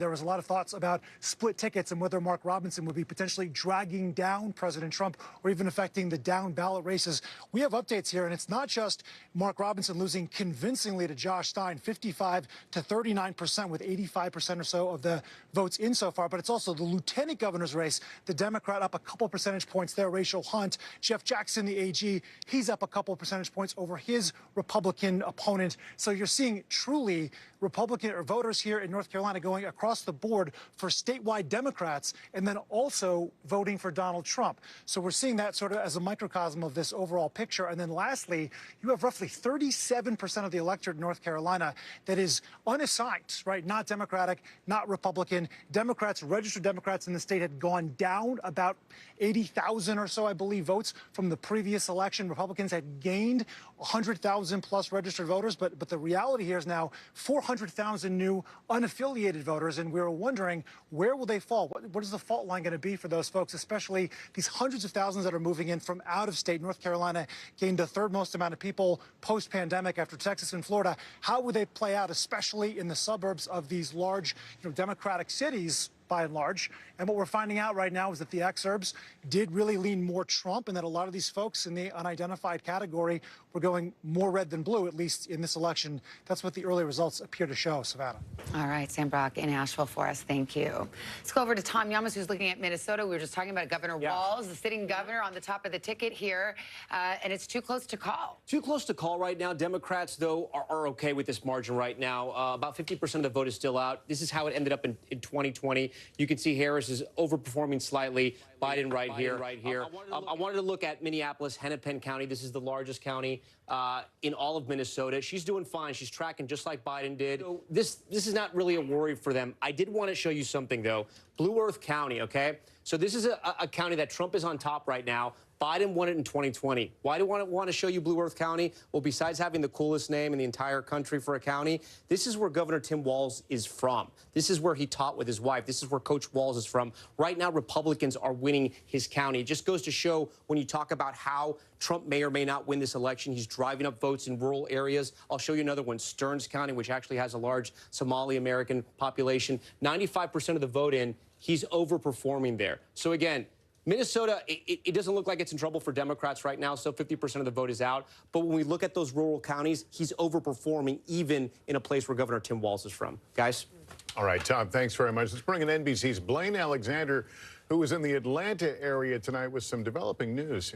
There was a lot of thoughts about split tickets and whether Mark Robinson would be potentially dragging down President Trump or even affecting the down ballot races. We have updates here, and it's not just Mark Robinson losing convincingly to Josh Stein, 55 to 39% with 85% or so of the votes in so far, but it's also the lieutenant governor's race. The Democrat up a couple percentage points there, Rachel Hunt. Jeff Jackson, the AG, he's up a couple percentage points over his Republican opponent. So you're seeing truly Republican voters here in North Carolina going across the board for statewide Democrats and then also voting for Donald Trump. So we're seeing that sort of as a microcosm of this overall picture. And then lastly, you have roughly 37% of the electorate in North Carolina that is unassigned, right? Not Democratic, not Republican. Democrats, registered Democrats in the state had gone down about 80,000 or so, I believe, votes from the previous election. Republicans had gained 100,000 plus registered voters, but the reality here is now 400,000 new unaffiliated voters, and we were wondering where will they fall? What is the fault line going to be for those folks, especially these hundreds of thousands that are moving in from out of state? North Carolina gained the third most amount of people post-pandemic after Texas and Florida. How would they play out, especially in the suburbs of these large, Democratic cities? By and large. And what we're finding out right now is that the exurbs did really lean more Trump, and that a lot of these folks in the unidentified category were going more red than blue, at least in this election. That's what the early results appear to show, Savannah. All right, Sam Brock in Asheville for us. Thank you. Let's go over to Tom Yamas, who's looking at Minnesota. We were just talking about Governor Walz, the sitting governor, on the top of the ticket here, and it's too close to call. Too close to call right now. Democrats, though, are okay with this margin right now. About 50% of the vote is still out. This is how it ended up in 2020. You can see Harris is overperforming slightly. Biden right here. I wanted to look at Minneapolis, Hennepin County. This is the largest county in all of Minnesota. She's doing fine. She's tracking just like Biden did. So this is not really a worry for them. I did want to show you something, though. Blue Earth County, okay? So this is a county that Trump is on top right now. Biden won it in 2020. Why do I want to show you Blue Earth County? Well, besides having the coolest name in the entire country for a county, this is where Governor Tim Walz is from. This is where he taught with his wife. This is where Coach Walz is from. Right now, Republicans are winning his county. It just goes to show when you talk about how Trump may or may not win this election, he's driving up votes in rural areas. I'll show you another one, Stearns County, which actually has a large Somali-American population. 95% of the vote in, he's overperforming there. So again, Minnesota, it doesn't look like it's in trouble for Democrats right now, so 50% of the vote is out. But when we look at those rural counties, he's overperforming even in a place where Governor Tim Walz is from. Guys? All right, Tom, thanks very much. Let's bring in NBC's Blaine Alexander, who was in the Atlanta area tonight with some developing news.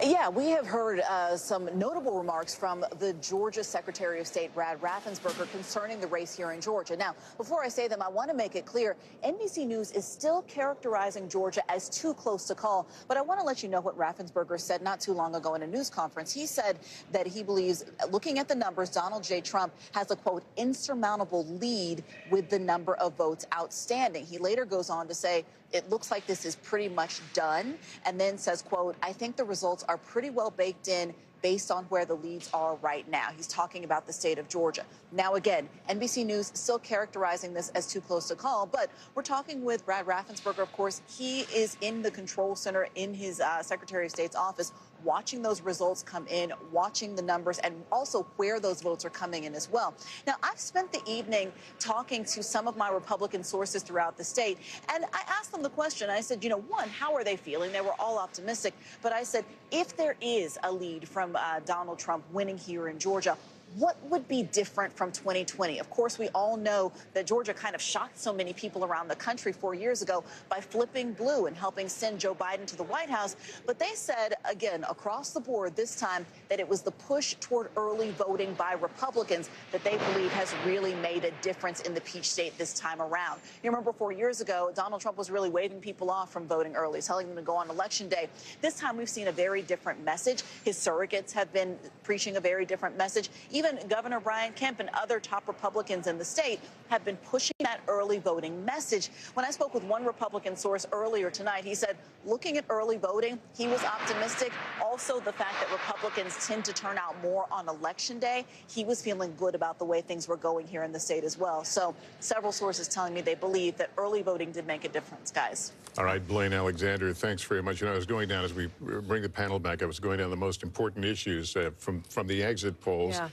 Yeah, we have heard some notable remarks from the Georgia Secretary of State, Brad Raffensperger, concerning the race here in Georgia. Now, before I say them, I want to make it clear, NBC News is still characterizing Georgia as too close to call. But I want to let you know what Raffensperger said not too long ago in a news conference. He said that he believes, looking at the numbers, Donald J. Trump has a, quote, insurmountable lead with the number of votes outstanding. He later goes on to say, it looks like this is pretty much done, and then says, quote, I think the results are pretty well baked in based on where the leads are right now. He's talking about the state of Georgia. Now, again, NBC News still characterizing this as too close to call, but we're talking with Brad Raffensperger. Of course, he is in the control center in his Secretary of State's office, watching those results come in, watching the numbers, and also where those votes are coming in as well. Now, I've spent the evening talking to some of my Republican sources throughout the state, and I asked them the question. I said, one, how are they feeling? They were all optimistic, but I said, if there is a lead from Donald Trump winning here in Georgia, what would be different from 2020? Of course, we all know that Georgia kind of shocked so many people around the country 4 years ago by flipping blue and helping send Joe Biden to the White House. But they said, again, across the board this time, that it was the push toward early voting by Republicans that they believe has really made a difference in the Peach State this time around. You remember 4 years ago, Donald Trump was really waving people off from voting early, telling them to go on Election Day. This time we've seen a very different message. His surrogates have been preaching a very different message. Even Governor Brian Kemp and other top Republicans in the state have been pushing that early voting message. When I spoke with one Republican source earlier tonight, he said, looking at early voting, he was optimistic. Also, the fact that Republicans tend to turn out more on Election Day, he was feeling good about the way things were going here in the state as well. So several sources telling me they believe that early voting did make a difference, guys. All right, Blaine Alexander, thanks very much. I was going down, as we bring the panel back, I was going down the most important issues from the exit polls. Yeah.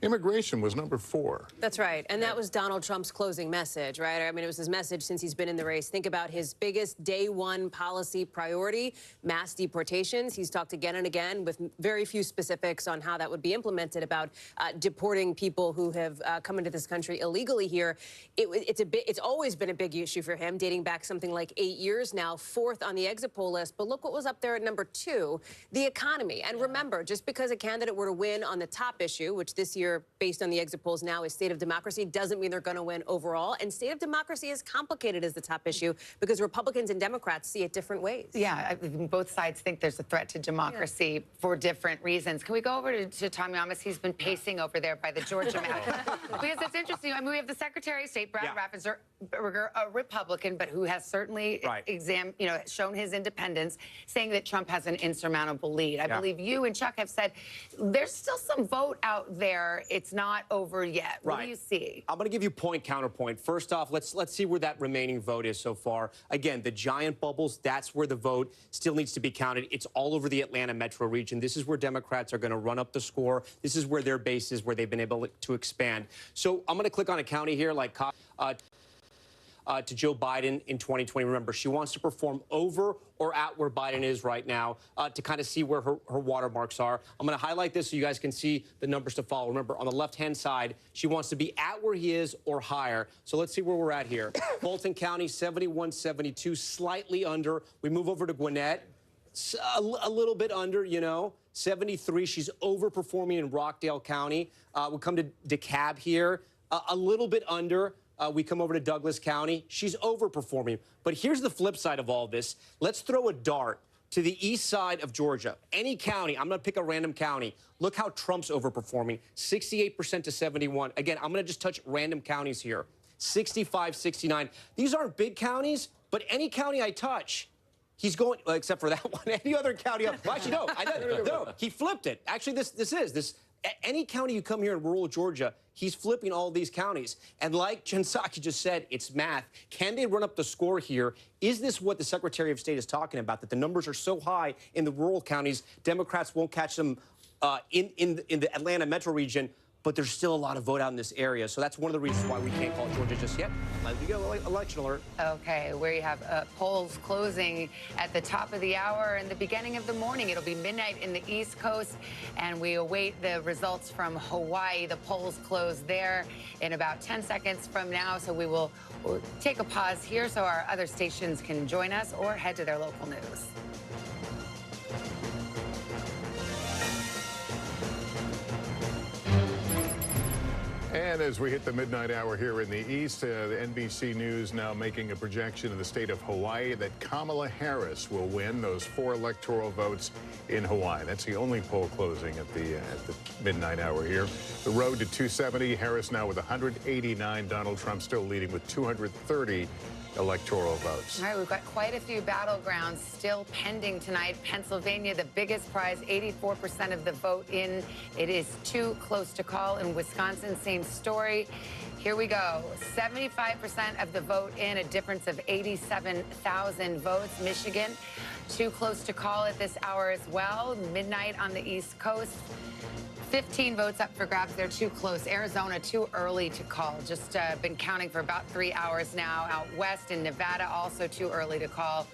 Immigration was number 4. That's right. And that was Donald Trump's closing message, right? I mean, it was his message since he's been in the race. Think about his biggest day one policy priority, mass deportations. He's talked again and again with very few specifics on how that would be implemented about deporting people who have come into this country illegally here. It's always been a big issue for him, dating back something like 8 years now, 4th on the exit poll list. But look what was up there at number 2, the economy. And remember, just because a candidate were to win on the top issue, which this year, based on the exit polls now, is state of democracy, doesn't mean they're going to win overall. And state of democracy is complicated as the top issue because Republicans and Democrats see it different ways. Yeah, both sides think there's a threat to democracy for different reasons. Can we go over to Tom Yamas? He's been pacing over there by the Georgia map. Because it's interesting. I mean, we have the Secretary of State, Brad Raffensperger, a Republican, but who has certainly shown his independence, saying that Trump has an insurmountable lead. I believe you and Chuck have said there's still some vote out there. It's not over yet. What do you see? I'm going to give you point counterpoint. First off, let's see where that remaining vote is so far. Again, the giant bubbles, that's where the vote still needs to be counted. It's all over the Atlanta metro region. This is where Democrats are going to run up the score. This is where their base is, where they've been able to expand. So I'm going to click on a county here like to Joe Biden in 2020. Remember, she wants to perform over or at where Biden is right now to kind of see where her watermarks are. I'm going to highlight this so you guys can see the numbers to follow. Remember, on the left-hand side, she wants to be at where he is or higher. So let's see where we're at here. Fulton County, 71-72, slightly under. We move over to Gwinnett, a little bit under, 73. She's overperforming in Rockdale County. We come to DeKalb here, a little bit under. We come over to Douglas County. She's overperforming. But here's the flip side of all this. Let's throw a dart to the east side of Georgia. Any county, I'm going to pick a random county. Look how Trump's overperforming, 68% to 71. Again, I'm going to just touch random counties here, 65, 69. These aren't big counties, but any county I touch, he's going, except for that one, any other county. Well, actually, no, he flipped it. Actually, any county you come here in rural Georgia, he's flipping all these counties. And like Jen Psaki just said, it's math. Can they run up the score here? Is this what the Secretary of State is talking about, that the numbers are so high in the rural counties, Democrats won't catch them in the Atlanta metro region, but there's still a lot of vote out in this area. So that's one of the reasons why we can't call Georgia just yet. Let me go, election alert. Okay, where you have polls closing at the top of the hour and the beginning of the morning. It'll be midnight in the East Coast, and we await the results from Hawaii. The polls close there in about 10 seconds from now, so we'll take a pause here so our other stations can join us or head to their local news. And as we hit the midnight hour here in the East, the NBC News now making a projection in the state of Hawaii that Kamala Harris will win those 4 electoral votes in Hawaii. That's the only poll closing at the midnight hour here. The road to 270, Harris now with 189, Donald Trump still leading with 230 electoral votes. All right, we've got quite a few battlegrounds still pending tonight. Pennsylvania, the biggest prize, 84% of the vote in. It is too close to call. In Wisconsin, same story. Here we go. 75% of the vote in, a difference of 87,000 votes. Michigan, too close to call at this hour as well. Midnight on the East Coast. 15 votes up for grabs. They're too close. Arizona, too early to call. Just been counting for about 3 hours now. Out west in Nevada, also too early to call.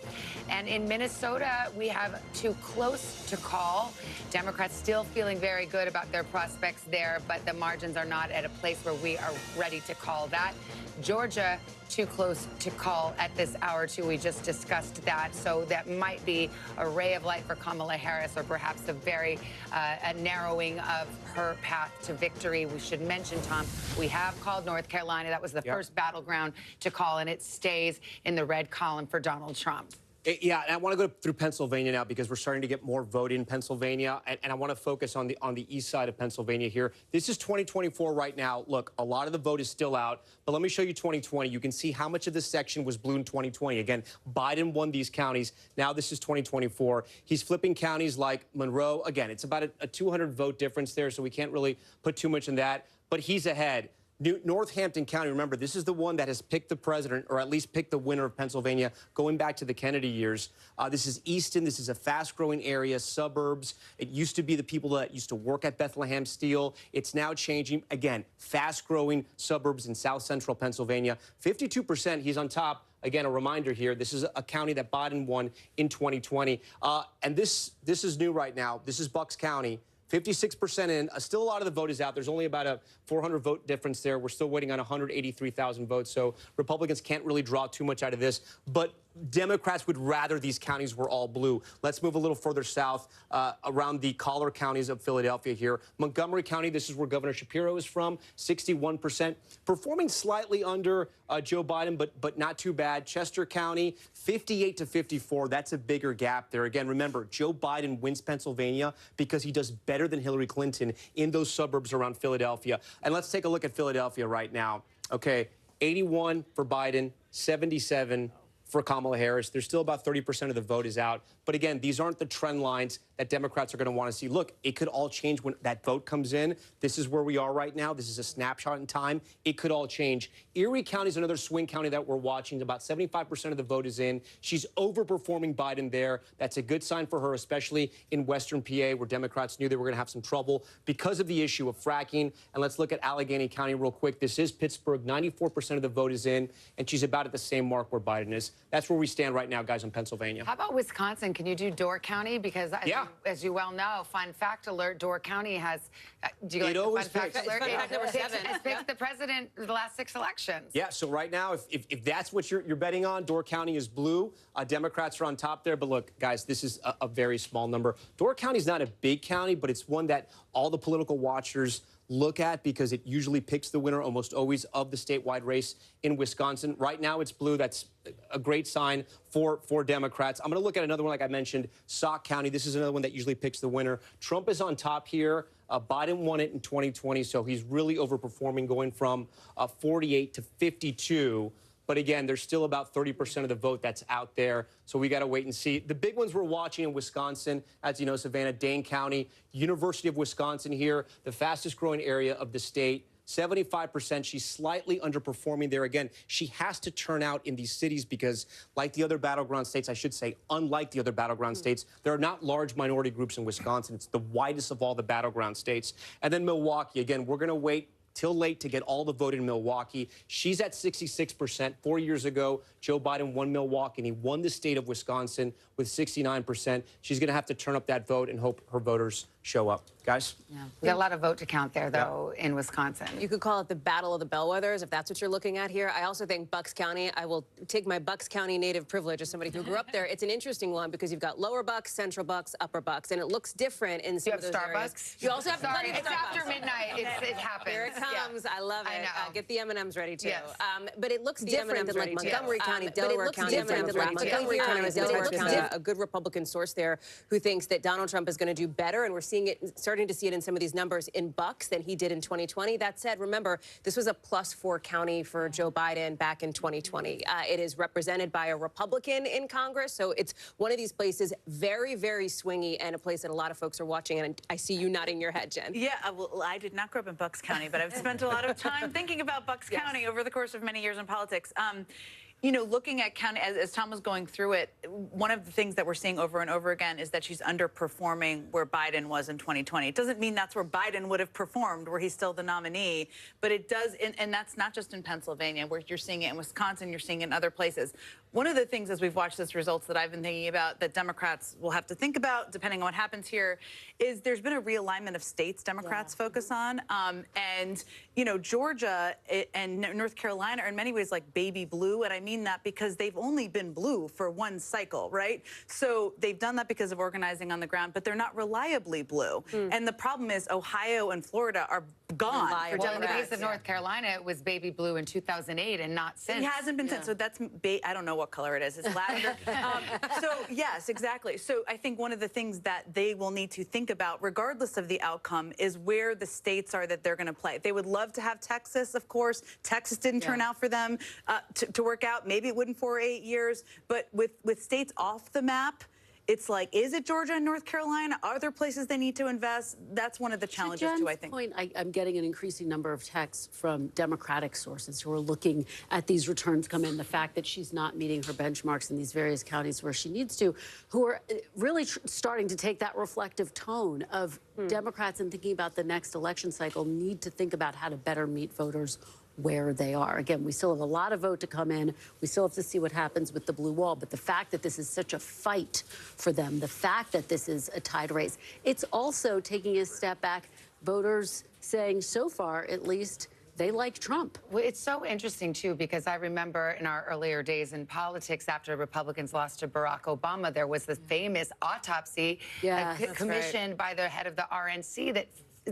And in Minnesota, we have too close to call. Democrats still feeling very good about their prospects there, but the margins are not at a place where we are ready to call that. Georgia, too close to call at this hour, too. We just discussed that. So that might be a ray of light for Kamala Harris, or perhaps a narrowing of her path to victory. We should mention, Tom, we have called North Carolina. That was the first battleground to call, and it stays in the red column for Donald Trump. Yeah, and I want to go through Pennsylvania now because we're starting to get more vote in Pennsylvania, and I want to focus on the east side of Pennsylvania here. This is 2024 right now. Look, a lot of the vote is still out, but let me show you 2020. You can see how much of this section was blue in 2020. Again, Biden won these counties. Now this is 2024. He's flipping counties like Monroe. Again, it's about a 200 vote difference there, so we can't really put too much in that, but he's ahead. Northampton County, remember, this is the one that has picked the president, or at least picked the winner of Pennsylvania, going back to the Kennedy years. This is Easton. This is a fast-growing area, suburbs. It used to be the people that used to work at Bethlehem Steel. It's now changing. Again, fast-growing suburbs in south-central Pennsylvania. 52%, he's on top. Again, a reminder here, this is a county that Biden won in 2020. And this is new right now. This is Bucks County. 56% in. Still a lot of the vote is out. There's only about a 400 vote difference there. We're still waiting on 183,000 votes. So Republicans can't really draw too much out of this. But Democrats would rather these counties were all blue. Let's move a little further south around the collar counties of Philadelphia here. Montgomery County, this is where Governor Shapiro is from, 61%. Performing slightly under Joe Biden, but not too bad. Chester County, 58 to 54. That's a bigger gap there. Again, remember, Joe Biden wins Pennsylvania because he does better than Hillary Clinton in those suburbs around Philadelphia. And let's take a look at Philadelphia right now. Okay, 81 for Biden, 77 for Kamala Harris. There's still about 30% of the vote is out. But again, these aren't the trend lines that Democrats are going to want to see. Look, it could all change when that vote comes in. This is where we are right now. This is a snapshot in time. It could all change. Erie County is another swing county that we're watching. About 75% of the vote is in. She's overperforming Biden there. That's a good sign for her, especially in Western PA, where Democrats knew they were going to have some trouble because of the issue of fracking. And let's look at Allegheny County real quick. This is Pittsburgh. 94% of the vote is in, and she's about at the same mark where Biden is. That's where we stand right now, guys, on Pennsylvania. How about Wisconsin? Can you do Door County? Because as you well know, fun fact alert, Door County has, do you like the fun fact alert? Fun fact number 7. It's picked the president the last 6 elections. Yeah, so right now, if that's what you're betting on, Door County is blue. Democrats are on top there. But look, guys, this is a very small number. Door County is not a big county, but it's one that all the political watchers look at because it usually picks the winner almost always of the statewide race in Wisconsin. Right now it's blue. That's a great sign for Democrats. I'm going to look at another one like I mentioned, Sauk County. This is another one that usually picks the winner. Trump is on top here. Biden won it in 2020, so he's really overperforming, going from 48 to 52. But again, there's still about 30% of the vote that's out there. So we got to wait and see. The big ones we're watching in Wisconsin, as you know, Savannah, Dane County, University of Wisconsin here, the fastest growing area of the state. 75%. She's slightly underperforming there. Again, she has to turn out in these cities because, like the other battleground states, I should say, unlike the other battleground states, there are not large minority groups in Wisconsin. It's the widest of all the battleground states. And then Milwaukee, again, we're going to wait till late to get all the vote in Milwaukee. She's at 66%. 4 years ago, Joe Biden won Milwaukee, and he won the state of Wisconsin with 69%. She's going to have to turn up that vote and hope her voters show up. Guys? Yeah. We got a lot of vote to count there, though, in Wisconsin. You could call it the Battle of the Bellwethers, if that's what you're looking at here. I also think Bucks County, I will take my Bucks County native privilege as somebody who grew up there. It's an interesting one because you've got lower Bucks, central Bucks, upper Bucks, and it looks different in some of those Starbucks? areas. You also have Sorry, plenty of it's Starbucks. after midnight. It happens. Here it comes. Yeah. I love it. I know. Get the M&Ms ready, too. Yes. But it looks different than like Montgomery County, Delaware County. Montgomery County, Delaware County. A good Republican source there who thinks that Donald Trump is going to do better, and we're seeing it, starting to see it in some of these numbers in Bucks than he did in 2020. That said, remember, this was a +4 county for Joe Biden back in 2020. It is represented by a Republican in Congress, so it's one of these places very, very swingy and a place that a lot of folks are watching, and I see you nodding your head, Jen. Yeah, well, I did not grow up in Bucks County, but I've spent a lot of time thinking about Bucks County over the course of many years in politics. You know, looking at county, as Tom was going through it, one of the things that we're seeing over and over again is that she's underperforming where Biden was in 2020. It doesn't mean that's where Biden would have performed, where he's still the nominee, but it does, and that's not just in Pennsylvania, where you're seeing it in Wisconsin, you're seeing it in other places. One of the things as we've watched this results that I've been thinking about that Democrats will have to think about, depending on what happens here, is there's been a realignment of states Democrats focus on. And, you know, Georgia and North Carolina are in many ways like baby blue, and I mean that because they've only been blue for one cycle, right? So they've done that because of organizing on the ground, but they're not reliably blue. And the problem is Ohio and Florida are gone. Well, in the case of North Carolina, it was baby blue in 2008 and not since. It hasn't been since. So that's, I don't know what color it is. It's lavender. So yes, exactly. So I think one of the things that they will need to think about, regardless of the outcome, is where the states are that they're going to play. They would love to have Texas, of course. Texas didn't turn out for them to work out. Maybe it wouldn't for 8 years. But with states off the map, it's like, is it Georgia and North Carolina? Are there places they need to invest? That's one of the challenges, too, I think. To Jen's point, I'm getting an increasing number of texts from Democratic sources who are looking at these returns come in, the fact that she's not meeting her benchmarks in these various counties where she needs to, who are really starting to take that reflective tone of Democrats and thinking about the next election cycle need to think about how to better meet voters where they are. Again, we still have a lot of vote to come in. We still have to see what happens with the blue wall. But the fact that this is such a fight for them, the fact that this is a tied race, it's also taking a step back, voters saying so far, at least, they like Trump. Well, it's so interesting, too, because I remember in our earlier days in politics, after Republicans lost to Barack Obama, there was the famous autopsy commissioned by the head of the RNC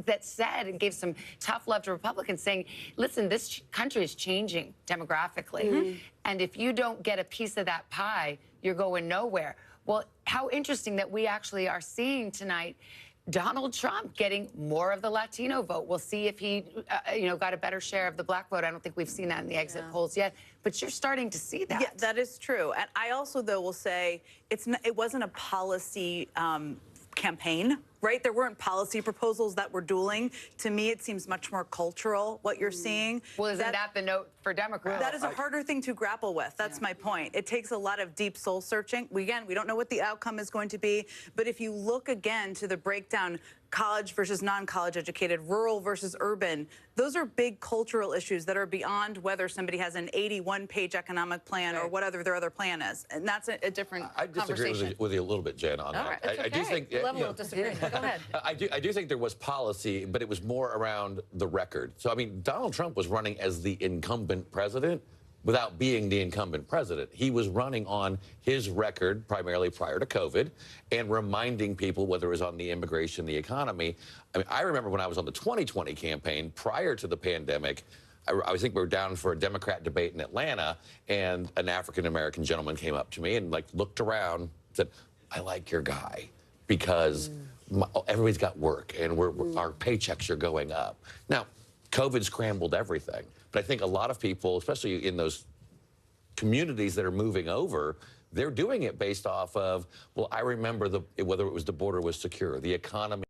that said and gave some tough love to Republicans, saying, listen, this country is changing demographically. And if you don't get a piece of that pie, you're going nowhere. Well, how interesting that we actually are seeing tonight Donald Trump getting more of the Latino vote. We'll see if he, got a better share of the black vote. I don't think we've seen that in the exit polls yet, but you're starting to see that. Yeah, that is true. And I also, though, will say it wasn't a policy campaign, right? There weren't policy proposals that were dueling. To me, it seems much more cultural, what you're seeing. Well, isn't that the note for Democrats? That is a harder thing to grapple with. That's my point. It takes a lot of deep soul searching. We don't know what the outcome is going to be. But if you look again to the breakdown, college versus non-college educated, rural versus urban, those are big cultural issues that are beyond whether somebody has an 81-page economic plan or whatever their other plan is. And that's a different conversation. I disagree with you a little bit, Jen, on that. Right, I do think level of disagreement. Go ahead. I do think there was policy, but it was more around the record. So, I mean, Donald Trump was running as the incumbent president without being the incumbent president. He was running on his record, primarily prior to COVID, and reminding people, whether it was on the immigration, the economy. I mean, I remember when I was on the 2020 campaign, prior to the pandemic, I think we were down for a Democrat debate in Atlanta, and an African-American gentleman came up to me and, looked around and said, I like your guy because everybody's got work and our paychecks are going up. Now, COVID scrambled everything, but I think a lot of people, especially in those communities that are moving over, they're doing it based off of, well, I remember whether it was the border was secure, the economy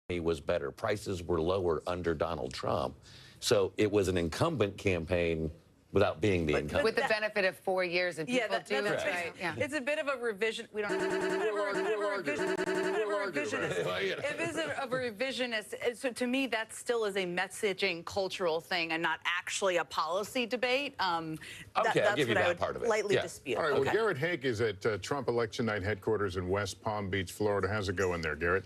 was better, prices were lower under Donald Trump. So it was an incumbent campaigin without being the incumbent. With the benefit of 4 years, and people do it right. Yeah. It's a bit of a revision. We don't. Revisionist. It is a revisionist. So to me, that still is a messaging, cultural thing, and not actually a policy debate. Okay, that's I'll give you what I that would part of it. lightly dispute. All right, well, Garrett Hake is at Trump Election Night headquarters in West Palm Beach, Florida. How's it going there, Garrett?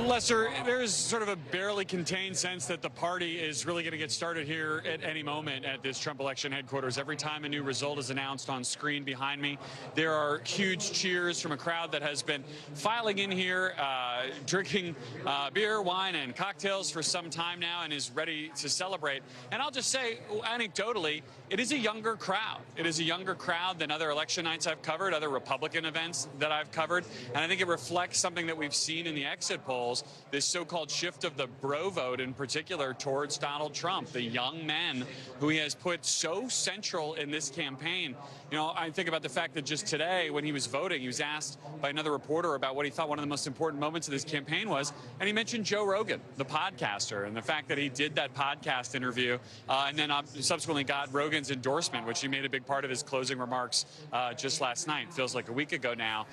Lester, there's sort of a barely contained sense that the party is really going to get started here at any moment at this Trump election headquarters. Every time a new result is announced on screen behind me, there are huge cheers from a crowd that has been filing in here, drinking beer, wine, and cocktails for some time now and is ready to celebrate. And I'll just say, anecdotally, it is a younger crowd. It is a younger crowd than other election nights I've covered, other Republican events that I've covered. And I think it reflects something that we've seen in the exit polls, this so-called shift of the bro vote in particular towards Donald Trump, the young men who he has put so central in this campaign. I think about the fact that just today when he was voting, he was asked by another reporter about what he thought one of the most important moments of this campaign was, and he mentioned Joe Rogan, the podcaster, and the fact that he did that podcast interview and then subsequently got Rogan's endorsement, which he made a big part of his closing remarks just last night. Feels like a week ago now.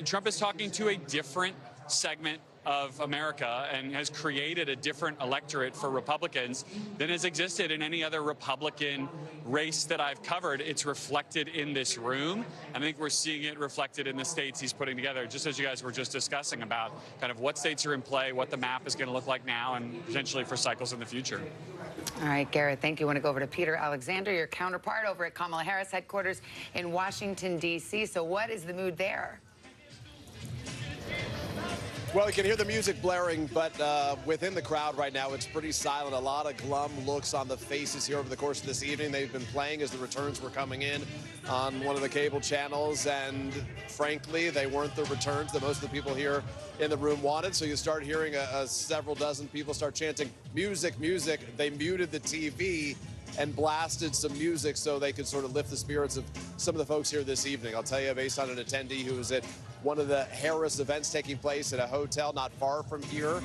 Trump is talking to a different segment of America and has created a different electorate for Republicans than has existed in any other Republican race that I've covered. It's reflected in this room. I think we're seeing it reflected in the states he's putting together, just as you guys were just discussing about kind of what states are in play, what the map is going to look like now, and potentially for cycles in the future. All right, Garrett, thank you. I want to go over to Peter Alexander, your counterpart over at Kamala Harris headquarters in Washington, D.C. So what is the mood there? Well, you can hear the music blaring, but within the crowd right now, it's pretty silent. A lot of glum looks on the faces here over the course of this evening. They've been playing as the returns were coming in on one of the cable channels, and frankly, they weren't the returns that most of the people here in the room wanted. So you start hearing several dozen people start chanting, music, music. They muted the TV and blasted some music so they could sort of lift the spirits of some of the folks here this evening. I'll tell you, based on an attendee who was at one of the Harris events taking place at a hotel not far from here,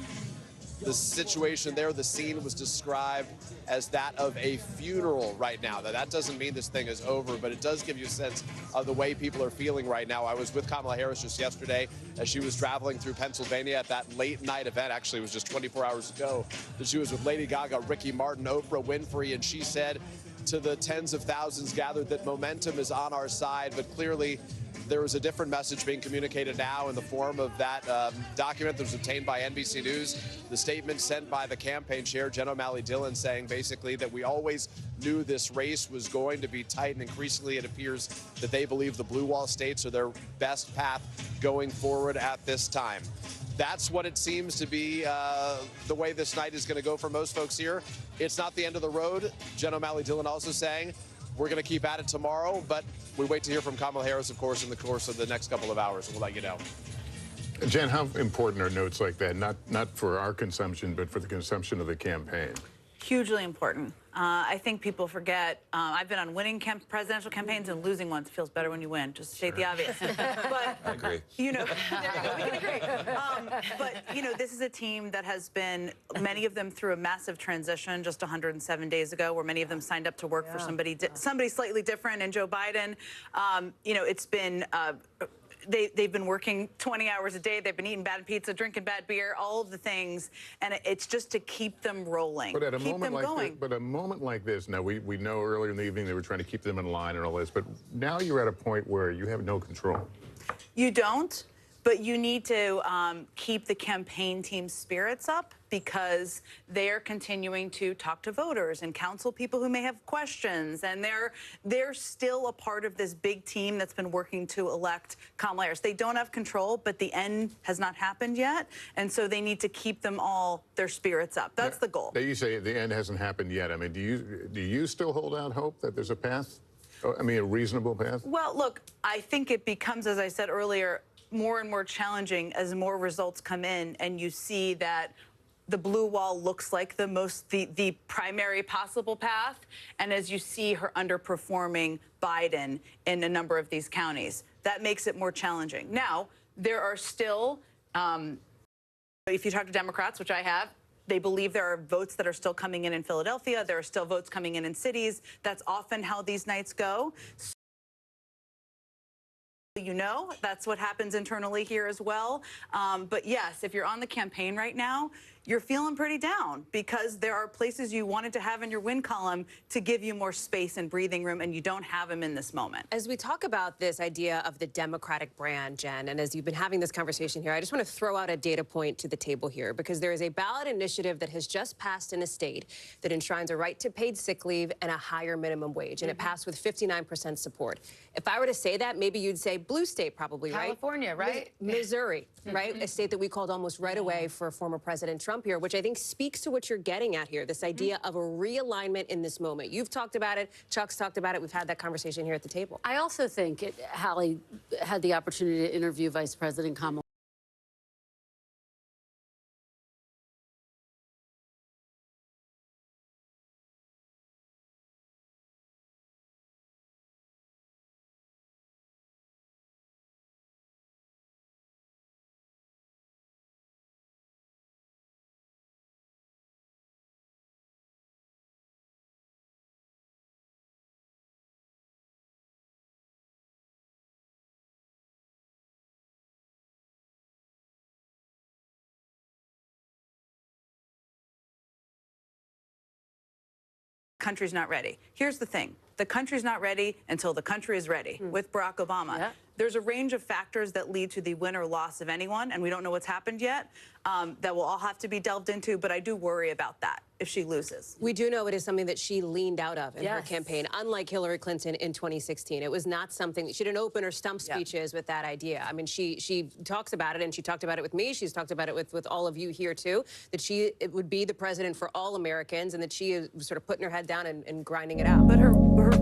the situation there, the scene was described as that of a funeral right now. Now, that doesn't mean this thing is over, but it does give you a sense of the way people are feeling right now. I was with Kamala Harris just yesterday as she was traveling through Pennsylvania at that late night event. Actually, it was just 24 hours ago that she was with Lady Gaga, Ricky Martin, Oprah Winfrey, and she said to the tens of thousands gathered that momentum is on our side, but clearly there was a different message being communicated now in the form of that document that was obtained by NBC News. The statement sent by the campaign chair, Jen O'Malley Dillon, saying basically that we always knew this race was going to be tight, and increasingly it appears that they believe the blue wall states are their best path going forward at this time. That's what it seems to be the way this night is going to go for most folks here. It's not the end of the road. Jen O'Malley Dillon also saying we're going to keep at it tomorrow, but we wait to hear from Kamala Harris, of course, in the course of the next couple of hours, and we'll let you know. Jen, how important are notes like that, not for our consumption, but for the consumption of the campaign? Hugely important. I think people forget. I've been on winning presidential campaigns and losing ones. It feels better when you win, just to state the obvious. But, I agree. you know, there we go, we can agree. But, you know, this is a team that has been, many of them through a massive transition just 107 days ago, where many of them signed up to work for somebody slightly different, and Joe Biden. You know, it's been... They've been working 20 hours a day. They've been eating bad pizza, drinking bad beer, all of the things, and it's just to keep them rolling, but at a keep moment them like going. But a moment like this, now we know earlier in the evening they were trying to keep them in line and all this, but now you're at a point where you have no control. You don't, but you need to keep the campaign team's spirits up, because they're continuing to talk to voters and counsel people who may have questions, and they're still a part of this big team that's been working to elect Kamala Harris. They don't have control, but the end has not happened yet, and so they need to keep them all, their spirits up. That's the goal. You say the end hasn't happened yet. I mean, do you still hold out hope that there's a path? I mean, a reasonable path? Well, look, I think it becomes, as I said earlier, more and more challenging as more results come in, and you see that the blue wall looks like the primary possible path, and as you see her underperforming Biden in a number of these counties, that makes it more challenging. Now, there are still, if you talk to Democrats, which I have, they believe there are votes that are still coming in Philadelphia. There are still votes coming in cities. That's often how these nights go. You know, that's what happens internally here as well. But yes, if you're on the campaign right now, you're feeling pretty down, because there are places you wanted to have in your win column to give you more space and breathing room, and you don't have them in this moment. As we talk about this idea of the Democratic brand, Jen, and as you've been having this conversation here, I just want to throw out a data point to the table here, because there is a ballot initiative that has just passed in a state that enshrines a right to paid sick leave and a higher minimum wage, and it passed with 59% support. If I were to say that, maybe you'd say blue state probably, right? California, right? Missouri, right? A state that we called almost right away for former President Trump here, which I think speaks to what you're getting at here, this idea of a realignment in this moment. You've talked about it. Chuck's talked about it. We've had that conversation here at the table. I also think Hallie had the opportunity to interview Vice President Kamala. Country's not ready. Here's the thing. The country's not ready until the country is ready with Barack Obama. Yeah. There's a range of factors that lead to the win or loss of anyone, and we don't know what's happened yet, that will all have to be delved into, but I do worry about that if she loses. We do know it is something that she leaned out of in her campaign, unlike Hillary Clinton in 2016. It was not something that she didn't open her stump speeches with that idea. I mean, she talks about it, and she talked about it with me. She's talked about it with all of you here, too, that it would be the president for all Americans, and that she is sort of putting her head down and grinding it out. But her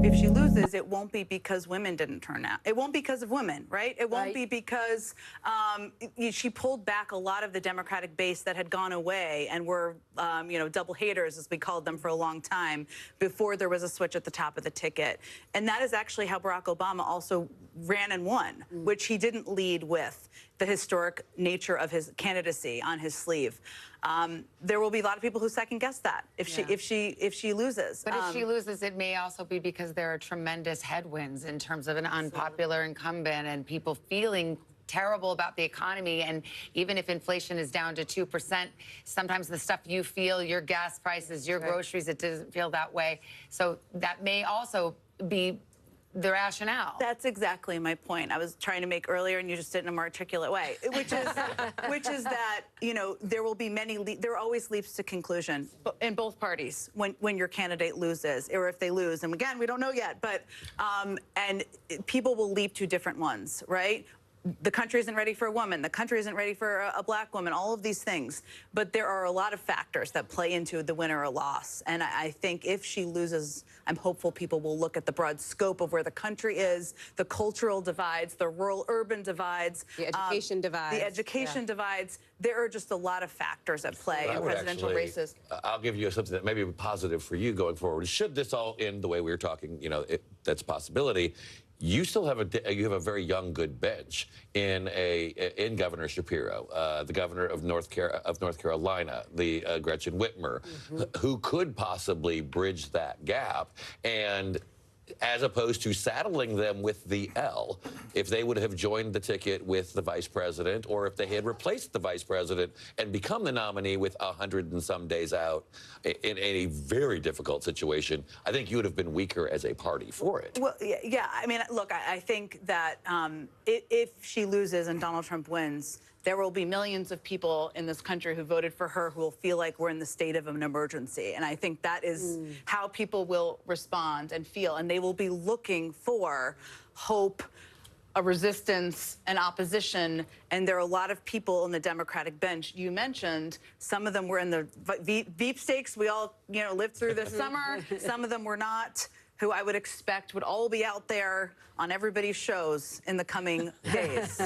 if she loses, it won't be because women didn't turn out. It won't be because of women, right? It won't be because she pulled back a lot of the Democratic base that had gone away and were, double haters, as we called them for a long time, before there was a switch at the top of the ticket. And that is actually how Barack Obama also ran and won, which he didn't lead with the historic nature of his candidacy on his sleeve. There will be a lot of people who second guess that if she loses. But if she loses, it may also be because there are tremendous headwinds in terms of an unpopular incumbent and people feeling terrible about the economy. And even if inflation is down to 2%, sometimes the stuff you feel, your gas prices, your groceries, it doesn't feel that way. So that may also be the rationale. That's exactly my point. I was trying to make earlier, and you just did it in a more articulate way, which is that there will be there are always leaps to conclusion in both parties when your candidate loses, or if they lose. And again, we don't know yet, but and people will leap to different ones, right? The country isn't ready for a woman. The country isn't ready for a black woman, all of these things. But there are a lot of factors that play into the win or loss. And I think if she loses, I'm hopeful people will look at the broad scope of where the country is, the cultural divides, the rural-urban divides. The education divides. The education divides. There are just a lot of factors at play in presidential races. I'll give you something that may be positive for you going forward. Should this all end the way we were talking, that's a possibility. You still have a very young, good bench in Governor Shapiro, the governor of North Carolina, the Gretchen Whitmer, who could possibly bridge that gap, and as opposed to saddling them with the L, if they would have joined the ticket with the vice president, or if they had replaced the vice president and become the nominee with 100 and some days out in a very difficult situation, I think you would have been weaker as a party for it. Well, yeah. I mean, look, I think that if she loses and Donald Trump wins, there will be millions of people in this country who voted for her who will feel like we're in the state of an emergency. And I think that is how people will respond and feel. And they will be looking for hope, a resistance, an opposition. And there are a lot of people in the Democratic bench. You mentioned some of them were in the Veep stakes. We all, lived through this summer. Some of them were not, who I would expect would all be out there on everybody's shows in the coming days.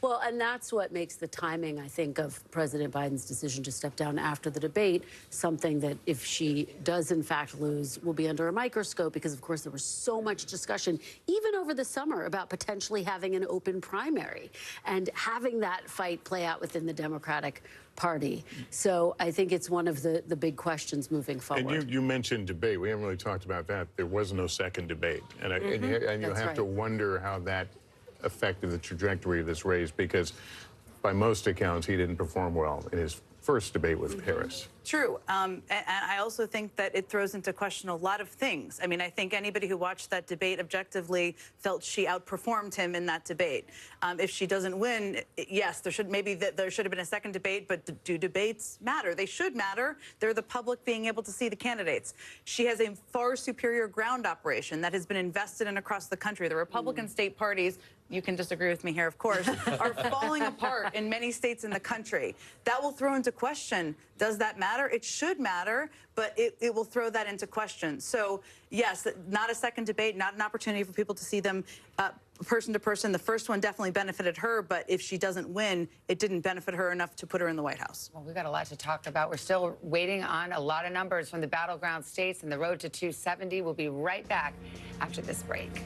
Well, and that's what makes the timing, I think, of President Biden's decision to step down after the debate something that, if she does in fact lose, will be under a microscope, because of course there was so much discussion even over the summer about potentially having an open primary and having that fight play out within the Democratic Party. So I think it's one of the big questions moving forward. And you mentioned debate. We haven't really talked about that. There was no second debate. And you have to wonder how that affected the trajectory of this race, because by most accounts, he didn't perform well in his first debate with Harris. True. And I also think that it throws into question a lot of things. I mean, I think anybody who watched that debate objectively felt she outperformed him in that debate. If she doesn't win, yes, there should have been a second debate, but do debates matter? They should matter. They're the public being able to see the candidates. She has a far superior ground operation that has been invested in across the country. The Republican state parties, you can disagree with me here, of course, are falling apart in many states in the country. That will throw into question, does that matter? It should matter, but it will throw that into question. So, yes, not a second debate, not an opportunity for people to see them person to person. The first one definitely benefited her, but if she doesn't win, it didn't benefit her enough to put her in the White House. Well, we've got a lot to talk about. We're still waiting on a lot of numbers from the battleground states and the road to 270. We'll be right back after this break.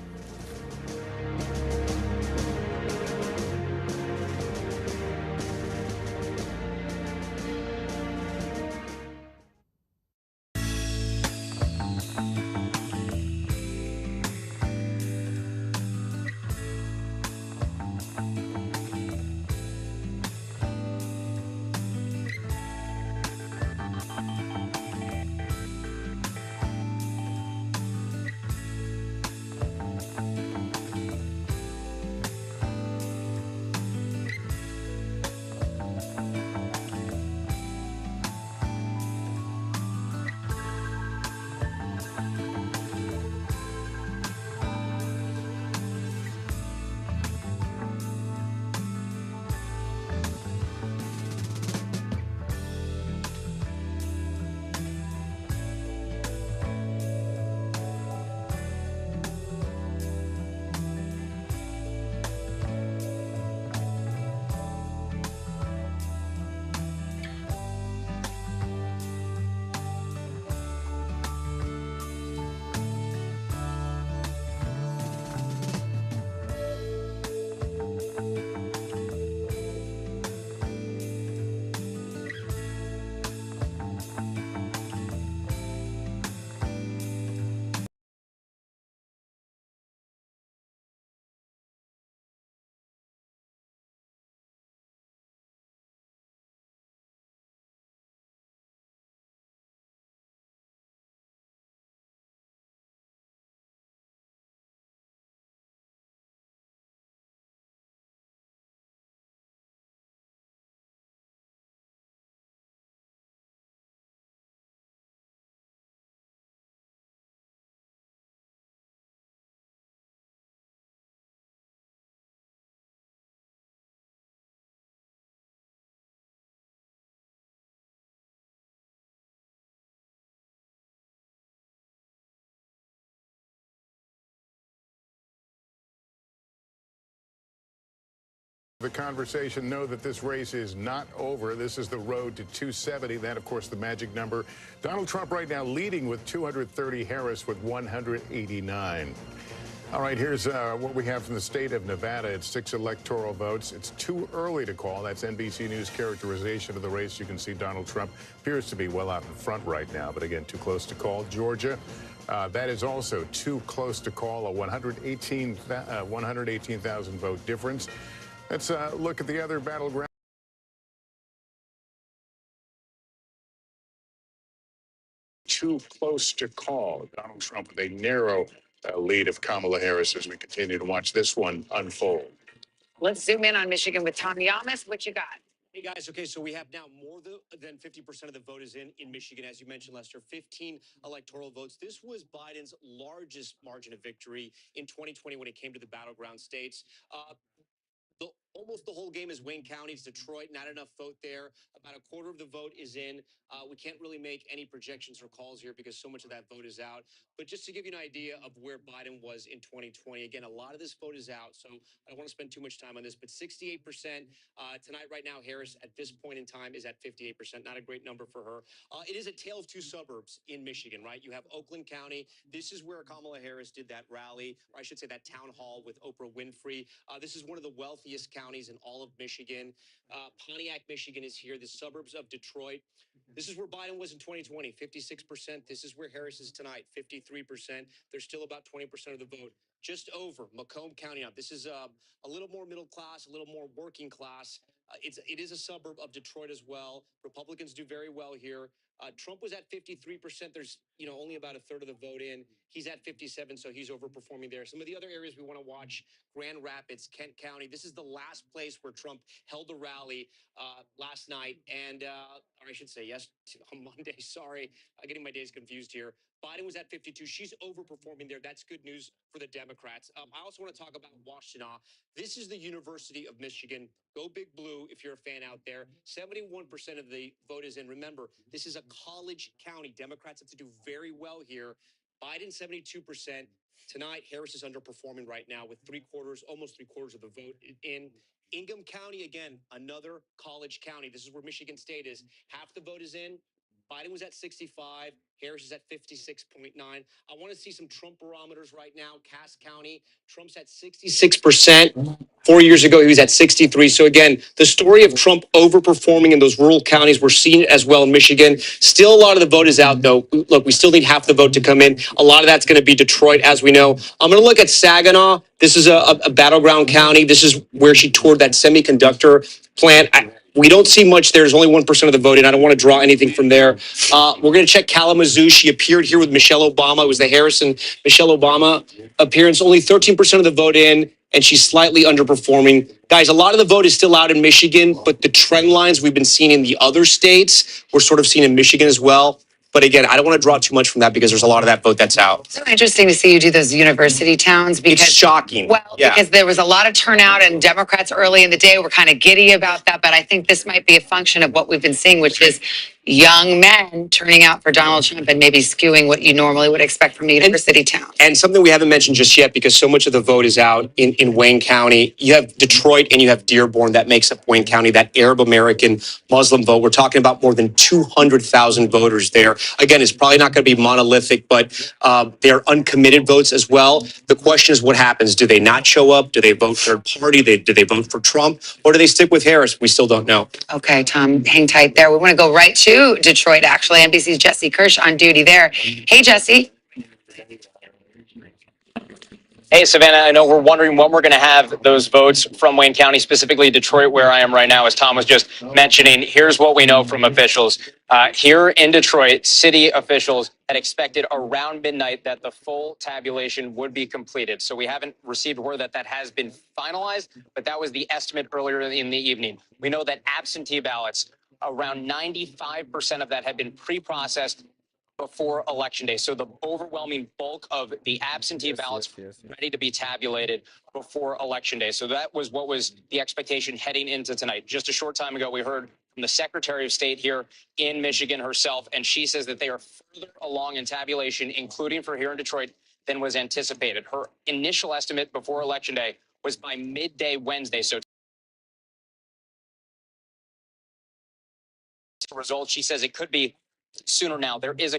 The conversation, know that this race is not over. This is the road to 270. That, of course, the magic number. Donald Trump right now leading with 230, Harris with 189. All right, here's what we have from the state of Nevada. It's 6 electoral votes. It's too early to call. That's NBC News characterization of the race. You can see Donald Trump appears to be well out in front right now, but again, too close to call. Georgia, that is also too close to call, a 118,000 vote difference. Let's look at the other battleground. Too close to call. Donald Trump with a narrow lead of Kamala Harris as we continue to watch this one unfold. Let's zoom in on Michigan with Tom Yamas. What you got? Hey guys, okay, so we have now more than 50% of the vote is in Michigan, as you mentioned, Lester. 15 electoral votes. This was Biden's largest margin of victory in 2020 when it came to the battleground states. Almost the whole game is Wayne County. It's Detroit. Not enough vote there. About a quarter of the vote is in. We can't really make any projections or calls here because so much of that vote is out. But just to give you an idea of where Biden was in 2020, again, a lot of this vote is out, so I don't want to spend too much time on this. But 68% tonight, right now, Harris at this point in time is at 58%. Not a great number for her. It is a tale of two suburbs in Michigan, right? You have Oakland County. This is where Kamala Harris did that rally, or I should say that town hall with Oprah Winfrey. This is one of the wealthiest counties in all of Michigan. Pontiac, Michigan is here, the suburbs of Detroit. This is where Biden was in 2020, 56%. This is where Harris is tonight, 53%. There's still about 20% of the vote. Just over Macomb County. Now, this is a little more middle class, a little more working class. It is a suburb of Detroit as well. Republicans do very well here. Trump was at 53%. There's, only about a third of the vote in. He's at 57, so he's overperforming there. Some of the other areas we want to watch, Grand Rapids, Kent County. This is the last place where Trump held a rally last night. And, or I should say, yes, on Monday. Sorry, I'm getting my days confused here. Biden was at 52. She's overperforming there. That's good news for the Democrats. I also want to talk about Washtenaw. This is the University of Michigan. Go Big Blue if you're a fan out there. 71% of the vote is in. Remember, this is a college county. Democrats have to do very well here. Biden, 72%. Tonight, Harris is underperforming right now with almost three quarters of the vote in. Ingham County, again, another college county. This is where Michigan State is. Half the vote is in. Biden was at 65. Harris is at 56.9. I want to see some Trump barometers right now. Cass County, Trump's at 66%. 4 years ago, he was at 63. So again, the story of Trump overperforming in those rural counties, we're seeing it as well in Michigan. Still a lot of the vote is out, though. Look, we still need half the vote to come in. A lot of that's going to be Detroit, as we know. I'm going to look at Saginaw. This is a battleground county. This is where she toured that semiconductor plant. We don't see much there. There's only 1% of the vote, and I don't want to draw anything from there. We're going to check Kalamazoo. She appeared here with Michelle Obama. It was the Harris-Michelle Obama appearance. Only 13% of the vote in, and she's slightly underperforming. Guys, a lot of the vote is still out in Michigan, but the trend lines we've been seeing in the other states, we're sort of seeing in Michigan as well. But again, I don't want to draw too much from that because there's a lot of that vote that's out. So interesting to see you do those university towns because it's shocking. Well, yeah. Because there was a lot of turnout and Democrats early in the day were kind of giddy about that. But I think this might be a function of what we've been seeing, which is young men turning out for Donald Trump and maybe skewing what you normally would expect from university towns. And something we haven't mentioned just yet, because so much of the vote is out in Wayne County. You have Detroit and you have Dearborn that makes up Wayne County, that Arab American Muslim vote. We're talking about more than 200,000 voters there. Again, it's probably not going to be monolithic, but they're uncommitted votes as well. The question is what happens? Do they not show up? Do they vote third party? Do they vote for Trump? Or do they stick with Harris? We still don't know. Okay, Tom, hang tight there. We want to go right to Detroit, actually. NBC's Jesse Kirsch on duty there. Hey, Jesse. Hey, Savannah, I know we're wondering when we're going to have those votes from Wayne County, specifically Detroit, where I am right now, as Tom was just mentioning. Here's what we know from officials. Here in Detroit, city officials had expected around midnight that the full tabulation would be completed. So we haven't received word that that has been finalized, but that was the estimate earlier in the evening. We know that absentee ballots, around 95% of that had been pre-processed before Election Day. So the overwhelming bulk of the absentee ballots ready to be tabulated before Election Day. So that was what was the expectation heading into tonight. Just a short time ago, we heard from the Secretary of State here in Michigan herself, and she says that they are further along in tabulation, including for here in Detroit, than was anticipated. Her initial estimate before Election Day was by midday Wednesday. So results. She says it could be sooner now. There is a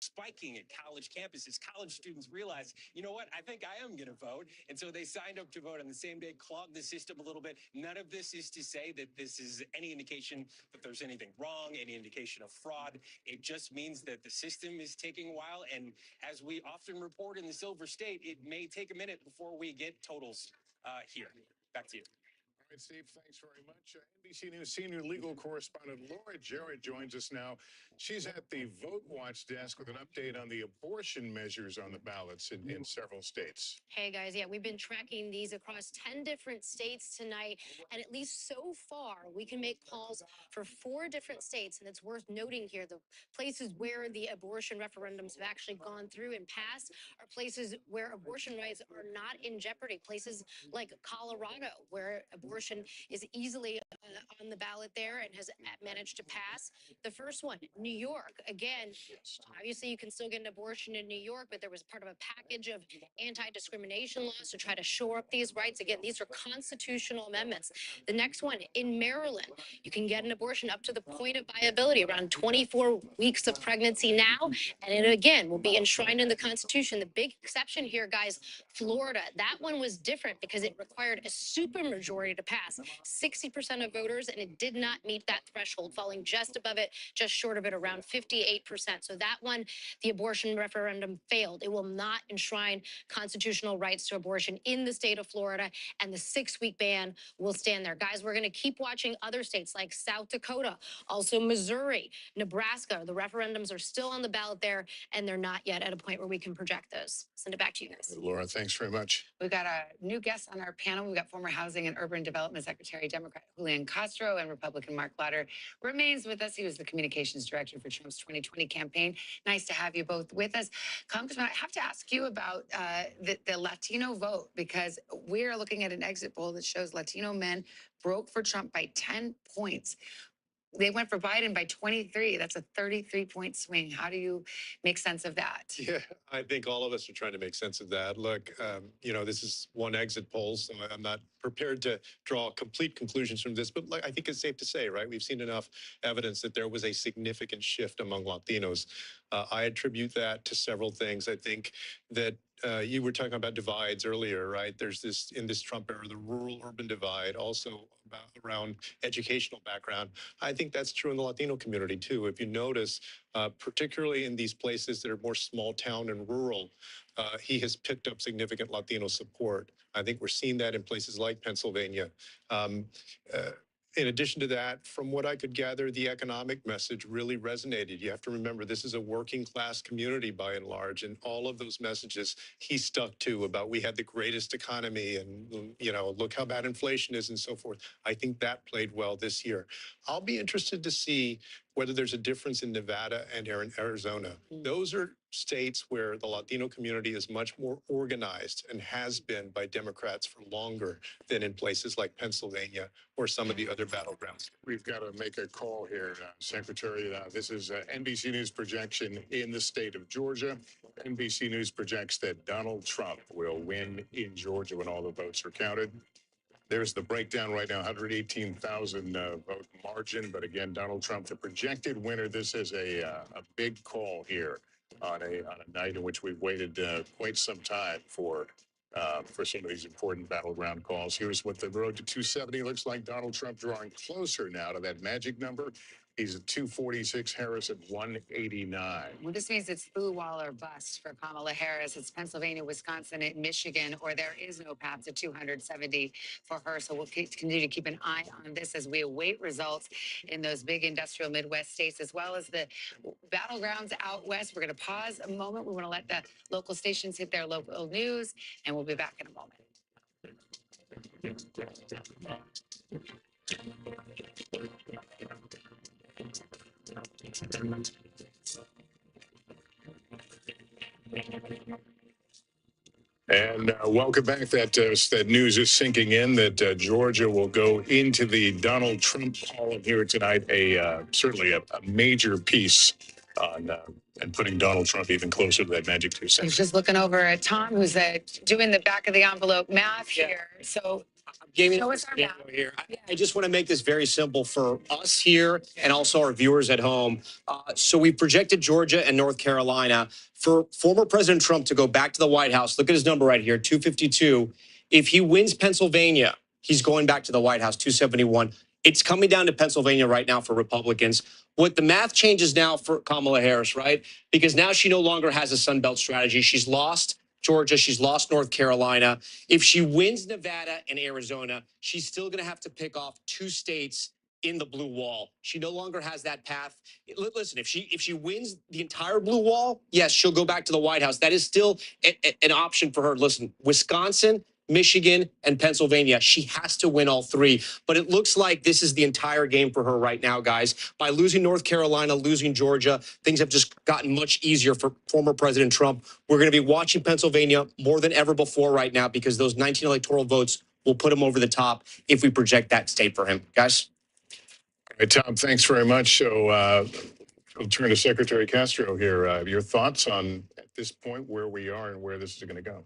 spiking at college campuses. College students realize, you know what, I think I am going to vote. And so they signed up to vote on the same day, clogged the system a little bit. None of this is to say that this is any indication that there's anything wrong, any indication of fraud. It just means that the system is taking a while. And as we often report in the Silver State, it may take a minute before we get totals here. Back to you. All right, Steve, thanks very much. NBC News senior legal correspondent Laura Jarrett joins us now. She's at the Vote Watch desk with an update on the abortion measures on the ballots in several states. Hey guys, yeah, we've been tracking these across 10 different states tonight. And at least so far, we can make calls for 4 different states. And it's worth noting here the places where the abortion referendums have actually gone through and passed are places where abortion rights are not in jeopardy. Places like Colorado, where abortion is easily on the ballot there and has managed to pass. The first one, New York. Again, obviously you can still get an abortion in New York, but there was part of a package of anti-discrimination laws to try to shore up these rights. Again, these are constitutional amendments. The next one, in Maryland, you can get an abortion up to the point of viability, around 24 weeks of pregnancy now. And it, again, will be enshrined in the Constitution. The big exception here, guys, Florida. That one was different because it required a supermajority to pass, 60% of voters, and it did not meet that threshold, falling just above it, just short of it, around 58%. So that one, the abortion referendum failed. It will not enshrine constitutional rights to abortion in the state of Florida, and the 6-week ban will stand there. Guys, we're going to keep watching other states like South Dakota, also Missouri, Nebraska. The referendums are still on the ballot there, and they're not yet at a point where we can project those. Send it back to you guys. Laura, thanks very much. We've got a new guest on our panel. We've got former housing and urban development Development Secretary, Democrat Julian Castro, and Republican Mark Lauder remains with us. He was the communications director for Trump's 2020 campaign. Nice to have you both with us. Congressman, I have to ask you about the Latino vote, because we're looking at an exit poll that shows Latino men broke for Trump by 10 points. They went for Biden by 23. That's a 33-point swing. How do you make sense of that? Yeah, I think all of us are trying to make sense of that. Look, this is one exit poll, so I'm not prepared to draw complete conclusions from this, but I think it's safe to say, right? We've seen enough evidence that there was a significant shift among Latinos. I attribute that to several things. I think that you were talking about divides earlier, right? There's this, in this Trump era, the rural-urban divide, also around educational background. I think that's true in the Latino community, too. If you notice, particularly in these places that are more small town and rural, he has picked up significant Latino support. I think we're seeing that in places like Pennsylvania. In addition to that, from what I could gather, the economic message really resonated. You have to remember, this is a working class community by and large, and all of those messages he stuck to about we had the greatest economy and, look how bad inflation is and so forth. I think that played well this year. I'll be interested to see whether there's a difference in Nevada and Arizona. Those are states where the Latino community is much more organized and has been by Democrats for longer than in places like Pennsylvania or some of the other battlegrounds. We've got to make a call here, Secretary. This is NBC News projection in the state of Georgia. NBC News projects that Donald Trump will win in Georgia when all the votes are counted. There's the breakdown right now, 118,000 vote margin. But again, Donald Trump, the projected winner. This is a big call here on a night in which we've waited quite some time for some of these important battleground calls. Here's what the road to 270 looks like. Donald Trump drawing closer now to that magic number. He's at 246, Harris at 189. Well, this means it's blue wall or bust for Kamala Harris. It's Pennsylvania, Wisconsin, and Michigan, or there is no path to 270 for her. So we'll continue to keep an eye on this as we await results in those big industrial Midwest states, as well as the battlegrounds out west. We're going to pause a moment. We want to let the local stations hit their local news, and we'll be back in a moment. And welcome back. That news is sinking in that Georgia will go into the Donald Trump column here tonight. Certainly a major piece on and putting Donald Trump even closer to that magic 270. He's just looking over at Tom, who's doing the back of the envelope math here. So show us our math. Here. I just want to make this very simple for us here and also our viewers at home. So we projected Georgia and North Carolina for former President Trump to go back to the White House. Look at his number right here, 252. If he wins Pennsylvania, he's going back to the White House, 271. It's coming down to Pennsylvania right now for Republicans. What the math changes now for Kamala Harris, right? Because now she no longer has a Sun Belt strategy. She's lost Georgia. She's lost North Carolina. If she wins Nevada and Arizona, she's still going to have to pick off 2 states in the blue wall. She no longer has that path. Listen, if she wins the entire blue wall, yes, she'll go back to the White House. That is still an option for her. Listen, Wisconsin, Michigan, and Pennsylvania, she has to win all 3. But it looks like this is the entire game for her right now, guys. By losing North Carolina, losing Georgia, things have just gotten much easier for former President Trump. We're going to be watching Pennsylvania more than ever before right now because those 19 electoral votes will put him over the top if we project that state for him. Guys? Hey, Tom, thanks very much. So we'll turn to Secretary Castro here. Your thoughts on, at this point, where we are and where this is going to go?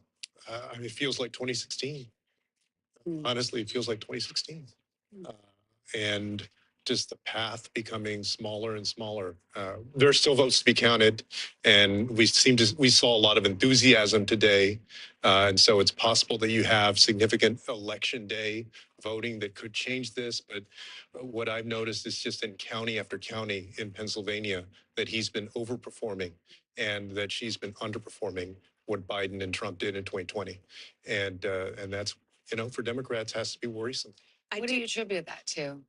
It feels like 2016. Honestly, it feels like 2016. And just the path becoming smaller and smaller. There are still votes to be counted, and we saw a lot of enthusiasm today. And so it's possible that you have significant election day voting that could change this. But what I've noticed is just in county after county in Pennsylvania that he's been overperforming and that she's been underperforming what Biden and Trump did in 2020. And that's, for Democrats has to be worrisome. What do you attribute that to?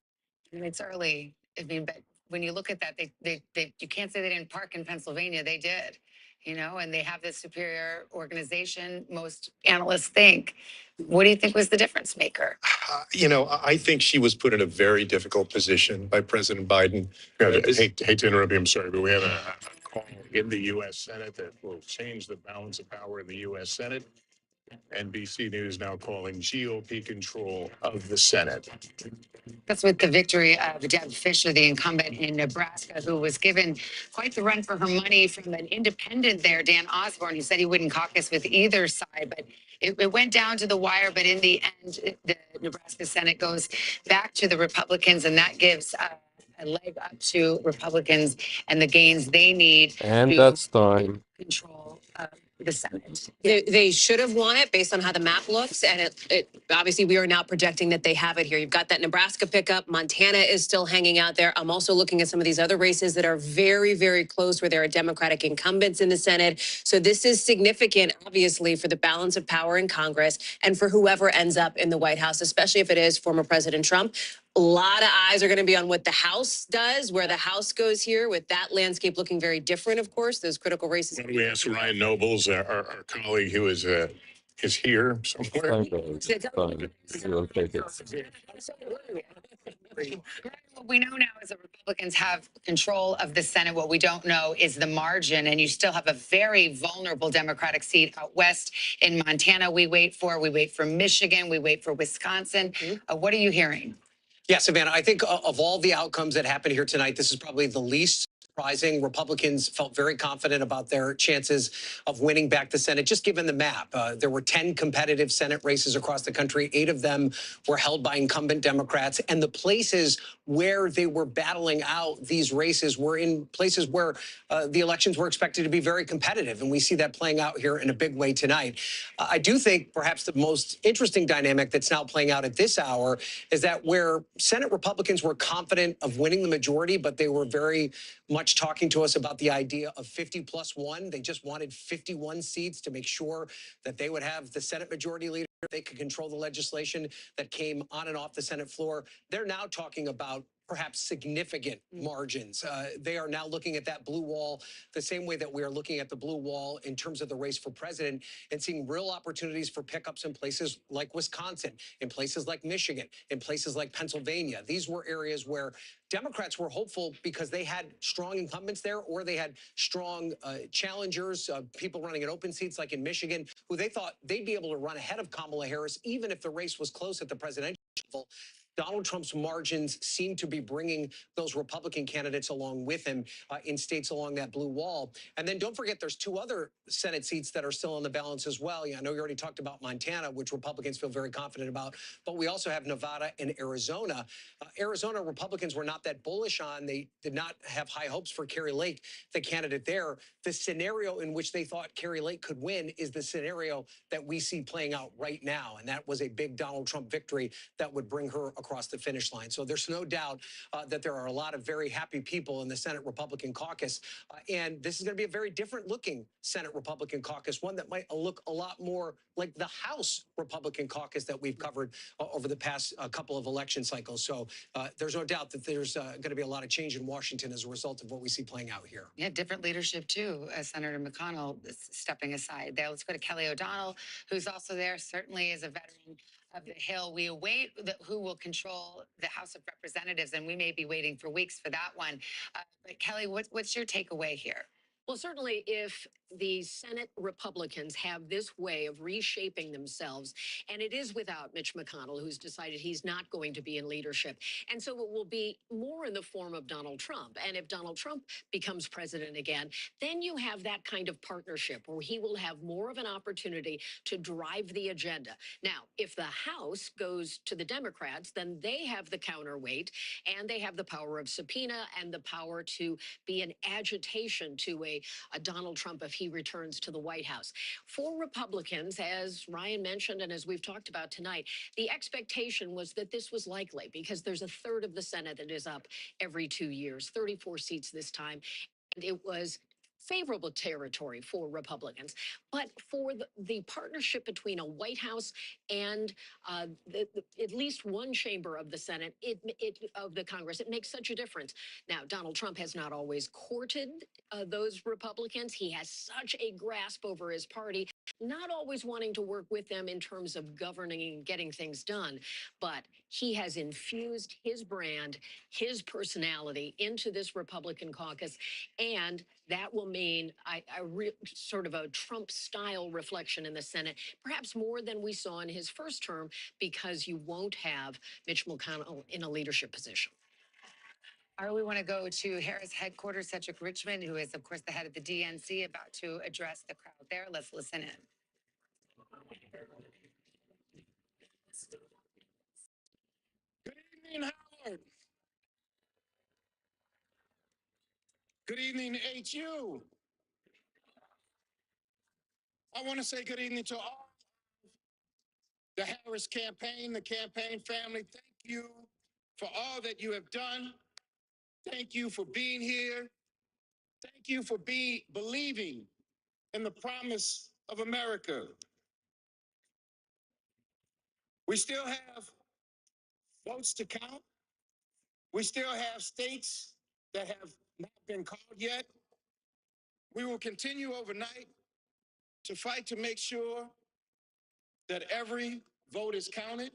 I mean, it's early. I mean, but when you look at that, they you can't say they didn't park in Pennsylvania. They did. and they have this superior organization, most analysts think. What do you think was the difference maker? I think she was put in a very difficult position by President Biden. Hate to interrupt you, I'm sorry, but we have a call in the U.S. Senate that will change the balance of power in the U.S. Senate. NBC News now calling GOP control of the Senate. That's with the victory of Deb Fischer, the incumbent in Nebraska, who was given quite the run for her money from an independent there, Dan Osborne, who said he wouldn't caucus with either side. But it went down to the wire. But in the end, the Nebraska Senate goes back to the Republicans, and that gives a leg up to Republicans and the gains they need And to that's time. control the Senate. They should have won it based on how the map looks. And it obviously we are now projecting that they have it here. You've got that Nebraska pickup. Montana is still hanging out there. I'm also looking at some of these other races that are very, very close where there are Democratic incumbents in the Senate. So this is significant, obviously, for the balance of power in Congress and for whoever ends up in the White House, especially if it is former President Trump. A lot of eyes are going to be on what the House does, where the House goes here, with that landscape looking very different, of course, those critical races. Why don't we ask Ryan Nobles, our colleague who is here somewhere? We'll take it. What we know now is the Republicans have control of the Senate. What we don't know is the margin, and you still have a very vulnerable Democratic seat out west in Montana. We wait for Michigan. We wait for Wisconsin. What are you hearing? Yeah, Savannah, I think of all the outcomes that happened here tonight, this is probably the least surprising. Republicans felt very confident about their chances of winning back the Senate, just given the map. There were 10 competitive Senate races across the country. 8 of them were held by incumbent Democrats. And the places where they were battling out these races were in places where the elections were expected to be very competitive. And we see that playing out here in a big way tonight. I do think perhaps the most interesting dynamic that's now playing out at this hour is that where Senate Republicans were confident of winning the majority, but they were very much talking to us about the idea of 50+1. They just wanted 51 seats to make sure that they would have the Senate majority leader. They could control the legislation that came on and off the Senate floor. They're now talking about perhaps significant margins. They are now looking at that blue wall the same way that we are looking at the blue wall in terms of the race for president and seeing real opportunities for pickups in places like Wisconsin, in places like Michigan, in places like Pennsylvania. These were areas where Democrats were hopeful because they had strong incumbents there, or they had strong challengers, people running in open seats like in Michigan, who they thought they'd be able to run ahead of Kamala Harris, even if the race was close at the presidential level. Donald Trump's margins seem to be bringing those Republican candidates along with him in states along that blue wall. And then don't forget, there's 2 other Senate seats that are still on the balance as well. Yeah, I know you already talked about Montana, which Republicans feel very confident about, but we also have Nevada and Arizona. Arizona Republicans were not that bullish on. They did not have high hopes for Kari Lake, the candidate there. The scenario in which they thought Kari Lake could win is the scenario that we see playing out right now. And that was a big Donald Trump victory that would bring her across the finish line. So there's no doubt that there are a lot of very happy people in the Senate Republican caucus. And this is going to be a very different looking Senate Republican caucus, one that might look a lot more like the House Republican caucus that we've covered over the past couple of election cycles. So there's no doubt that there's going to be a lot of change in Washington as a result of what we see playing out here. Yeah, different leadership too. Senator McConnell is stepping aside there. Let's go to Kelly O'Donnell, who's also there, certainly is a veteran of the Hill. We await who will control the House of Representatives, and we may be waiting for weeks for that one. But Kelly, what's your takeaway here? Well, certainly if the Senate Republicans have this way of reshaping themselves, and it is without Mitch McConnell, who's decided he's not going to be in leadership. And so it will be more in the form of Donald Trump. And if Donald Trump becomes president again, then you have that kind of partnership where he will have more of an opportunity to drive the agenda. Now, if the House goes to the Democrats, then they have the counterweight and they have the power of subpoena and the power to be an agitation to a Donald Trump if he returns to the White House. For Republicans, as Ryan mentioned and as we've talked about tonight, the expectation was that this was likely because there's a third of the Senate that is up every 2 years, 34 seats this time. And it was favorable territory for Republicans. But for the partnership between a White House and at least one chamber of the Senate, of the Congress, it makes such a difference. Now, Donald Trump has not always courted those Republicans. He has such a grasp over his party, not always wanting to work with them in terms of governing and getting things done. But he has infused his brand, his personality into this Republican caucus. And that will mean sort of a Trump-style reflection in the Senate, perhaps more than we saw in his first term, because you won't have Mitch McConnell in a leadership position. All right, we want to go to Harris headquarters, Cedric Richmond, who is, of course, the head of the DNC, about to address the crowd there. Let's listen in. Good evening, Howard. Good evening, HU. I want to say good evening to all the Harris campaign, the campaign family. Thank you for all that you have done. Thank you for being here. Thank you for believing in the promise of America. We still have votes to count. We still have states that have not been called yet. We will continue overnight to fight to make sure that every vote is counted,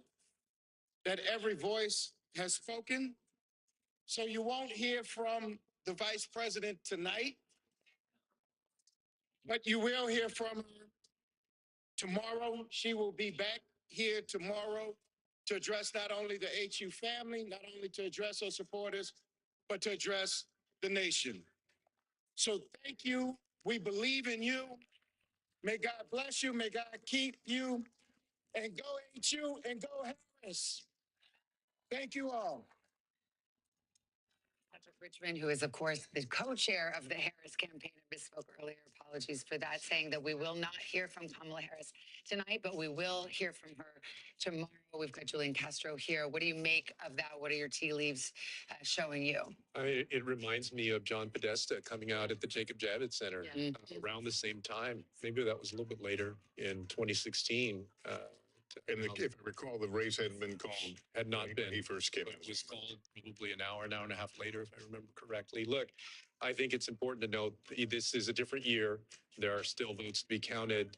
that every voice has spoken. So you won't hear from the vice president tonight, but you will hear from her tomorrow. She will be back here tomorrow to address not only the HU family, not only to address her supporters, but to address the nation. So thank you. We believe in you. May God bless you. May God keep you. And go HU and go Harris. Thank you all. Patrick Richmond, who is, of course, the co-chair of the Harris campaign, I misspoke earlier. Apologies for that, saying that we will not hear from Kamala Harris tonight, but we will hear from her tomorrow. We've got Julian Castro here. What do you make of that? What are your tea leaves showing you? It reminds me of John Podesta coming out at the Jacob Javits Center around the same time. Maybe that was a little bit later in 2016. And if I recall, the race hadn't been called. Had not been. When he first came in. It was called probably an hour and a half later, if I remember correctly. Look, I think it's important to note this is a different year. There are still votes to be counted.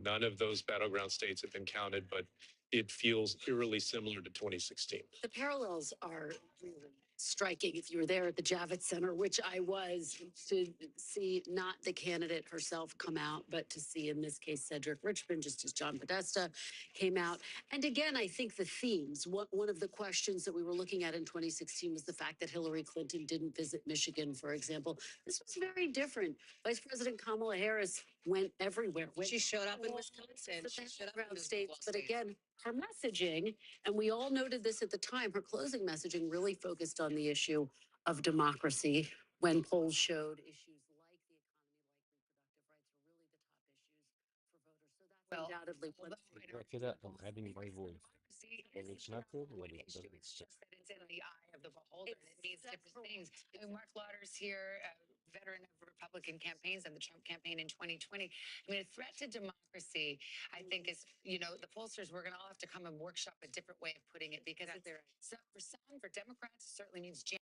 None of those battleground states have been counted, but it feels eerily similar to 2016. The parallels are really striking. If you were there at the Javits Center, which I was, to see not the candidate herself come out, but to see, in this case, Cedric Richmond, just as John Podesta came out. And again, I think the themes, one of the questions that we were looking at in 2016 was the fact that Hillary Clinton didn't visit Michigan, for example. This was very different. Vice President Kamala Harris went everywhere. She showed up in Wisconsin. She showed up in states. But again, her messaging, and we all noted this at the time, her closing messaging really focused on the issue of democracy, when polls showed issues like the economy, like reproductive rights, were really the top issues for voters. So that's undoubtedly one thing. I'm adding my voice. When it's not good, what it doesn't It's just that it's in the eye of the beholder, and it means different things. I mean, Mark Lauder's here, veteran of Republican campaigns and the Trump campaign in 2020. I mean, a threat to democracy, I think, is, the pollsters, we're going to all have to come and workshop a different way of putting it, because for some, for Democrats, it certainly means in 2020.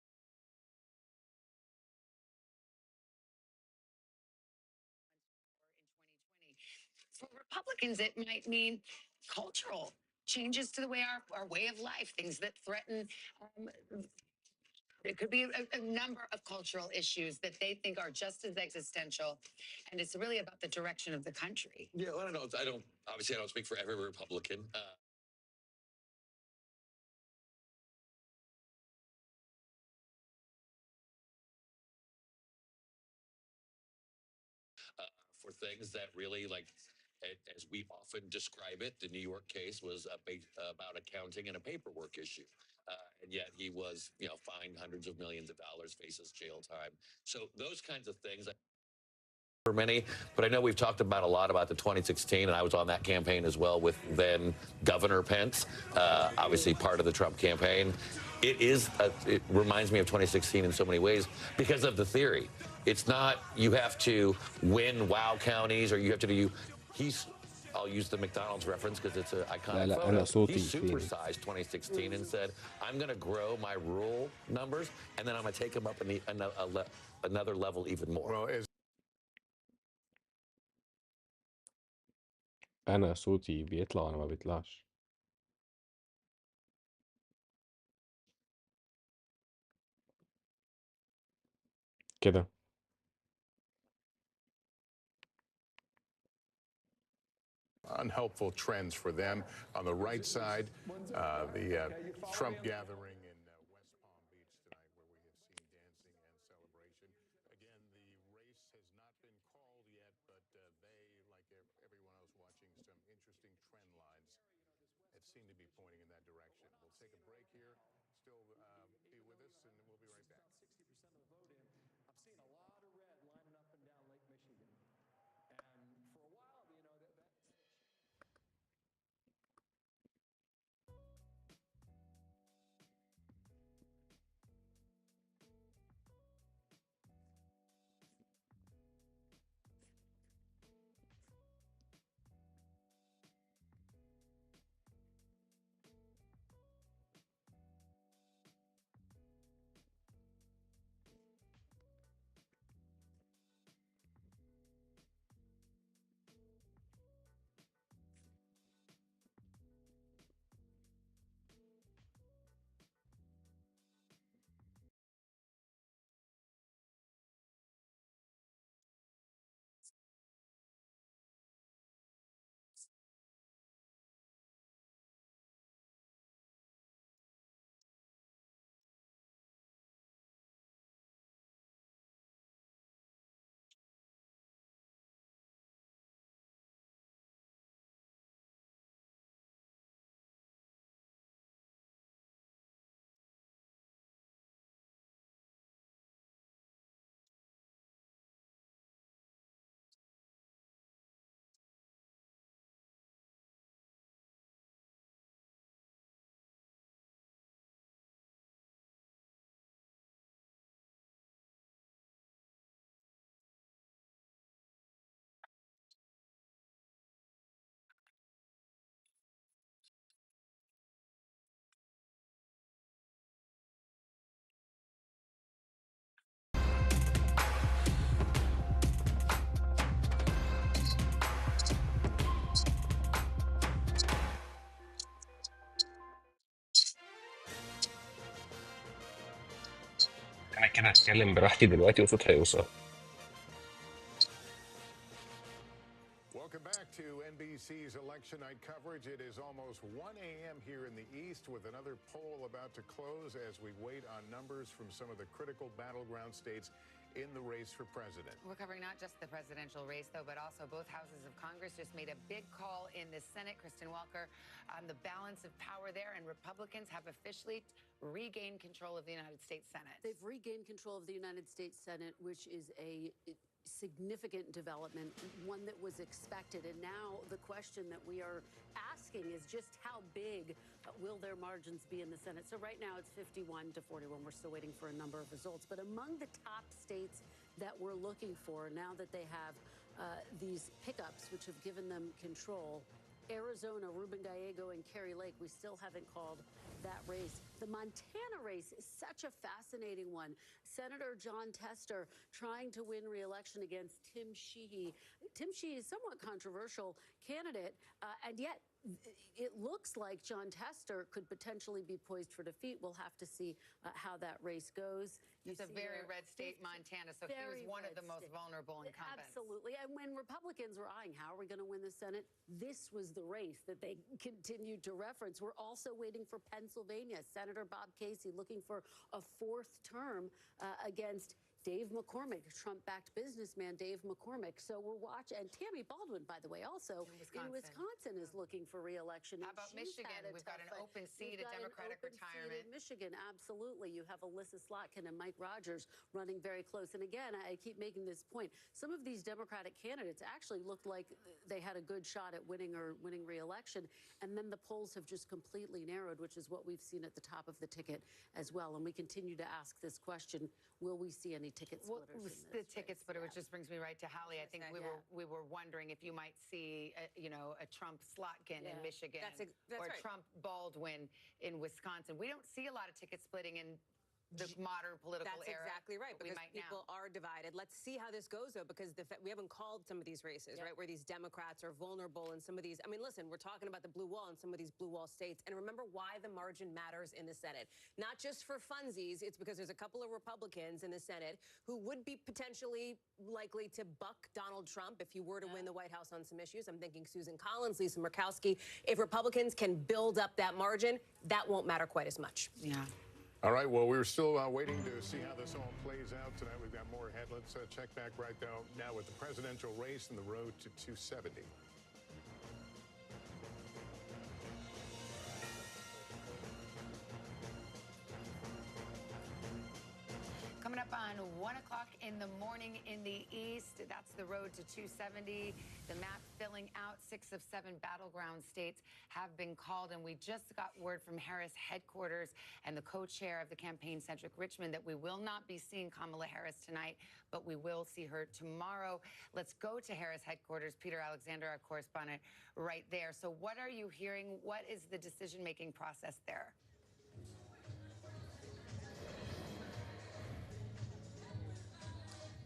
For Republicans, it might mean cultural changes to the way our way of life, things that threaten it could be a number of cultural issues that they think are just as existential, and it's really about the direction of the country. Yeah, well, I don't obviously I don't speak for every Republican. For things that really, like, as we often describe it, the New York case was about accounting and a paperwork issue. And yet he was, fined hundreds of millions of dollars, faces jail time. So those kinds of things. For many, but I know we've talked about a lot about the 2016, and I was on that campaign as well with then Governor Pence, obviously part of the Trump campaign. it reminds me of 2016 in so many ways because of the theory. It's not you have to win wow counties or you have to do. I'll use the McDonald's reference because it's an iconic لا photo. أنا He صوتي فين؟ supersized 2016 and said, I'm going to grow my rural numbers and then I'm going to take them up another level even more. Well, as أنا صوتي بيطلع ولا ما بيطلعش؟ كده. unhelpful trends for them. On the right side, the Trump gathering in West Palm Beach tonight, where we have seen dancing and celebration. Again, the race has not been called yet, but they, like everyone else watching, some interesting trend lines that seem to be pointing in that direction. We'll take a break here. Still be with us, and we'll be right back. 60% of the vote in. I'm seeing a lot of red lining up and down Lake Michigan. And for a while, you know, that's أنا كده هتكلم براحتي دلوقتي وصوت هيوصل. Welcome back to NBC's election night coverage. It is almost 1 a.m. here in the East with another poll about to close as we wait on numbers from some of the critical battleground states in the race for president. We're covering not just the presidential race, though, but also both houses of Congress just made a big call in the Senate. Kristen Welker on the balance of power there, and Republicans have officially regained control of the United States Senate. They've regained control of the United States Senate, which is a significant development, one that was expected. And now the question that we are asking is just how big will their margins be in the Senate? So right now it's 51 to 41. We're still waiting for a number of results. But among the top states that we're looking for, now that they have these pickups, which have given them control, Arizona, Ruben Gallego and Kari Lake, we still haven't called that race. The Montana race is such a fascinating one. Senator John Tester trying to win re-election against Tim Sheehy. Tim Sheehy is a somewhat controversial candidate, and yet it looks like John Tester could potentially be poised for defeat. We'll have to see how that race goes. It's a very red state, Montana, so he was one of the most vulnerable incumbents. Absolutely. And when Republicans were eyeing how are we going to win the Senate, this was the race that they continued to reference. We're also waiting for Pennsylvania. Senator Bob Casey looking for a fourth term against Dave McCormick, Trump-backed businessman Dave McCormick. So we're watching, and Tammy Baldwin, by the way, also in Wisconsin is looking for re-election. How about Michigan? We've got an open seat, a Democratic retirement. In Michigan, absolutely. You have Alyssa Slotkin and Mike Rogers running very close. And again, I keep making this point. Some of these Democratic candidates actually looked like they had a good shot at winning re-election, and then the polls have just completely narrowed, which is what we've seen at the top of the ticket as well. And we continue to ask this question: will we see any ticket splitters? The ticket splitter, which just brings me right to Holly. I think we were wondering if you might see, a Trump Slotkin in Michigan, That's or right. Trump Baldwin in Wisconsin. We don't see a lot of ticket splitting in the modern political That's era. exactly right, But because we might people are divided. Let's see how this goes, though, because we haven't called some of these races, right, where these Democrats are vulnerable in some of these. I mean, listen, we're talking about the blue wall in some of these blue wall states. And remember why the margin matters in the Senate. Not just for funsies. It's because there's a couple of Republicans in the Senate who would be potentially likely to buck Donald Trump if he were to win the White House on some issues. I'm thinking Susan Collins, Lisa Murkowski. If Republicans can build up that margin, that won't matter quite as much. Yeah. All right, well, we're still waiting to see how this all plays out tonight. We've got more ahead. Let's check back right now with the presidential race and the road to 270. Coming up on 1 o'clock in the morning in the East, that's the road to 270. The map filling out. 6 of 7 battleground states have been called. And we just got word from Harris headquarters and the co-chair of the campaign, Cedric Richmond, that we will not be seeing Kamala Harris tonight, but we will see her tomorrow. Let's go to Harris headquarters. Peter Alexander, our correspondent, right there. So what are you hearing? What is the decision-making process there?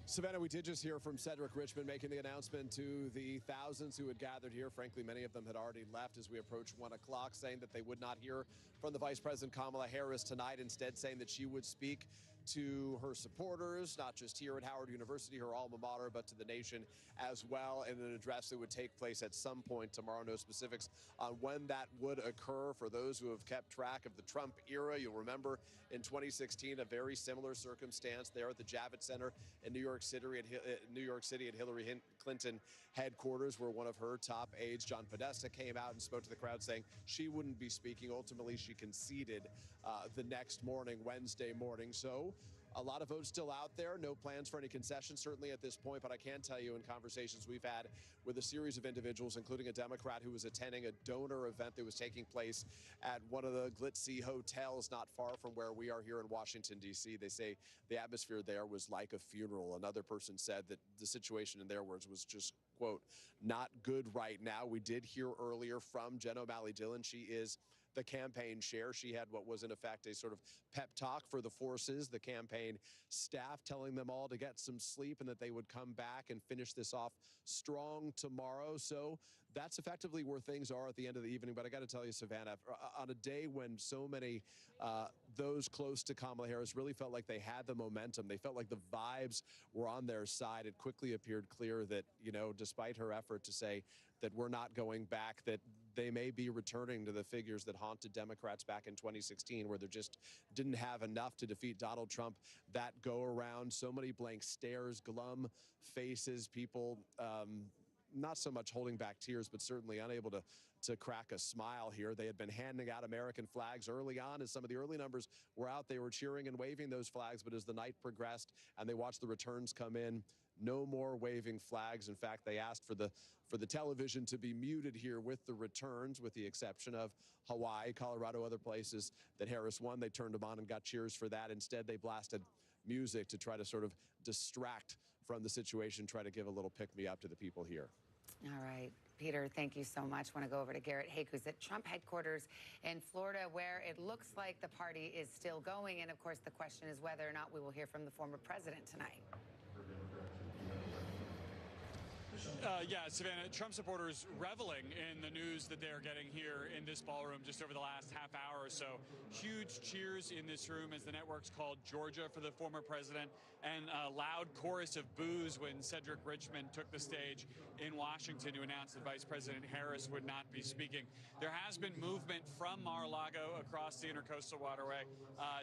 Savannah, we did just hear from Cedric Richmond making the announcement to the thousands who had gathered here. Frankly, many of them had already left as we approached 1 o'clock, saying that they would not hear from the Vice President Kamala Harris tonight, instead saying that she would speak to her supporters, not just here at Howard University, her alma mater, but to the nation as well, in an address that would take place at some point tomorrow. No specifics on when that would occur. For those who have kept track of the Trump era, you'll remember in 2016, a very similar circumstance there at the Javits Center in New York City at Hillary Clinton headquarters, where one of her top aides, John Podesta, came out and spoke to the crowd saying she wouldn't be speaking. Ultimately, she conceded the next morning, Wednesday morning. So a lot of votes still out there. No plans for any concessions, certainly at this point. But I can tell you, in conversations we've had with a series of individuals, including a Democrat who was attending a donor event that was taking place at one of the glitzy hotels not far from where we are here in Washington, D.C., they say the atmosphere there was like a funeral. Another person said that the situation, in their words, was just, quote, not good right now. We did hear earlier from Jen O'Malley-Dillon. She is the campaign chair. She had what was in effect a sort of pep talk for the forces, the campaign staff, telling them all to get some sleep and that they would come back and finish this off strong tomorrow. So that's effectively where things are at the end of the evening. But I got to tell you, Savannah, on a day when so many those close to Kamala Harris really felt like they had the momentum, they felt like the vibes were on their side, it quickly appeared clear that, despite her effort to say that we're not going back, that they may be returning to the figures that haunted Democrats back in 2016, where they just didn't have enough to defeat Donald Trump that go around. So many blank stares, glum faces, people not so much holding back tears, but certainly unable to crack a smile here. They had been handing out American flags early on. As some of the early numbers were out, they were cheering and waving those flags. But as the night progressed and they watched the returns come in, no more waving flags. In fact, they asked for the television to be muted here with the returns, with the exception of Hawaii, Colorado, other places that Harris won. They turned them on and got cheers for that. Instead, they blasted music to try to sort of distract from the situation, try to give a little pick-me-up to the people here. All right, Peter, thank you so much. Want to go over to Garrett Haake, who's at Trump headquarters in Florida, where it looks like the party is still going. And of course, the question is whether or not we will hear from the former president tonight. Yeah, Savannah, Trump supporters reveling in the news that they're getting here in this ballroom just over the last half hour or so. Huge cheers in this room as the networks called Georgia for the former president, and a loud chorus of boos when Cedric Richmond took the stage in Washington to announce that Vice President Harris would not be speaking. There has been movement from Mar-a-Lago across the Intercoastal Waterway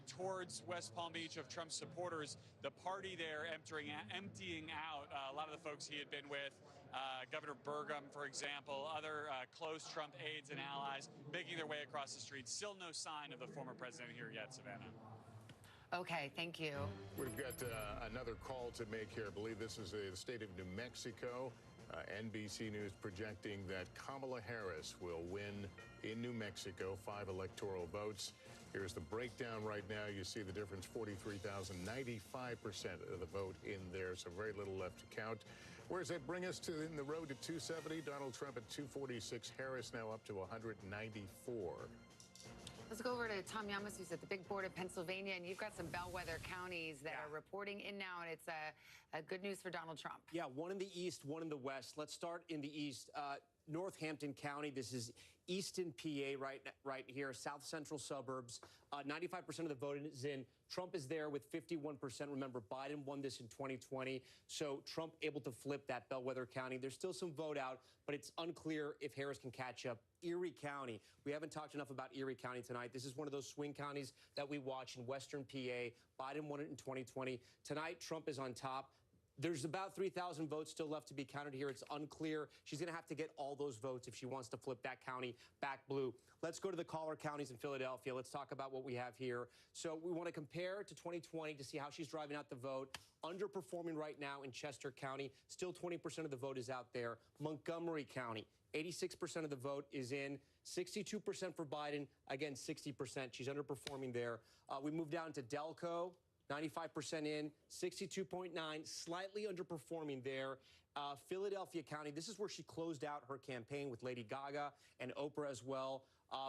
towards West Palm Beach of Trump supporters. The party there emptying out a lot of the folks he had been with. Governor Burgum, for example, other close Trump aides and allies making their way across the street. Still no sign of the former president here yet, Savannah. Okay, thank you. We've got another call to make here. I believe this is the state of New Mexico. NBC News projecting that Kamala Harris will win in New Mexico, 5 electoral votes. Here's the breakdown right now. You see the difference, 43,000, 95% of the vote in there, so very little left to count. Where does that bring us to in the road to 270? Donald Trump at 246, Harris now up to 194. Let's go over to Tom Yamas, who's at the big board of Pennsylvania, and you've got some bellwether counties that are reporting in now, and it's a good news for Donald Trump. Yeah, one in the east, one in the west. Let's start in the east. Northampton County, this is Easton, PA, right here, south central suburbs. 95% of the vote is in. Trump is there with 51%. Remember, Biden won this in 2020, so Trump able to flip that bellwether county. There's still some vote out, but it's unclear if Harris can catch up. Erie County. We haven't talked enough about Erie County tonight. This is one of those swing counties that we watch in western PA. Biden won it in 2020. Tonight, Trump is on top. There's about 3,000 votes still left to be counted here. It's unclear. She's going to have to get all those votes if she wants to flip that county back blue. Let's go to the collar counties in Philadelphia. Let's talk about what we have here. So we want to compare to 2020 to see how she's driving out the vote. Underperforming right now in Chester County. Still 20% of the vote is out there. Montgomery County, 86% of the vote is in. 62% for Biden. Again, 60%. She's underperforming there. We move down to Delco. 95% in, 62.9, slightly underperforming there. Philadelphia County, this is where she closed out her campaign with Lady Gaga and Oprah as well.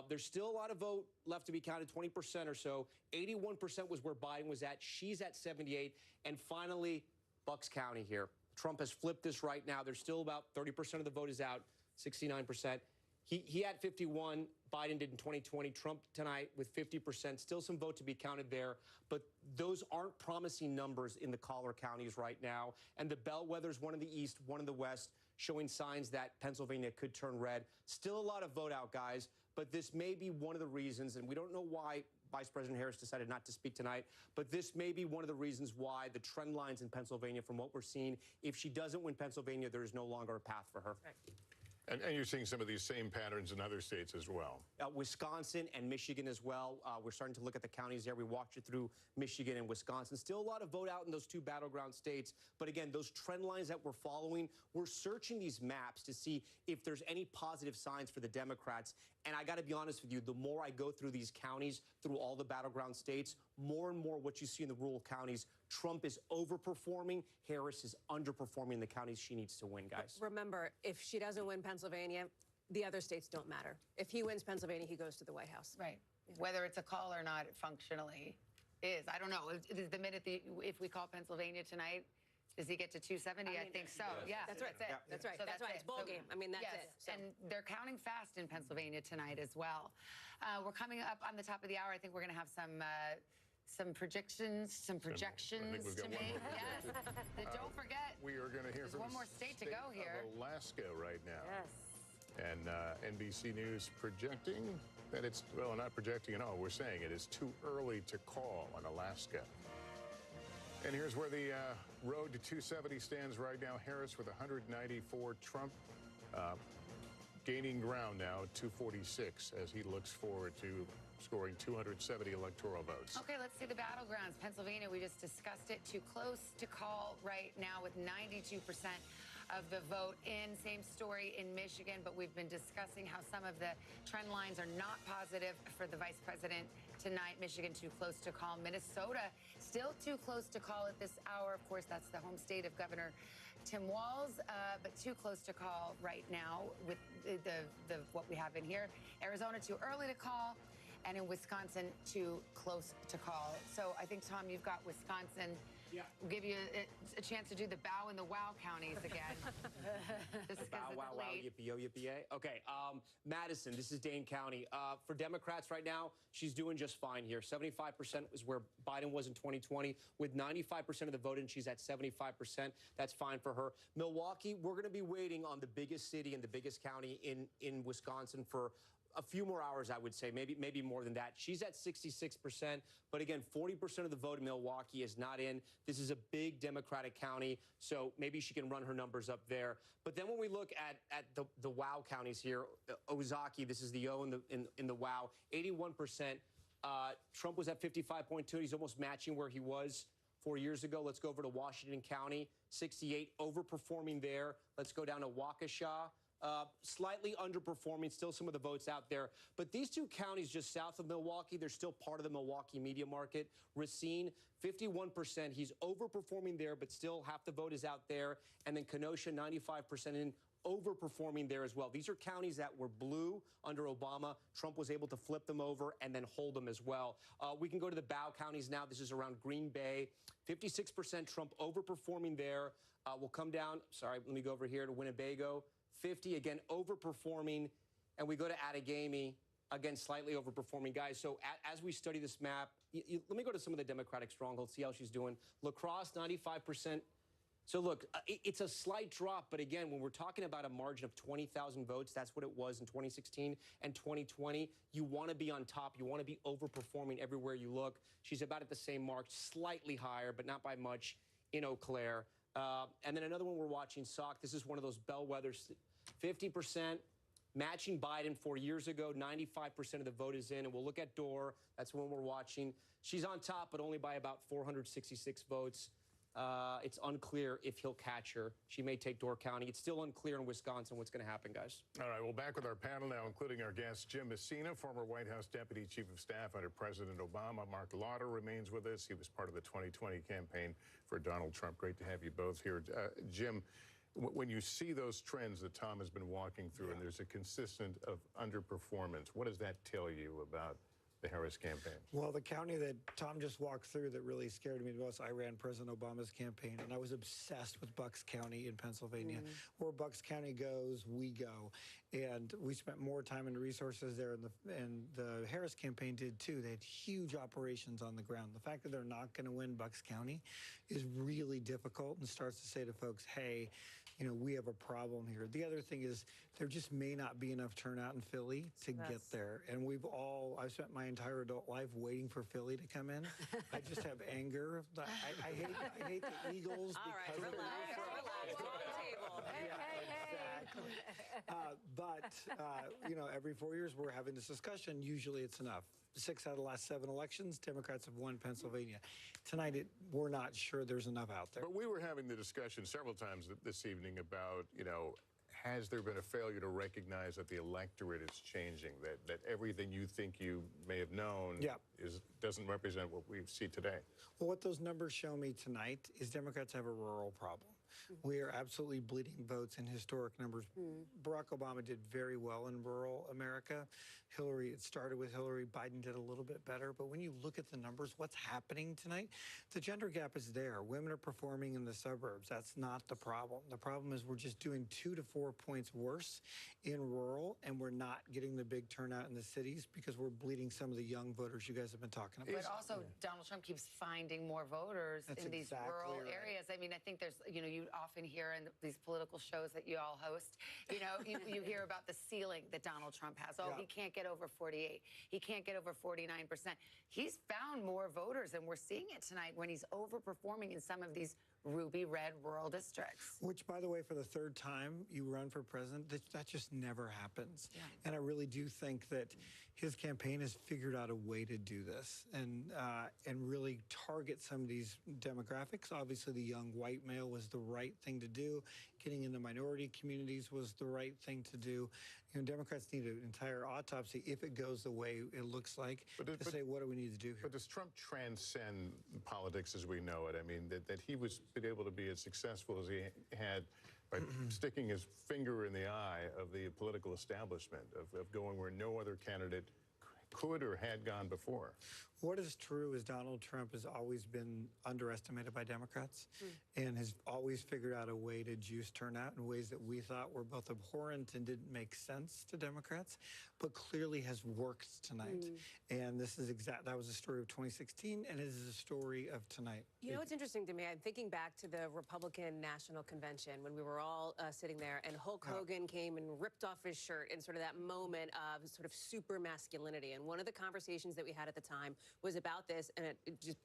There's still a lot of vote left to be counted, 20% or so. 81% was where Biden was at. She's at 78. And finally, Bucks County here. Trump has flipped this right now. There's still about 30% of the vote is out, 69%. He had 51. Biden did in 2020. Trump tonight with 50%. Still some vote to be counted there. But those aren't promising numbers in the collar counties right now. And the bellwethers, one in the east, one in the west, showing signs that Pennsylvania could turn red. Still a lot of vote out, guys. But this may be one of the reasons, and we don't know why Vice President Harris decided not to speak tonight, but this may be one of the reasons why the trend lines in Pennsylvania, from what we're seeing, if she doesn't win Pennsylvania, there is no longer a path for her. Right. And you're seeing some of these same patterns in other states as well. Wisconsin and Michigan as well. We're starting to look at the counties there. We walked you through Michigan and Wisconsin. Still a lot of vote out in those two battleground states. But again, those trend lines that we're following, we're searching these maps to see if there's any positive signs for the Democrats. And I got to be honest with you, the more I go through these counties, through all the battleground states, more and more what you see in the rural counties, Trump is overperforming. Harris is underperforming the counties she needs to win, guys. Remember, if she doesn't win Pennsylvania, the other states don't matter. If he wins Pennsylvania, he goes to the White House. Right. Whether it's a call or not, it functionally is. I don't know. The minute if we call Pennsylvania tonight, does he get to 270? I think so. Yeah. That's right. Yeah. That's right. So that's why it's ball game. I mean, that's it. So. And they're counting fast in Pennsylvania tonight as well. We're coming up on the top of the hour. I think we're going to have some projections to make. Yes. Don't forget. We are going to hear from one more state to go here. Alaska right now. Yes. And NBC News projecting that it's, well, not projecting at all. We're saying it is too early to call on Alaska. And here's where the road to 270 stands right now. Harris with 194. Trump gaining ground now at 246 as he looks forward to scoring 270 electoral votes. Okay, let's see the battlegrounds. Pennsylvania, we just discussed it. Too close to call right now with 92% of the vote in. Same story in Michigan, but we've been discussing how some of the trend lines are not positive for the vice president tonight. Michigan too close to call. Minnesota still too close to call at this hour. Of course, that's the home state of Governor Tim Walz, but too close to call right now with the what we have in here. Arizona too early to call. And in Wisconsin, too close to call. So I think, Tom, you've got Wisconsin We'll give you a chance to do the bow and the wow counties again. This is Bow, wow, wow, yippee, yo, yippee, yay. Okay, Madison, this is Dane County. For Democrats right now, she's doing just fine here. 75% is where Biden was in 2020. With 95% of the vote, and she's at 75%. That's fine for her. Milwaukee, we're going to be waiting on the biggest city and the biggest county in Wisconsin for a few more hours, I would say, maybe more than that. She's at 66%, but again, 40% of the vote in Milwaukee is not in. This is a big Democratic county, so maybe she can run her numbers up there. But then when we look at the wow counties here, Ozaki, this is the O in the wow, 81%. Trump was at 55.2. He's almost matching where he was 4 years ago. Let's go over to Washington County, 68, overperforming there. Let's go down to Waukesha. Slightly underperforming, still some of the votes out there. But these two counties just south of Milwaukee, they're still part of the Milwaukee media market. Racine, 51%. He's overperforming there, but still half the vote is out there. And then Kenosha, 95% in, overperforming there as well. These are counties that were blue under Obama. Trump was able to flip them over and then hold them as well. We can go to the bow counties now. This is around Green Bay. 56% Trump overperforming there. We'll come down. Sorry, let me go over here to Winnebago. 50, again, overperforming. And we go to Outagamie, again, slightly overperforming. Guys, so as we study this map, let me go to some of the Democratic strongholds, see how she's doing. La Crosse, 95%. So, look, it's a slight drop. But, again, when we're talking about a margin of 20,000 votes, that's what it was in 2016 and 2020. You want to be on top. You want to be overperforming everywhere you look. She's about at the same mark, slightly higher, but not by much, in Eau Claire. And then another one we're watching, Sauk. This is one of those bellwethers, 50%, matching Biden 4 years ago. 95% of the vote is in. And we'll look at Dorr. That's one we're watching. She's on top, but only by about 466 votes. It's unclear if he'll catch her. She may take Door County. It's still unclear in Wisconsin what's going to happen, guys. All right, well, back with our panel now, including our guest, Jim Messina, former White House Deputy Chief of Staff under President Obama. Mark Lauder remains with us. He was part of the 2020 campaign for Donald Trump. Great to have you both here. Jim, when you see those trends that Tom has been walking through, and there's a consistent of underperformance, what does that tell you about the Harris campaign? Well, the county that Tom just walked through that really scared me the most, I ran President Obama's campaign, and I was obsessed with Bucks County in Pennsylvania. Where Bucks County goes, we go. And we spent more time and resources there, and the Harris campaign did too. They had huge operations on the ground. The fact that they're not going to win Bucks County is really difficult and starts to say to folks, hey, you know, we have a problem here. The other thing is there just may not be enough turnout in Philly to get there. And I've spent my entire adult life waiting for Philly to come in. I just have anger. I hate the Eagles. All right, relax. Exactly. But, you know, every 4 years we're having this discussion. Usually it's enough. 6 out of the last 7 elections, Democrats have won Pennsylvania. Tonight, we're not sure there's enough out there. But we were having the discussion several times this evening about, you know, has there been a failure to recognize that the electorate is changing, that everything you think you may have known doesn't represent what we see today? Well, what those numbers show me tonight is Democrats have a rural problem. We are absolutely bleeding votes in historic numbers. Barack Obama did very well in rural America. It started with Hillary. Biden did a little bit better. But when you look at the numbers, what's happening tonight, the gender gap is there. Women are performing in the suburbs. That's not the problem. The problem is we're just doing 2 to 4 points worse in rural, and we're not getting the big turnout in the cities because we're bleeding some of the young voters you guys have been talking about. But also, Donald Trump keeps finding more voters in these rural areas. I mean, I think there's, you know, you often hear in these political shows that you all host, you know, you hear about the ceiling that Donald Trump has. Oh, he can't get over 48. He can't get over 49%. He's found more voters, and we're seeing it tonight when he's overperforming in some of these ruby red rural districts. Which, by the way, for the 3rd time you run for president, that just never happens. And I really do think that his campaign has figured out a way to do this and really target some of these demographics. Obviously, the young white male was the right thing to do. Getting into minority communities was the right thing to do. You know, Democrats need an entire autopsy if it goes the way it looks like to say, what do we need to do here? But does Trump transcend politics as we know it? I mean, that he was been able to be as successful as he had by sticking his finger in the eye of the political establishment, of going where no other candidate could or had gone before. What is true is Donald Trump has always been underestimated by Democrats and has always figured out a way to juice turnout in ways that we thought were both abhorrent and didn't make sense to Democrats, but clearly has worked tonight. And this is that was a story of 2016, and it is a story of tonight. You know what's interesting to me? I'm thinking back to the Republican National Convention when we were all sitting there and Hulk Hogan came and ripped off his shirt in sort of that moment of sort of super masculinity. And one of the conversations that we had at the time was about this, and it just,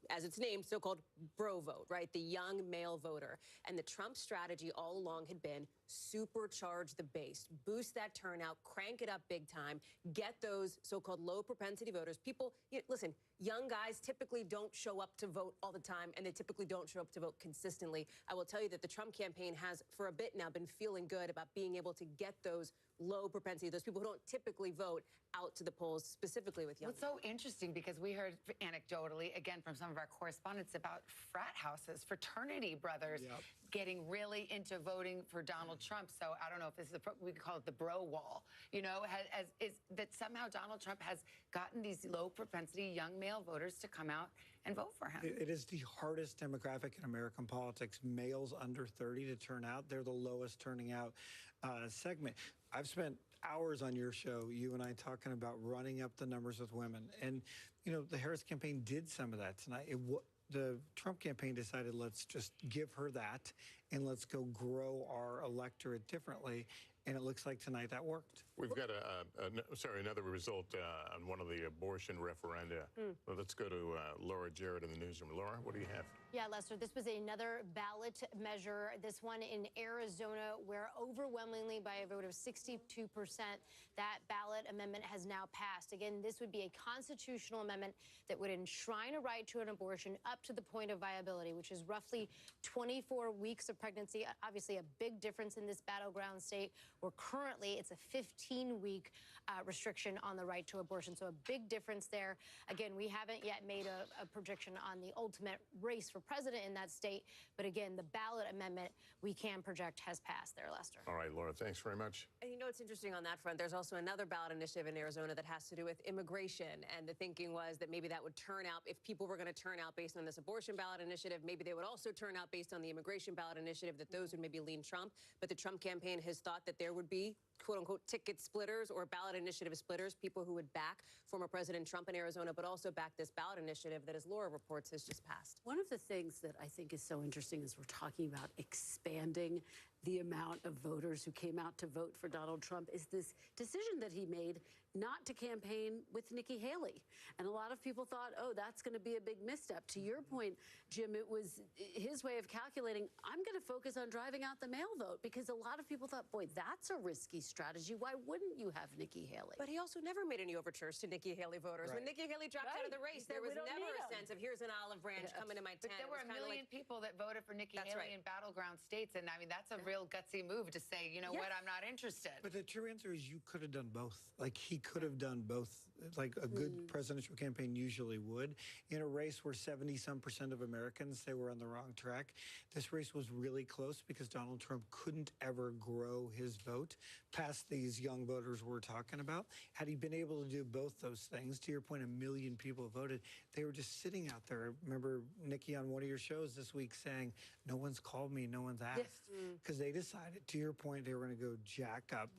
as it's named, so-called bro vote, right? The young male voter. And the Trump strategy all along had been supercharge the base, boost that turnout, crank it up big time, get those so-called low propensity voters. People, listen, young guys typically don't show up to vote all the time, and they typically don't show up to vote consistently. I will tell you that the Trump campaign has, for a bit now, been feeling good about being able to get those low propensity, those people who don't typically vote, out to the polls, specifically with young people. What's so interesting, because we heard anecdotally, again, from some of our correspondents about frat houses, fraternity brothers getting really into voting for Donald Trump. So I don't know if this is, we could call it the bro wall, is that somehow Donald Trump has gotten these low propensity young male voters to come out and vote for him. It is the hardest demographic in American politics. Males under 30 to turn out. They're the lowest turning out segment. I've spent hours on your show, you and I, talking about running up the numbers with women. And, the Harris campaign did some of that tonight. The Trump campaign decided, let's just give her that and let's go grow our electorate differently. And it looks like tonight that worked. We've got another result on one of the abortion referenda. Well, let's go to Laura Jarrett in the newsroom. Laura, what do you have? Yeah, Lester, this was another ballot measure, this one in Arizona, where overwhelmingly by a vote of 62%, that ballot amendment has now passed. Again, this would be a constitutional amendment that would enshrine a right to an abortion up to the point of viability, which is roughly 24 weeks of pregnancy. Obviously, a big difference in this battleground state, where currently it's a 15-week restriction on the right to abortion. So a big difference there. Again, we haven't yet made a prediction on the ultimate race for president in that state. But again, the ballot amendment we can project has passed there, Lester. All right, Laura, thanks very much. And what's interesting on that front, there's also another ballot initiative in Arizona that has to do with immigration. And the thinking was that maybe that would turn out, if people were going to turn out based on this abortion ballot initiative, maybe they would also turn out based on the immigration ballot initiative, that those would maybe lean Trump. But the Trump campaign has thought that there would be quote-unquote ticket splitters or ballot initiative splitters, people who would back former President Trump in Arizona, but also back this ballot initiative that, as Laura reports, has just passed. One of the things that I think is so interesting is we're talking about expanding the amount of voters who came out to vote for Donald Trump is this decision that he made not to campaign with Nikki Haley. And a lot of people thought, oh, that's going to be a big misstep. To your point, Jim, it was his way of calculating, I'm going to focus on driving out the mail vote, because a lot of people thought, boy, that's a risky strategy. Why wouldn't you have Nikki Haley? But he also never made any overtures to Nikki Haley voters. When Nikki Haley dropped out of the race, there was never a sense of, here's an olive branch coming to my tent. But there were a million people that voted for Nikki Haley in battleground states. And I mean, that's a real gutsy move to say, you know what, I'm not interested. But the true answer is you could have done both. Like, he could have done both, like a good presidential campaign usually would. In a race where 70-some% of Americans say we're on the wrong track, this race was really close because Donald Trump couldn't ever grow his vote past these young voters we're talking about. Had he been able to do both those things, to your point, 1 million people voted. They were just sitting out there. I remember Nikki on one of your shows this week saying, no one's called me, no one's asked. Because they decided, to your point, they were going to go jack up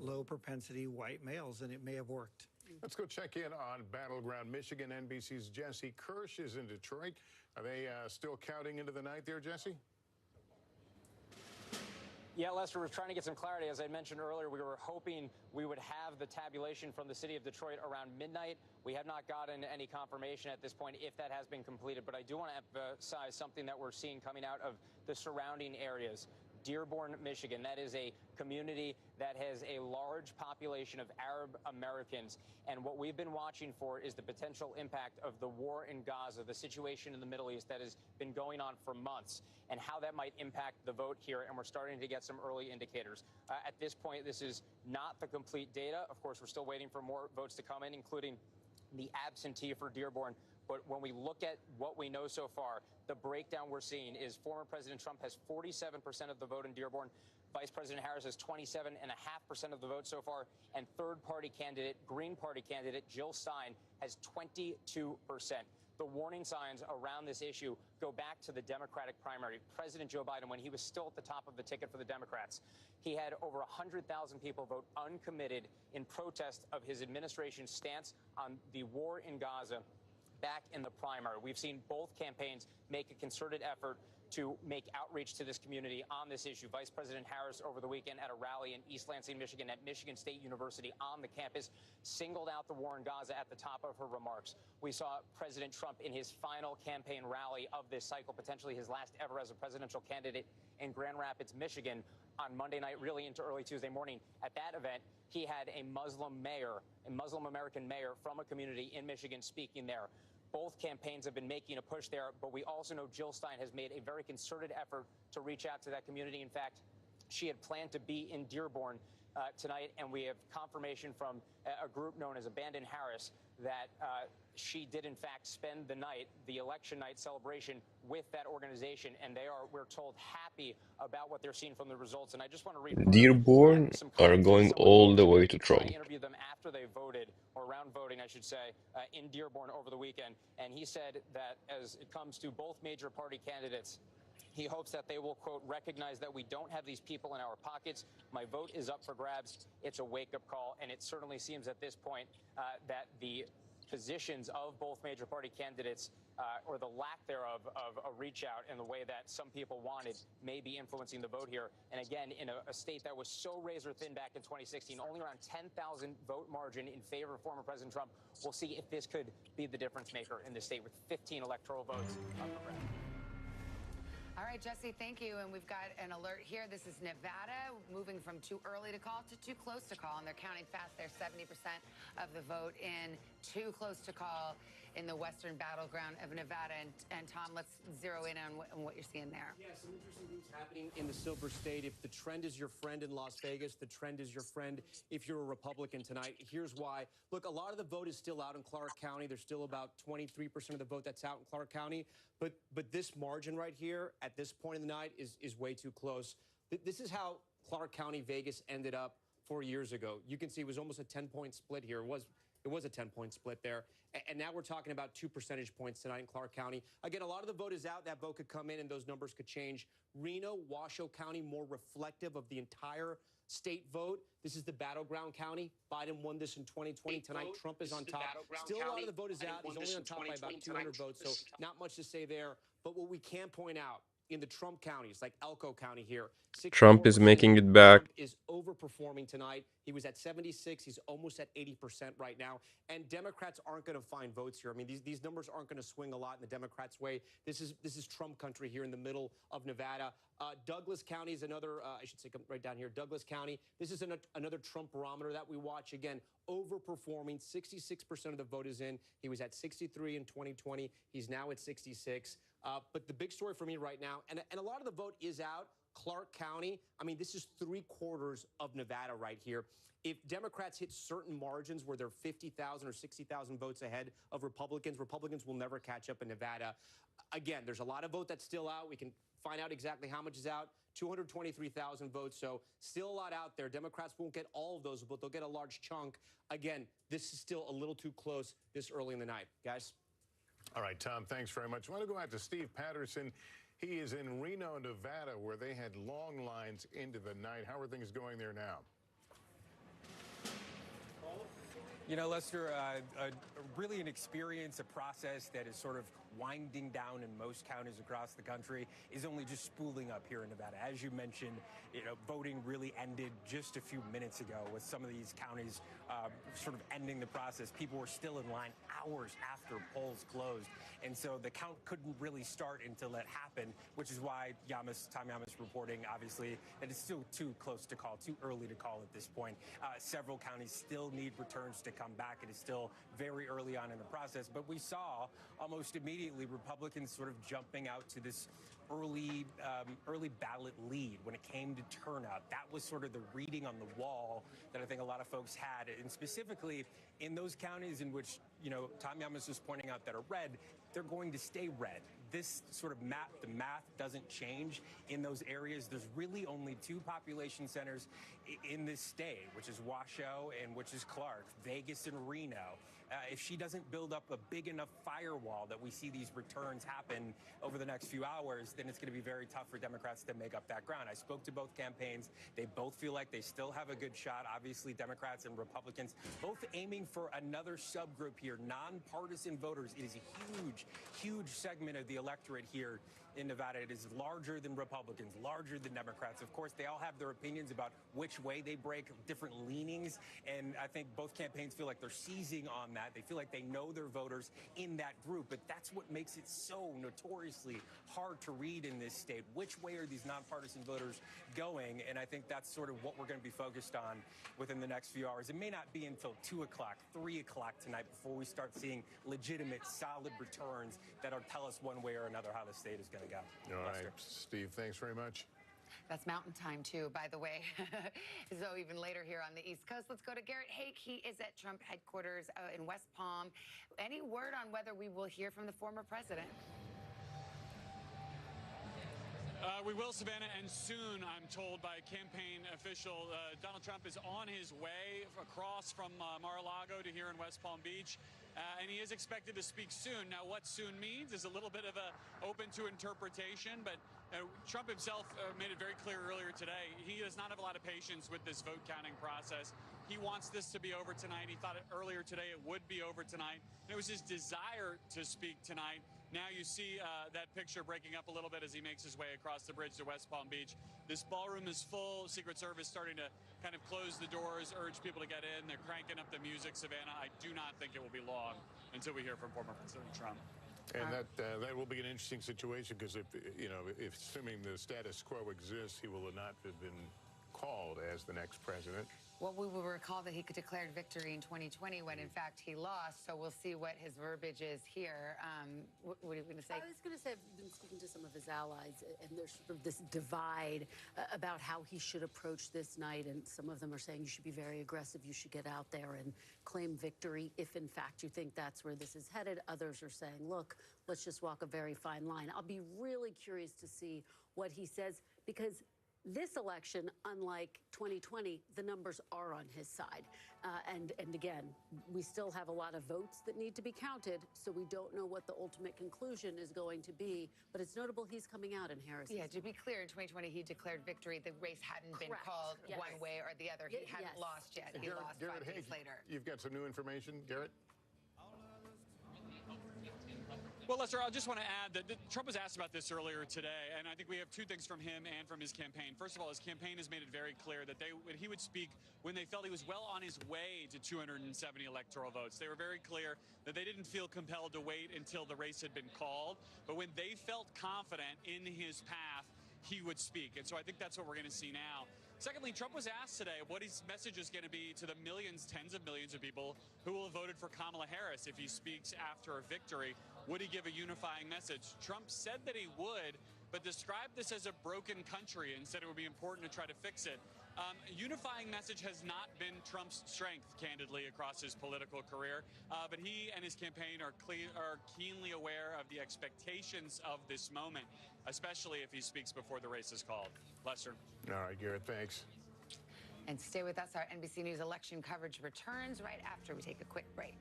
low propensity white males, and it may have worked. Let's go check in on battleground Michigan. NBC's Jesse Kirsch is in Detroit. Are they still counting into the night there, Jesse? Yeah, Lester, we're trying to get some clarity. As I mentioned earlier, we were hoping we would have the tabulation from the city of Detroit around midnight. We have not gotten any confirmation at this point if that has been completed, but I do want to emphasize something that we're seeing coming out of the surrounding areas. Dearborn, Michigan. That is a community that has a large population of Arab Americans. And what we've been watching for is the potential impact of the war in Gaza, the situation in the Middle East that has been going on for months, and how that might impact the vote here. And we're starting to get some early indicators. At this point, this is not the complete data. Of course, we're still waiting for more votes to come in, including the absentee for Dearborn. But when we look at what we know so far, the breakdown we're seeing is former President Trump has 47% of the vote in Dearborn. Vice President Harris has 27.5% of the vote so far, and third-party candidate, Green Party candidate Jill Stein has 22%. The warning signs around this issue go back to the Democratic primary. President Joe Biden, when he was still at the top of the ticket for the Democrats, he had over 100,000 people vote uncommitted in protest of his administration's stance on the war in Gaza back in the primary. We've seen both campaigns make a concerted effort to make outreach to this community on this issue. Vice President Harris over the weekend at a rally in East Lansing, Michigan at Michigan State University on the campus singled out the war in Gaza at the top of her remarks. We saw President Trump in his final campaign rally of this cycle, potentially his last ever as a presidential candidate in Grand Rapids, Michigan, on Monday night, really into early Tuesday morning. At that event, he had a Muslim mayor, a Muslim American mayor from a community in Michigan speaking there. Both campaigns have been making a push there, but we also know Jill Stein has made a very concerted effort to reach out to that community. In fact, she had planned to be in Dearborn tonight, and we have confirmation from a group known as Abandon Harris that she did, in fact, spend the night, the election night celebration with that organization, and they are, we're told, happy about what they're seeing from the results. And I just want to read Dearborn are going all the way to Trump. I interviewed them after they voted, or around voting, I should say, in Dearborn over the weekend, and he said that as it comes to both major party candidates, he hopes that they will, quote, recognize that we don't have these people in our pockets. My vote is up for grabs. It's a wake-up call, and it certainly seems at this point that the positions of both major party candidates, or the lack thereof of a reach out in the way that some people wanted, may be influencing the vote here. And again, in a state that was so razor thin back in 2016, only around 10,000 vote margin in favor of former President Trump. We'll see if this could be the difference maker in the state with 15 electoral votes up for grabs. All right, Jesse, thank you. And we've got an alert here. This is Nevada, moving from too early to call to too close to call. And they're counting fast. They're 70% of the vote in. Too close to call in the western battleground of Nevada. And Tom, let's zero in on what you're seeing there. Yeah, some interesting things happening in the Silver State. If the trend is your friend in Las Vegas, the trend is your friend if you're a Republican tonight. Here's why. Look, a lot of the vote is still out in Clark County. There's still about 23% of the vote that's out in Clark County. But this margin right here at this point in the night is way too close. This is how Clark County, Vegas ended up 4 years ago. You can see it was almost a 10-point split here. It was a 10-point split there. And now we're talking about 2 percentage points tonight in Clark County. Again, a lot of the vote is out. That vote could come in and those numbers could change. Reno, Washoe County, more reflective of the entire state vote. This is the battleground county. Biden won this in 2020. Tonight, Trump is on top. Still, a lot of the vote is out. He's only on top by about 200 votes, so not much to say there. But what we can point out, in the Trump counties, like Elko County here, Trump is making it back. Trump is overperforming tonight. He was at 76. He's almost at 80% right now. And Democrats aren't going to find votes here. I mean, these numbers aren't going to swing a lot in the Democrats' way. This is Trump country here in the middle of Nevada. Douglas County is another, I should say, right down here, Douglas County. This is another Trump barometer that we watch. Again, overperforming. 66% of the vote is in. He was at 63 in 2020. He's now at 66. But the big story for me right now, and a lot of the vote is out, Clark County. I mean, this is 3/4 of Nevada right here. If Democrats hit certain margins where they're 50,000 or 60,000 votes ahead of Republicans, Republicans will never catch up in Nevada. Again, there's a lot of vote that's still out. We can find out exactly how much is out. 223,000 votes, so still a lot out there. Democrats won't get all of those, but they'll get a large chunk. Again, this is still a little too close this early in the night. Guys? All right, Tom, thanks very much. I want to go out to Steve Patterson. He is in Reno, Nevada, where they had long lines into the night. How are things going there now? You know, Lester, really an experience, a process that is sort of winding down in most counties across the country is only just spooling up here in Nevada. As you mentioned, you know, voting really ended just a few minutes ago with some of these counties sort of ending the process. People were still in line hours after polls closed. And so the count couldn't really start until it happened, which is why Tom Yamas reporting, obviously, that it's still too close to call, too early to call at this point. Several counties still need returns to come back. It is still very early on in the process, but we saw almost immediately Republicans sort of jumping out to this early ballot lead when it came to turnout. That was sort of the reading on the wall that I think a lot of folks had, and specifically in those counties in which, you know, Tom Yamas was pointing out that are red, they're going to stay red. this sort of the math doesn't change in those areas. There's really only two population centers in this state, which is Washoe and which is Clark, Vegas and Reno. If she doesn't build up a big enough firewall that we see these returns happen over the next few hours, then it's going to be very tough for Democrats to make up that ground. I spoke to both campaigns. They both feel like they still have a good shot. Obviously, Democrats and Republicans both aiming for another subgroup here, nonpartisan voters. It is a huge, huge segment of the electorate here in Nevada. It is larger than Republicans, larger than Democrats. Of course, they all have their opinions about which way they break, different leanings, and I think both campaigns feel like they're seizing on that. They feel like they know their voters in that group, but that's what makes it so notoriously hard to read in this state. Which way are these nonpartisan voters going? And I think that's sort of what we're going to be focused on within the next few hours. It may not be until 2 o'clock, 3 o'clock tonight before we start seeing legitimate, solid returns that'll tell us one way or another how the state is going to go. All right, Steve, thanks very much. That's Mountain Time, too, by the way. So even later here on the East Coast, let's go to Garrett Haake. He is at Trump headquarters in West Palm. Any word on whether we will hear from the former president? We will, Savannah, and soon, I'm told by a campaign official. Donald Trump is on his way across from Mar-a-Lago to here in West Palm Beach, and he is expected to speak soon. Now, what soon means is a little bit of a open to interpretation, but Trump himself made it very clear earlier today he does not have a lot of patience with this vote counting process. He wants this to be over tonight. He thought earlier today it would be over tonight. And it was his desire to speak tonight. Now you see that picture breaking up a little bit as he makes his way across the bridge to West Palm Beach. This ballroom is full. Secret Service starting to kind of close the doors, urge people to get in. They're cranking up the music, Savannah. I do not think it will be long until we hear from former President Trump. And that will be an interesting situation because if assuming the status quo exists, he will not have been called as the next president. Well, we will recall that he declared victory in 2020 when, in fact, he lost. So we'll see what his verbiage is here. What are you going to say? I was going to say I've been speaking to some of his allies, and there's sort of this divide about how he should approach this night. And some of them are saying you should be very aggressive. You should get out there and claim victory if, in fact, you think that's where this is headed. Others are saying, look, let's just walk a very fine line. I'll be really curious to see what he says, because this election, unlike 2020, the numbers are on his side. And again, we still have a lot of votes that need to be counted, so we don't know what the ultimate conclusion is going to be. But it's notable he's coming out in Harris. Yeah, to be clear, in 2020, he declared victory. The race hadn't been called one way or the other. He hadn't lost yet. He lost 5 days later. You've got some new information, Garrett? Well, Lester, I just want to add that Trump was asked about this earlier today, and I think we have two things from him and from his campaign. First of all, his campaign has made it very clear that he would speak when they felt he was well on his way to 270 electoral votes. They were very clear that they didn't feel compelled to wait until the race had been called, but when they felt confident in his path, he would speak. And so I think that's what we're going to see now. Secondly, Trump was asked today what his message is going to be to the millions, tens of millions of people who will have voted for Kamala Harris if he speaks after a victory. Would he give a unifying message? Trump said that he would, but described this as a broken country and said it would be important to try to fix it. Unifying message has not been Trump's strength, candidly, across his political career. But he and his campaign are keenly aware of the expectations of this moment, especially if he speaks before the race is called. Lester. All right, Garrett, thanks. And stay with us. Our NBC News election coverage returns right after we take a quick break.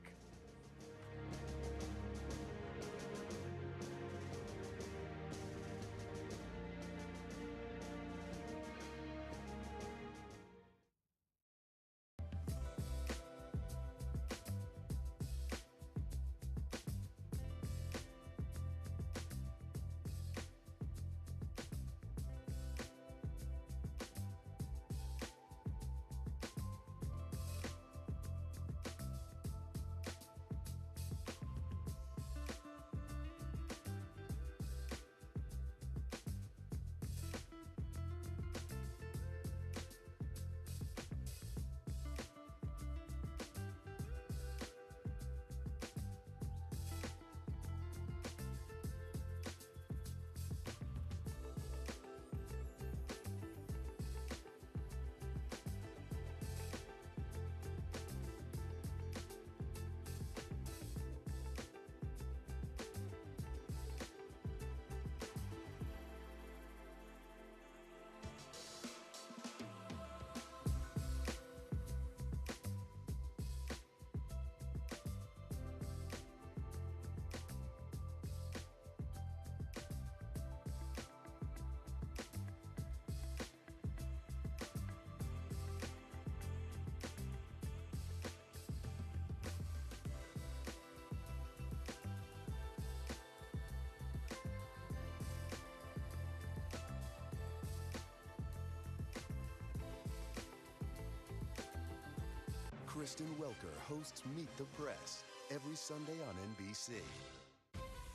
Kristen Welker hosts Meet the Press every Sunday on NBC.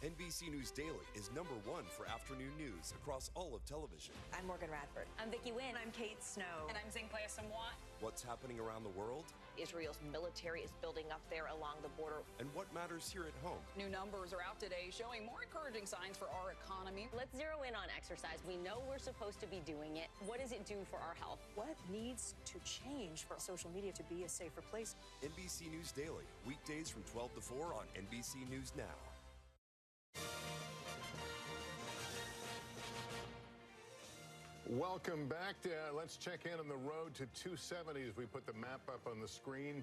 NBC News Daily is #1 for afternoon news across all of television. I'm Morgan Radford. I'm Vicki Wynn. I'm Kate Snow. And I'm Zinklea Samwat. What's happening around the world? Israel's military is building up there along the border. And what matters here at home? New numbers are out today showing more encouraging signs for our economy. Let's zero in on exercise. We know we're supposed to be doing it. What does it do for our health? What needs to change for social media to be a safer place? NBC News Daily, weekdays from 12 to 4 on NBC News Now. Welcome back. Let's check in on the road to 270 as we put the map up on the screen.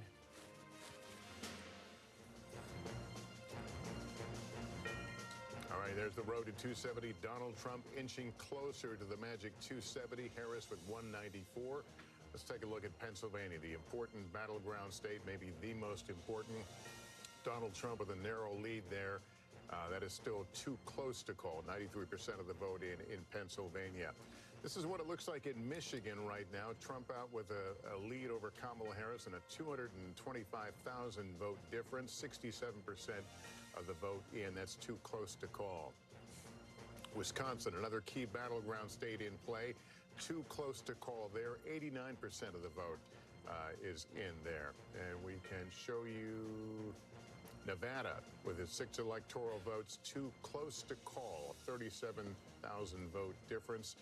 All right, there's the road to 270. Donald Trump inching closer to the magic 270. Harris with 194. Let's take a look at Pennsylvania, the important battleground state, maybe the most important. Donald Trump with a narrow lead there. That is still too close to call. 93% of the vote in Pennsylvania. This is what it looks like in Michigan right now. Trump out with a lead over Kamala Harris and a 225,000 vote difference. 67% of the vote in. That's too close to call. Wisconsin, another key battleground state in play. Too close to call there. 89% of the vote is in there. And we can show you Nevada with its 6 electoral votes. Too close to call. 37,000 vote difference.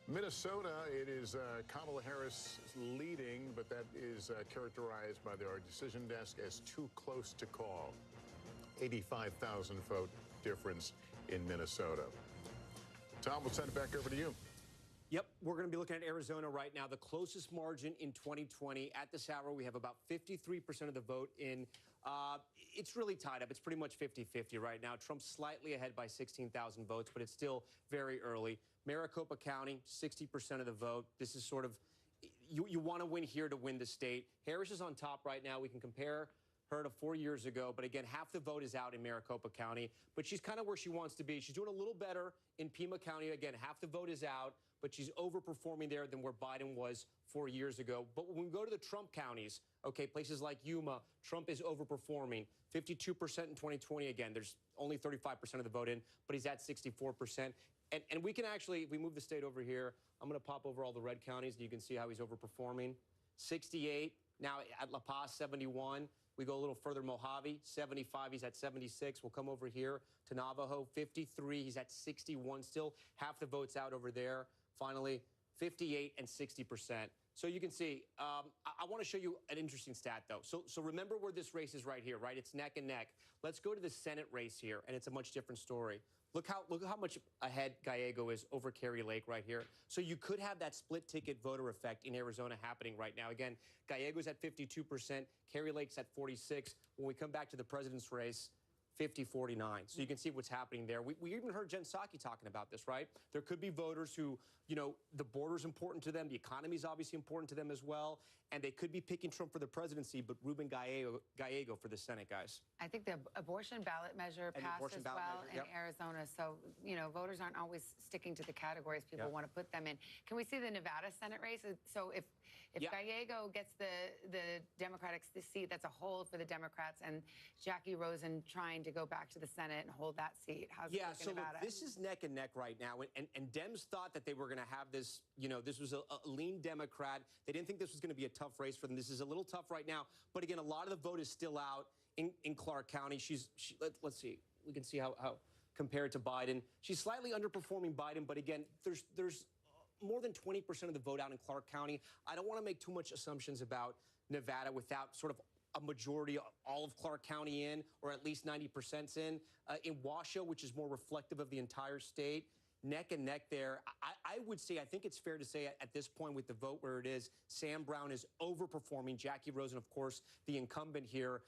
Minnesota, it is Kamala Harris leading, but that is characterized by our decision desk as too close to call. 85,000 vote difference in Minnesota. Tom, we'll send it back over to you. Yep, we're going to be looking at Arizona right now, the closest margin in 2020. At this hour, we have about 53% of the vote in. It's really tied up. It's pretty much 50-50 right now. Trump's slightly ahead by 16,000 votes, but it's still very early. Maricopa County, 60% of the vote. This is sort of, you want to win here to win the state. Harris is on top right now. We can compare her to 4 years ago. But again, half the vote is out in Maricopa County. But she's kind of where she wants to be. She's doing a little better in Pima County. Again, half the vote is out, but she's overperforming there than where Biden was 4 years ago. But when we go to the Trump counties, okay, places like Yuma, Trump is overperforming. 52% in 2020. Again, there's only 35% of the vote in, but he's at 64%. And we can actually, if we move the state over here, I'm going to pop over all the red counties, and you can see how he's overperforming. 68. Now at La Paz, 71. We go a little further, Mojave, 75. He's at 76. We'll come over here to Navajo, 53. He's at 61. Still half the votes out over there. Finally, 58 and 60%. So you can see, I want to show you an interesting stat, though. So remember where this race is right here, right? It's neck and neck. Let's go to the Senate race here, and it's a much different story. Look how much ahead Gallego is over Kari Lake right here. So you could have that split ticket voter effect in Arizona happening right now. Again, Gallego's at 52%, Kari Lake's at 46%. When we come back to the president's race, 50-49. So you can see what's happening there. We even heard Jen Psaki talking about this, right? There could be voters who, you know, the border's important to them, the economy's obviously important to them as well, and they could be picking Trump for the presidency, but Ruben Gallego for the Senate, guys. I think the abortion ballot measure passed as well in Arizona. So, you know, voters aren't always sticking to the categories people want to put them in. Can we see the Nevada Senate race? So if Gallego gets the Democratic seat, that's a hold for the Democrats, and Jackie Rosen trying to go back to the Senate and hold that seat. How's it looking in Nevada? Look, this is neck and neck right now. And Dems thought that they were going to have this, you know, this was a lean Democrat. They didn't think this was going to be a tough race for them. This is a little tough right now. But again, a lot of the vote is still out in Clark County. Let's see. We can see how compared to Biden. She's slightly underperforming Biden. But again, there's more than 20% of the vote out in Clark County. I don't want to make too much assumptions about Nevada without sort of a majority, all of Clark County in, or at least 90% in. In Washoe, which is more reflective of the entire state, neck and neck there. I would say, I think it's fair to say at this point with the vote where it is, Sam Brown is overperforming. Jackie Rosen, of course, the incumbent here.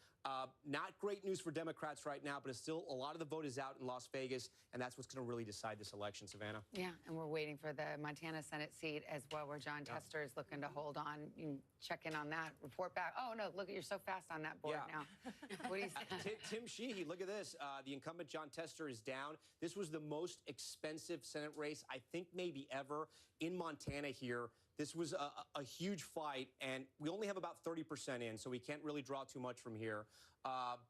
Not great news for Democrats right now, but it's still a lot of the vote is out in Las Vegas, and that's what's going to really decide this election, Savannah. Yeah, and we're waiting for the Montana Senate seat as well, where John Tester is looking to hold on. You can check in on that, report back. Oh, no, look, you're so fast on that board now. What do you say? Tim Sheehy, look at this. The incumbent John Tester is down. This was the most expensive Senate race, I think, maybe ever in Montana here. This was a huge fight, and we only have about 30% in, so we can't really draw too much from here.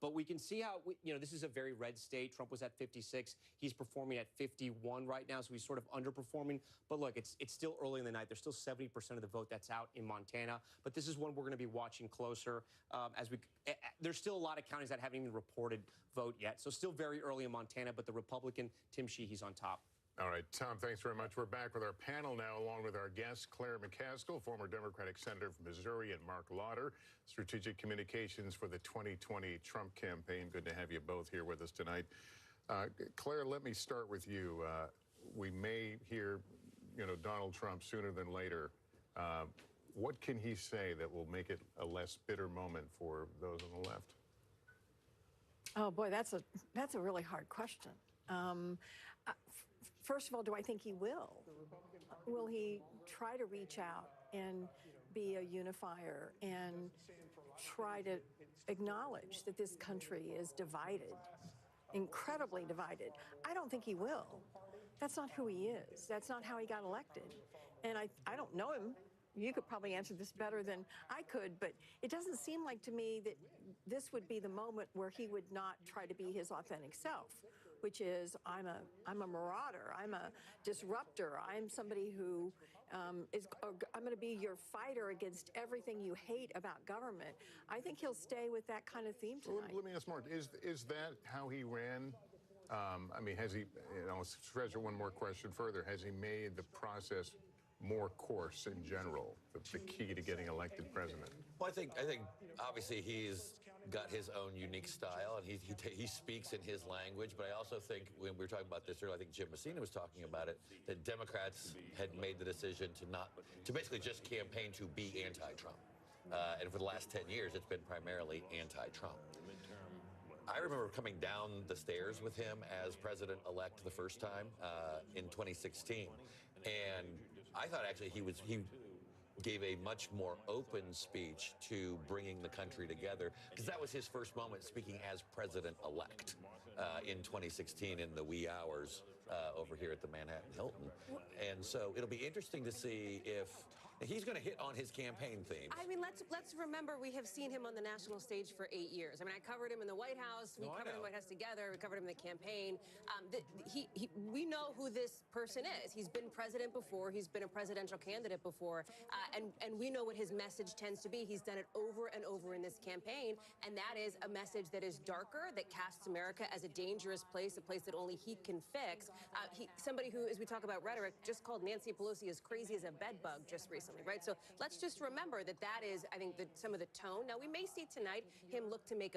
But we can see how, this is a very red state. Trump was at 56. He's performing at 51 right now, so he's sort of underperforming. But look, it's still early in the night. There's still 70% of the vote that's out in Montana. But this is one we're going to be watching closer there's still a lot of counties that haven't even reported vote yet. So still very early in Montana, but the Republican, Tim Sheehy's on top. All right, Tom, thanks very much. We're back with our panel now, along with our guests, Claire McCaskill, former Democratic Senator from Missouri, and Mark Lauder, Strategic Communications for the 2020 Trump campaign. Good to have you both here with us tonight. Claire, let me start with you. We may hear, Donald Trump sooner than later. What can he say that will make it a less bitter moment for those on the left? Oh, boy, that's a really hard question. First of all, do I think he will? Will he try to reach out and be a unifier and try to acknowledge that this country is divided, incredibly divided? I don't think he will. That's not who he is. That's not how he got elected. And I don't know him. You could probably answer this better than I could, but it doesn't seem like to me that this would be the moment where he would not try to be his authentic self, which is I'm a marauder, I'm a disruptor, I'm somebody who I'm going to be your fighter against everything you hate about government. I think he'll stay with that kind of theme tonight. Let me ask Mark, is that how he ran? I mean, has he, let's treasure one more question further. Has he made the process more coarse in general, the key to getting elected president? Well, I think obviously he's got his own unique style, and he speaks in his language. But I also think, when we were talking about this earlier, I think Jim Messina was talking about it, that Democrats had made the decision to basically just campaign to be anti-Trump. And for the last 10 years, it's been primarily anti-Trump. I remember coming down the stairs with him as president-elect the first time in 2016, and I thought actually he gave a much more open speech to bringing the country together, because that was his first moment speaking as president-elect in 2016 in the wee hours over here at the Manhattan Hilton. And so it'll be interesting to see if he's going to hit on his campaign themes. I mean, let's remember we have seen him on the national stage for 8 years. I mean, I covered him in the White House. We covered him in the White House together. We covered him in the campaign. We know who this person is. He's been president before. He's been a presidential candidate before. And we know what his message tends to be. He's done it over and over in this campaign. And that is a message that is darker, that casts America as a dangerous place, a place that only he can fix. Somebody who, as we talk about rhetoric, just called Nancy Pelosi as crazy as a bedbug just recently, right? So let's just remember that is, I think, some of the tone. Now, we may see tonight him look to make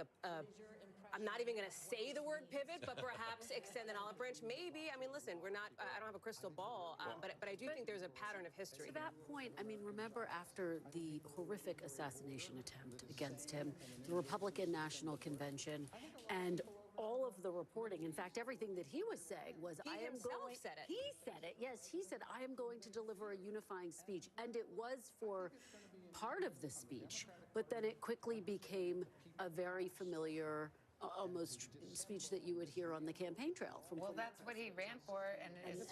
I'm not even going to say the word pivot, but perhaps extend an olive branch. Maybe. I mean, listen, I don't have a crystal ball, but I do think there's a pattern of history. To that point, I mean, remember after the horrific assassination attempt against him, the Republican National Convention, and all of the reporting, in fact, everything that he was saying was, He himself said it. He said it, yes. He said, I am going to deliver a unifying speech. And it was for part of the speech, but then it quickly became a very familiar, almost speech that you would hear on the campaign trail. Well, that's what he ran for, and is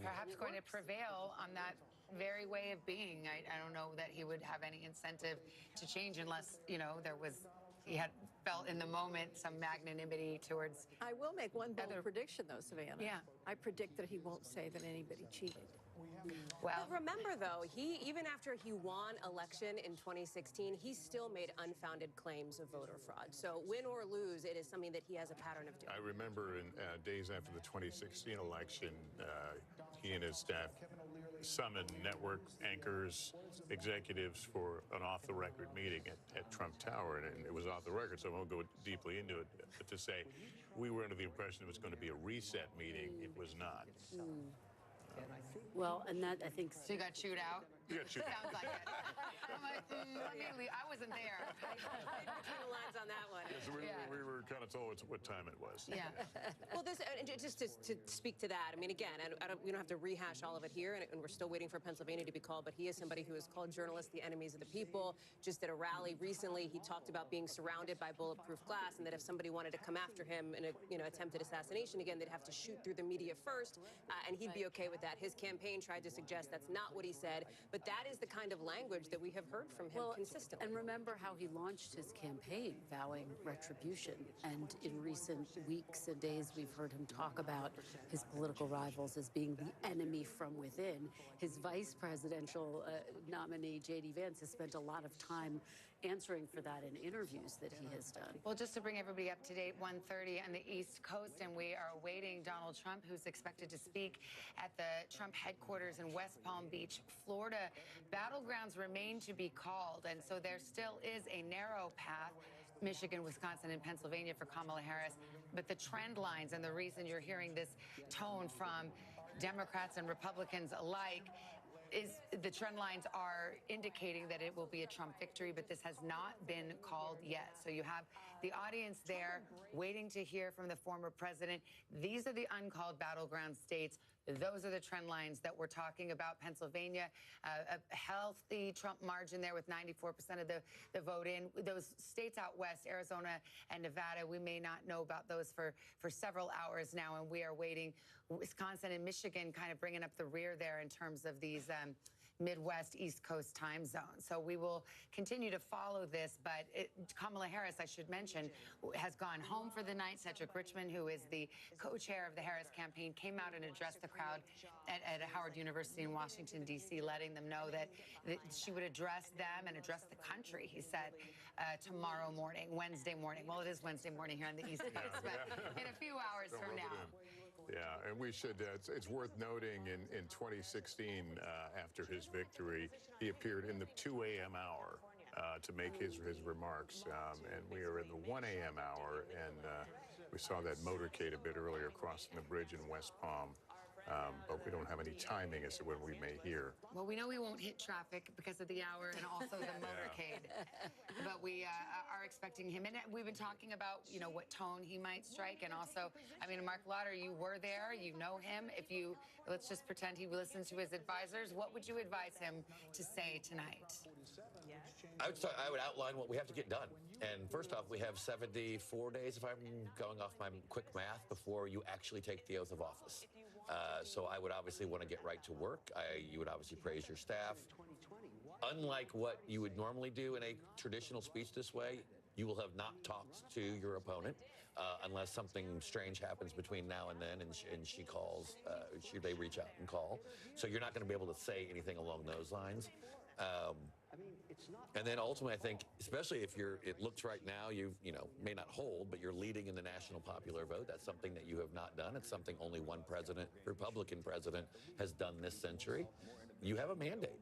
perhaps going to prevail on that very way of being. I don't know that he would have any incentive to change unless, he had felt in the moment some magnanimity towards. I will make one bold prediction, though, Savannah. Yeah. I predict that he won't say that anybody cheated. Well, remember, though, even after he won election in 2016, he still made unfounded claims of voter fraud. So win or lose, it is something that he has a pattern of doing. I remember in days after the 2016 election, he and his staff summoned network anchors, executives for an off-the-record meeting at Trump Tower, and it was off the record, so I won't go deeply into it, but to say we were under the impression it was going to be a reset meeting, it was not. Well, and that, I think... So you got chewed out? You got you. Sounds like it. I'm like, let me leave. I wasn't there. Between the lines on that one. Yes, we were kind of told what time it was. Yeah. Well, this just to speak to that. I mean, again, we don't have to rehash all of it here, and we're still waiting for Pennsylvania to be called. But he is somebody who has called journalists the enemies of the people. Just at a rally recently, he talked about being surrounded by bulletproof glass, and that if somebody wanted to come after him in a attempted assassination again, they'd have to shoot through the media first, and he'd be okay with that. His campaign tried to suggest that's not what he said, but that is the kind of language that we have heard from him consistently. And remember how he launched his campaign vowing retribution. And in recent weeks and days, we've heard him talk about his political rivals as being the enemy from within. His vice presidential nominee, J.D. Vance, has spent a lot of time answering for that in interviews that he has done. Well, just to bring everybody up to date, 1:30 on the East Coast, and we are awaiting Donald Trump, who's expected to speak at the Trump headquarters in West Palm Beach, Florida. Battlegrounds remain to be called, and so there still is a narrow path, Michigan, Wisconsin, and Pennsylvania for Kamala Harris. But the trend lines and the reason you're hearing this tone from Democrats and Republicans alike is the trend lines are indicating that it will be a Trump victory, but this has not been called yet. So you have the audience there waiting to hear from the former president. These are the uncalled battleground states. Those are the trend lines that we're talking about. Pennsylvania, a healthy Trump margin there with 94% of the vote in. Those states out west, Arizona and Nevada, we may not know about those for several hours now, and we are waiting. Wisconsin and Michigan kind of bringing up the rear there in terms of these Midwest, East Coast time zones. So we will continue to follow this, but Kamala Harris, I should mention, has gone home for the night. Cedric Richmond, who is the co-chair of the Harris campaign, came out and addressed the crowd at Howard University in Washington, D.C., letting them know that she would address them and address the country, he said, tomorrow morning, Wednesday morning. Well, it is Wednesday morning here on the East Coast, but in a few hours from now. Yeah, and we should, it's worth noting in 2016, after his victory, he appeared in the 2 a.m. hour to make his remarks, and we are in the 1 a.m. hour, and we saw that motorcade a bit earlier crossing the bridge in West Palm. But we don't have any timing as to when we may hear. Well, we know we won't hit traffic because of the hour and also the motorcade. But we are expecting him. And we've been talking about, you know, what tone he might strike. And also, I mean, Mark Lauder, you were there. You know him. If you, let's just pretend he listens to his advisors. What would you advise him to say tonight? I would outline what we have to get done. And first off, we have 74 days, if I'm going off my quick math, before you actually take the oath of office. So I would obviously want to get right to work. You would obviously praise your staff. Unlike what you would normally do in a traditional speech this way, you will have not talked to your opponent unless something strange happens between now and then, and she calls, they reach out and call. So you're not going to be able to say anything along those lines. And then ultimately, I think, especially if it looks right now, you may not hold, but you're leading in the national popular vote. That's something that you have not done. It's something only one president, Republican president, has done this century. You have a mandate.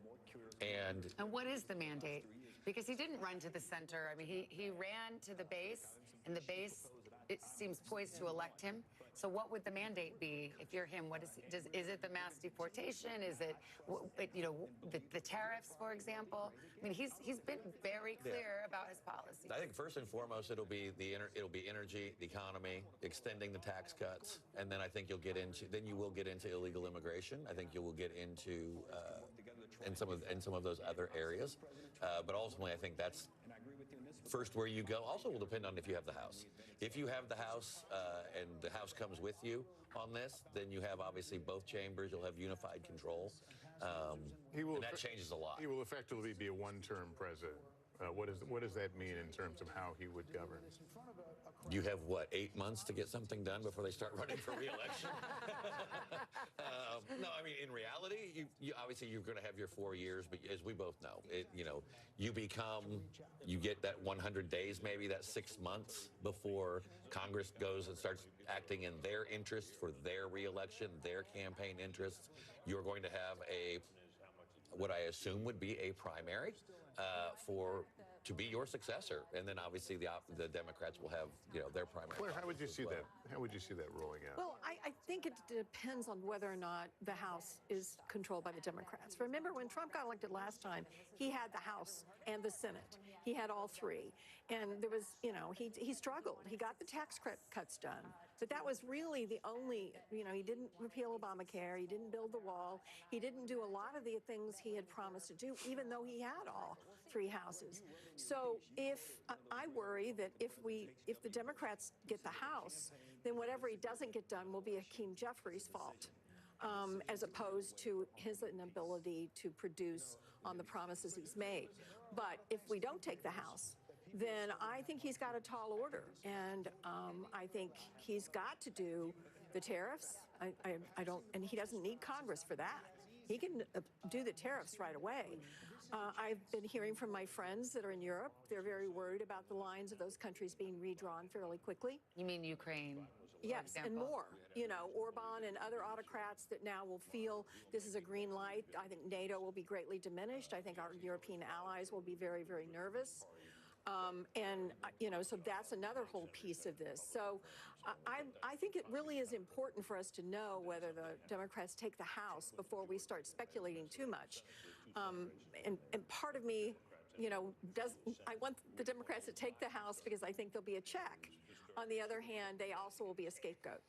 And what is the mandate? Because he didn't run to the center. I mean, he ran to the base, and the base, it seems poised to elect him. So what would the mandate be if you're him? What is it the mass deportation? Is it, the tariffs, for example? I mean, he's been very clear about his policies. I think first and foremost, it'll be energy, the economy, extending the tax cuts, and then I think you will get into illegal immigration. I think you will get into in some of those other areas. But ultimately, I think that's first where you go. Also will depend on if you have the House. If you have the House and the House comes with you on this, then you have obviously both chambers. You'll have unified control. And that changes a lot. He will effectively be a one-term president. What does that mean in terms of how he would govern? You have, what, 8 months to get something done before they start running for re-election? No, I mean, in reality, you obviously you're going to have your 4 years, but as we both know, you get that 100 days, maybe that 6 months before Congress goes and starts acting in their interest for their re-election, their campaign interests. You're going to have what I assume would be a primary for to be your successor. And then obviously the Democrats will have, their primary. Claire, how would you caucuses see as well. that? How would you see that rolling out? Well, I think it depends on whether or not the House is controlled by the Democrats. Remember, when Trump got elected last time, he had the House and the Senate. He had all three. And there was, he struggled. He got the tax cuts done. But that was really the only, he didn't repeal Obamacare. He didn't build the wall. He didn't do a lot of the things he had promised to do, even though he had all three houses. So I worry that if the Democrats get the House, then whatever he doesn't get done will be Hakeem Jeffries' fault, as opposed to his inability to produce on the promises he's made. But if we don't take the House, then I think he's got a tall order, and I think he's got to do the tariffs. I don't, and he doesn't need Congress for that. He can do the tariffs right away. I've been hearing from my friends that are in Europe. They're very worried about the lines of those countries being redrawn fairly quickly. You mean Ukraine? Yes, and more. Orban and other autocrats that now will feel this is a green light. I think NATO will be greatly diminished. I think our European allies will be very, very nervous. So that's another whole piece of this. So I think it really is important for us to know whether the Democrats take the House before we start speculating too much. And part of me, I want the Democrats to take the House because I think there'll be a check. On the other hand, they also will be a scapegoat.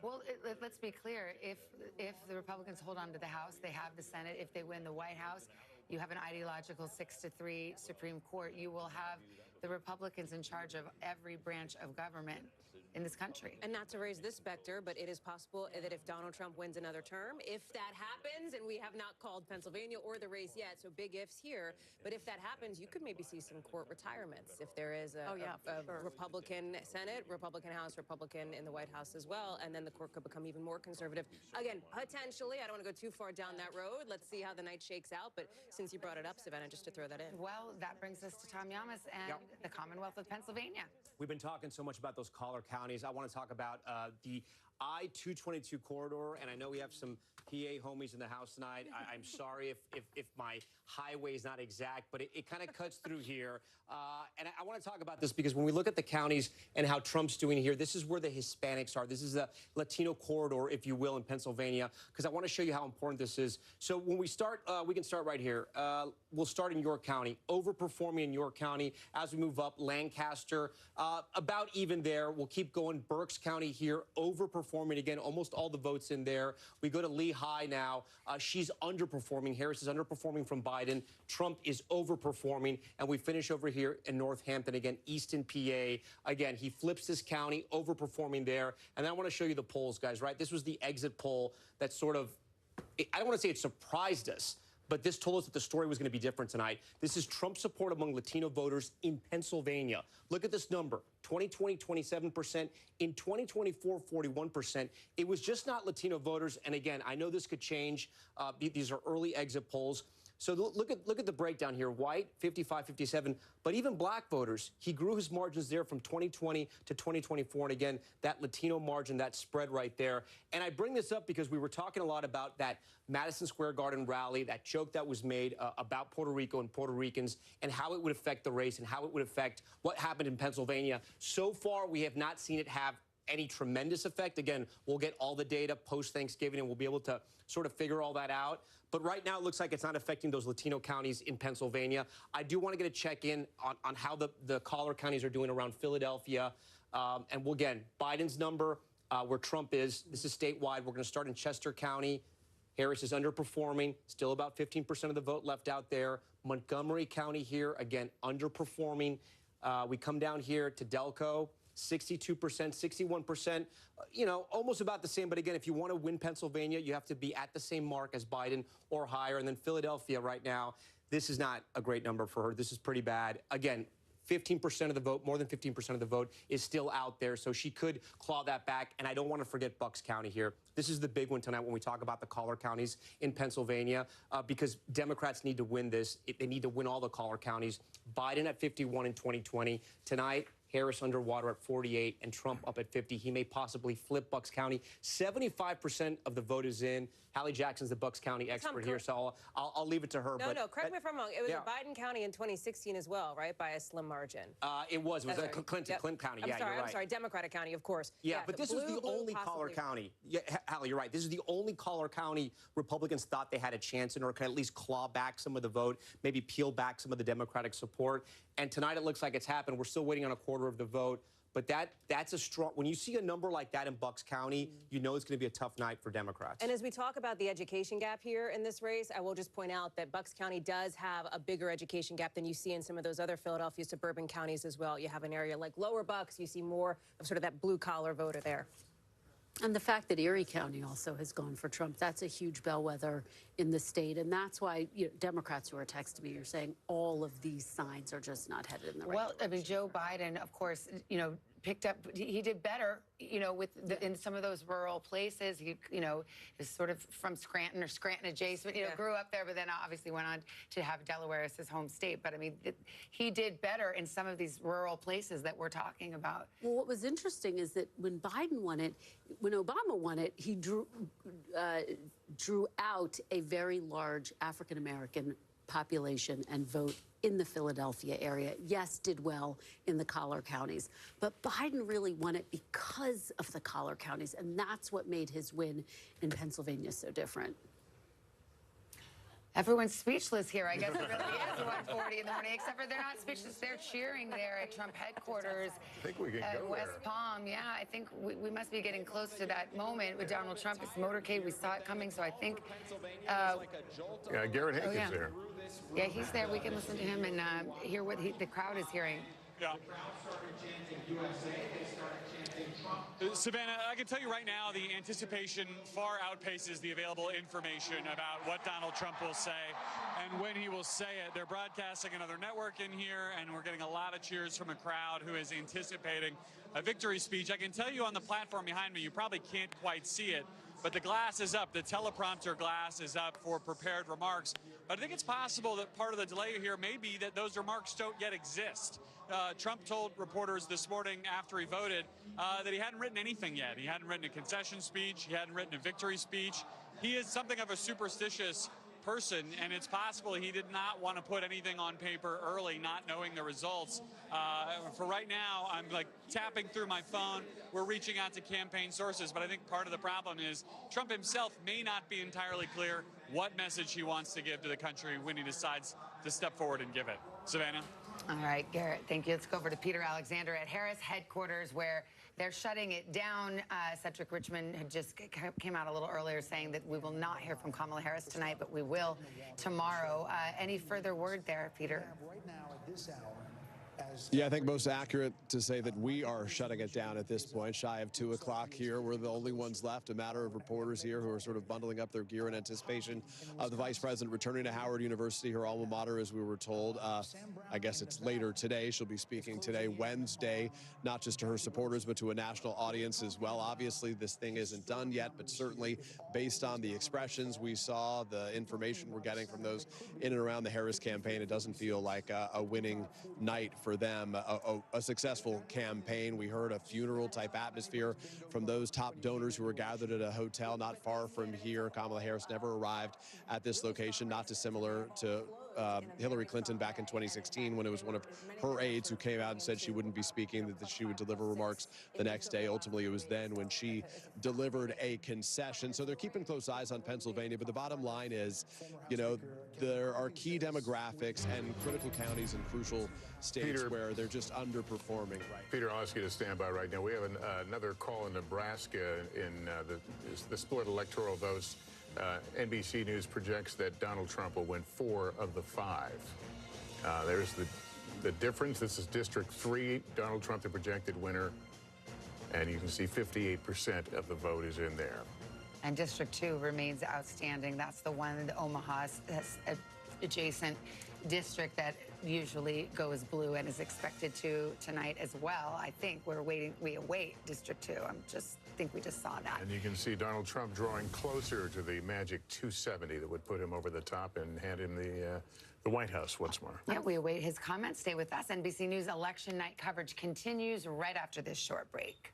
Well, let's be clear. If the Republicans hold on to the House, they have the Senate. If they win the White House, you have an ideological 6-3 Supreme Court. You will have the Republicans in charge of every branch of government in this country. And not to raise this specter, but it is possible that if Donald Trump wins another term, if that happens, and we have not called Pennsylvania or the race yet, so big ifs here, but if that happens, you could maybe see some court retirements if there is a Republican Senate, Republican House, Republican in the White House as well, and then the court could become even more conservative. Again, potentially, I don't want to go too far down that road. Let's see how the night shakes out, but since you brought it up, Savannah, just to throw that in. Well, that brings us to Tom Yamas and the Commonwealth of Pennsylvania. We've been talking so much about those collar counties. I want to talk about the I-222 corridor, and I know we have some PA homies in the house tonight. I'm sorry if my highway is not exact, but it kind of cuts through here. And I want to talk about this because when we look at the counties and how Trump's doing here, this is where the Hispanics are. This is the Latino corridor, if you will, in Pennsylvania, because I want to show you how important this is. So when we start, we can start right here. We'll start in York County, overperforming in York County. As we move up, Lancaster, about even there. We'll keep going. Berks County here, overperforming again, almost all the votes in there. We go to Lehigh now. She's underperforming. Harris is underperforming from Biden. Trump is overperforming. And we finish over here in Northampton again, Easton, PA. Again, he flips this county, overperforming there. And then I want to show you the polls, guys, right? This was the exit poll that sort of, I don't want to say it surprised us, but this told us that the story was going to be different tonight. This is Trump support among Latino voters in Pennsylvania. Look at this number. 2020, 27%. In 2024, 41%. It was just not Latino voters. And again, I know this could change. These are early exit polls. So look at the breakdown here. White, 55, 57. But even black voters, he grew his margins there from 2020 to 2024. And again, that Latino margin, that spread right there. And I bring this up because we were talking a lot about that Madison Square Garden rally, that joke that was made about Puerto Rico and Puerto Ricans and how it would affect the race and how it would affect what happened in Pennsylvania. So far, we have not seen it have any tremendous effect. Again, we'll get all the data post-Thanksgiving, and we'll be able to sort of figure all that out. But right now, it looks like it's not affecting those Latino counties in Pennsylvania. I do want to get a check-in on how the collar counties are doing around Philadelphia. And we'll, again, Biden's number, where Trump is. This is statewide. We're going to start in Chester County. Harris is underperforming, still about 15% of the vote left out there. Montgomery County here, again, underperforming. We come down here to Delco. 62%, 61%, almost about the same. But again, if you want to win Pennsylvania, you have to be at the same mark as Biden or higher. And then Philadelphia right now, this is not a great number for her. This is pretty bad. Again, 15% of the vote, more than 15% of the vote is still out there. So she could claw that back. And I don't want to forget Bucks County here. This is the big one tonight when we talk about the collar counties in Pennsylvania, because Democrats need to win this. They need to win all the collar counties. Biden at 51 in 2020. Tonight, Harris underwater at 48 and Trump up at 50. He may possibly flip Bucks County. 75% of the vote is in. Hallie Jackson's the Bucks County expert here, so I'll leave it to her. No, correct me if I'm wrong. It was in Biden County in 2016 as well, right? By a slim margin. It was Clinton County. You're right. I'm sorry, Democratic County, of course. Yeah, but this was the only Collar County. Yeah, Hallie, you're right. This is the only Collar County Republicans thought they had a chance in, or could at least claw back some of the vote, maybe peel back some of the Democratic support. And tonight it looks like it's happened. We're still waiting on a quarter of the vote. But that's a strong, when you see a number like that in Bucks County, you know it's going to be a tough night for Democrats. And as we talk about the education gap here in this race, I will just point out that Bucks County does have a bigger education gap than you see in some of those other Philadelphia suburban counties as well. You have an area like Lower Bucks, you see more of sort of that blue-collar voter there. And the fact that Erie County also has gone for Trump, that's a huge bellwether in the state. And that's why Democrats who are texting me are saying all of these signs are just not headed in the right direction. Well, I mean, Joe Biden, of course, picked up, he did better, in some of those rural places. He, is sort of from Scranton or Scranton adjacent, grew up there, but then obviously went on to have Delaware as his home state. But I mean, he did better in some of these rural places that we're talking about. Well, what was interesting is that when Biden won it, when Obama won it, he drew out a very large African-American population and vote in the Philadelphia area. Yes, did well in the collar counties. But Biden really won it because of the collar counties, and that's what made his win in Pennsylvania so different. Everyone's speechless here. I guess it really is 1:40 in the morning, except for they're not speechless. They're cheering there at Trump headquarters. I think we can go West Palm. Yeah, I think we must be getting close to that moment with Donald Trump. It's motorcade. We saw it coming, so I think... Garrett Hake is there. Yeah, he's there. We can listen to him and hear what the crowd is hearing. Yeah. Savannah, I can tell you right now, the anticipation far outpaces the available information about what Donald Trump will say and when he will say it. They're broadcasting another network in here, and we're getting a lot of cheers from a crowd who is anticipating a victory speech. I can tell you on the platform behind me, you probably can't quite see it, but the glass is up. The teleprompter glass is up for prepared remarks. But I think it's possible that part of the delay here may be that those remarks don't yet exist. Trump told reporters this morning after he voted that he hadn't written anything yet. He hadn't written a concession speech. He hadn't written a victory speech. He is something of a superstitious person, and it's possible he did not want to put anything on paper early, not knowing the results. For right now, I'm like tapping through my phone. We're reaching out to campaign sources, but I think part of the problem is Trump himself may not be entirely clear what message he wants to give to the country when he decides to step forward and give it. Savannah? All right, Garrett, thank you. Let's go over to Peter Alexander at Harris headquarters, where they're shutting it down. Cedric Richmond had just came out a little earlier saying that we will not hear from Kamala Harris tonight, but we will tomorrow. Any further word there, Peter? Right now at this hour. Yeah, I think most accurate to say that we are shutting it down at this point, shy of 2 o'clock here. We're the only ones left, a matter of reporters here who are sort of bundling up their gear in anticipation of the vice president returning to Howard University, her alma mater, as we were told. I guess it's later today. She'll be speaking today, Wednesday, not just to her supporters, but to a national audience as well. Obviously, this thing isn't done yet, but certainly based on the expressions we saw, the information we're getting from those in and around the Harris campaign, it doesn't feel like a winning night for them, a successful campaign. We heard a funeral-type atmosphere from those top donors who were gathered at a hotel not far from here. Kamala Harris never arrived at this location, not dissimilar to Hillary Clinton back in 2016 when it was one of her aides who came out and said she wouldn't be speaking, that she would deliver remarks the next day. Ultimately, it was then when she delivered a concession. So they're keeping close eyes on Pennsylvania, but the bottom line is, there are key demographics and critical counties and crucial states where they're just underperforming. Peter, I'll ask you to stand by right now. We have another call in Nebraska in the split electoral votes. NBC News projects that Donald Trump will win 4 of the 5. There's the difference. This is District 3. Donald Trump, the projected winner. And you can see 58% of the vote is in there. And District 2 remains outstanding. That's the one in the Omaha adjacent district that usually goes blue and is expected to tonight as well. I think we await District 2. Think we just saw that. And you can see Donald Trump drawing closer to the magic 270 that would put him over the top and hand him the White House once more. Yeah, we await his comments. Stay with us. NBC News election night coverage continues right after this short break.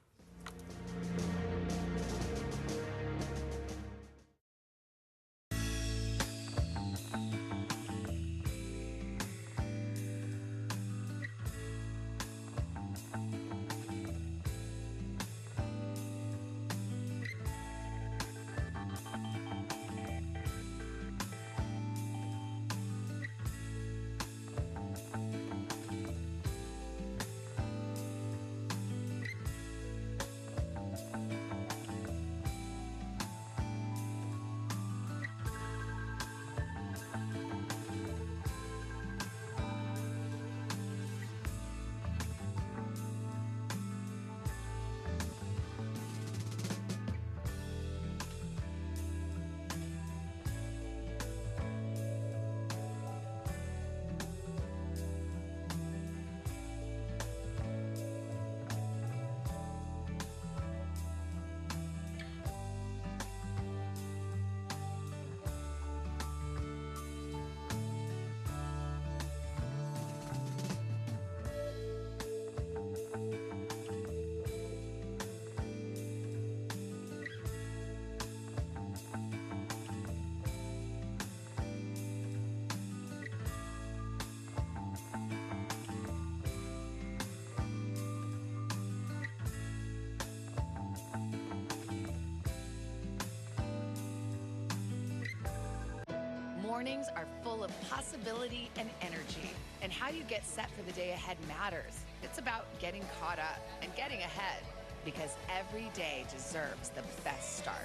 mornings are full of possibility and energy. And how you get set for the day ahead matters. It's about getting caught up and getting ahead, because every day deserves the best start.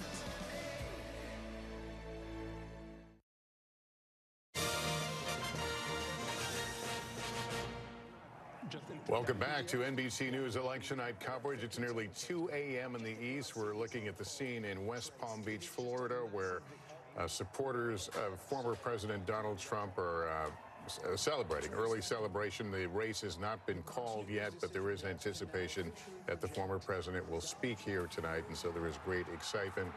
Welcome back to NBC News Election Night coverage. It's nearly 2 a.m. in the East. We're looking at the scene in West Palm Beach, Florida, where supporters of former President Donald Trump are celebrating. Early celebration. The race has not been called yet, but there is anticipation that the former president will speak here tonight, and so there is great excitement.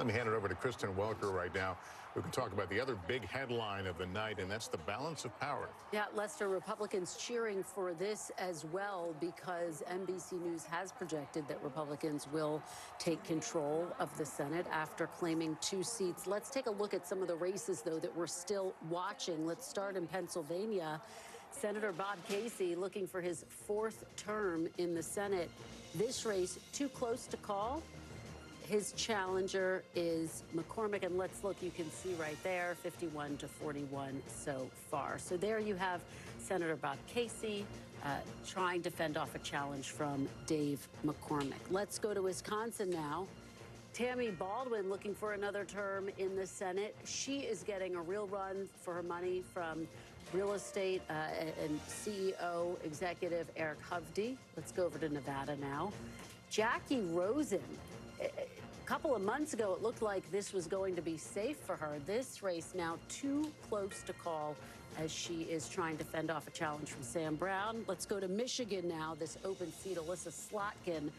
Let me hand it over to Kristen Welker right now, who can talk about the other big headline of the night, and that's the balance of power. Yeah, Lester, Republicans cheering for this as well, because NBC News has projected that Republicans will take control of the Senate after claiming 2 seats. Let's take a look at some of the races, though, that we're still watching. Let's start in Pennsylvania. Senator Bob Casey looking for his 4th term in the Senate. This race too close to call. His challenger is McCormick, and let's look. You can see right there, 51 to 41 so far. So there you have Senator Bob Casey trying to fend off a challenge from Dave McCormick. Let's go to Wisconsin now. Tammy Baldwin looking for another term in the Senate. She is getting a real run for her money from real estate and CEO executive Eric Hovde. Let's go over to Nevada now. Jackie Rosen. A couple of months ago, it looked like this was going to be safe for her. This race now too close to call as she is trying to fend off a challenge from Sam Brown. Let's go to Michigan now, this open seat, Alyssa Slotkin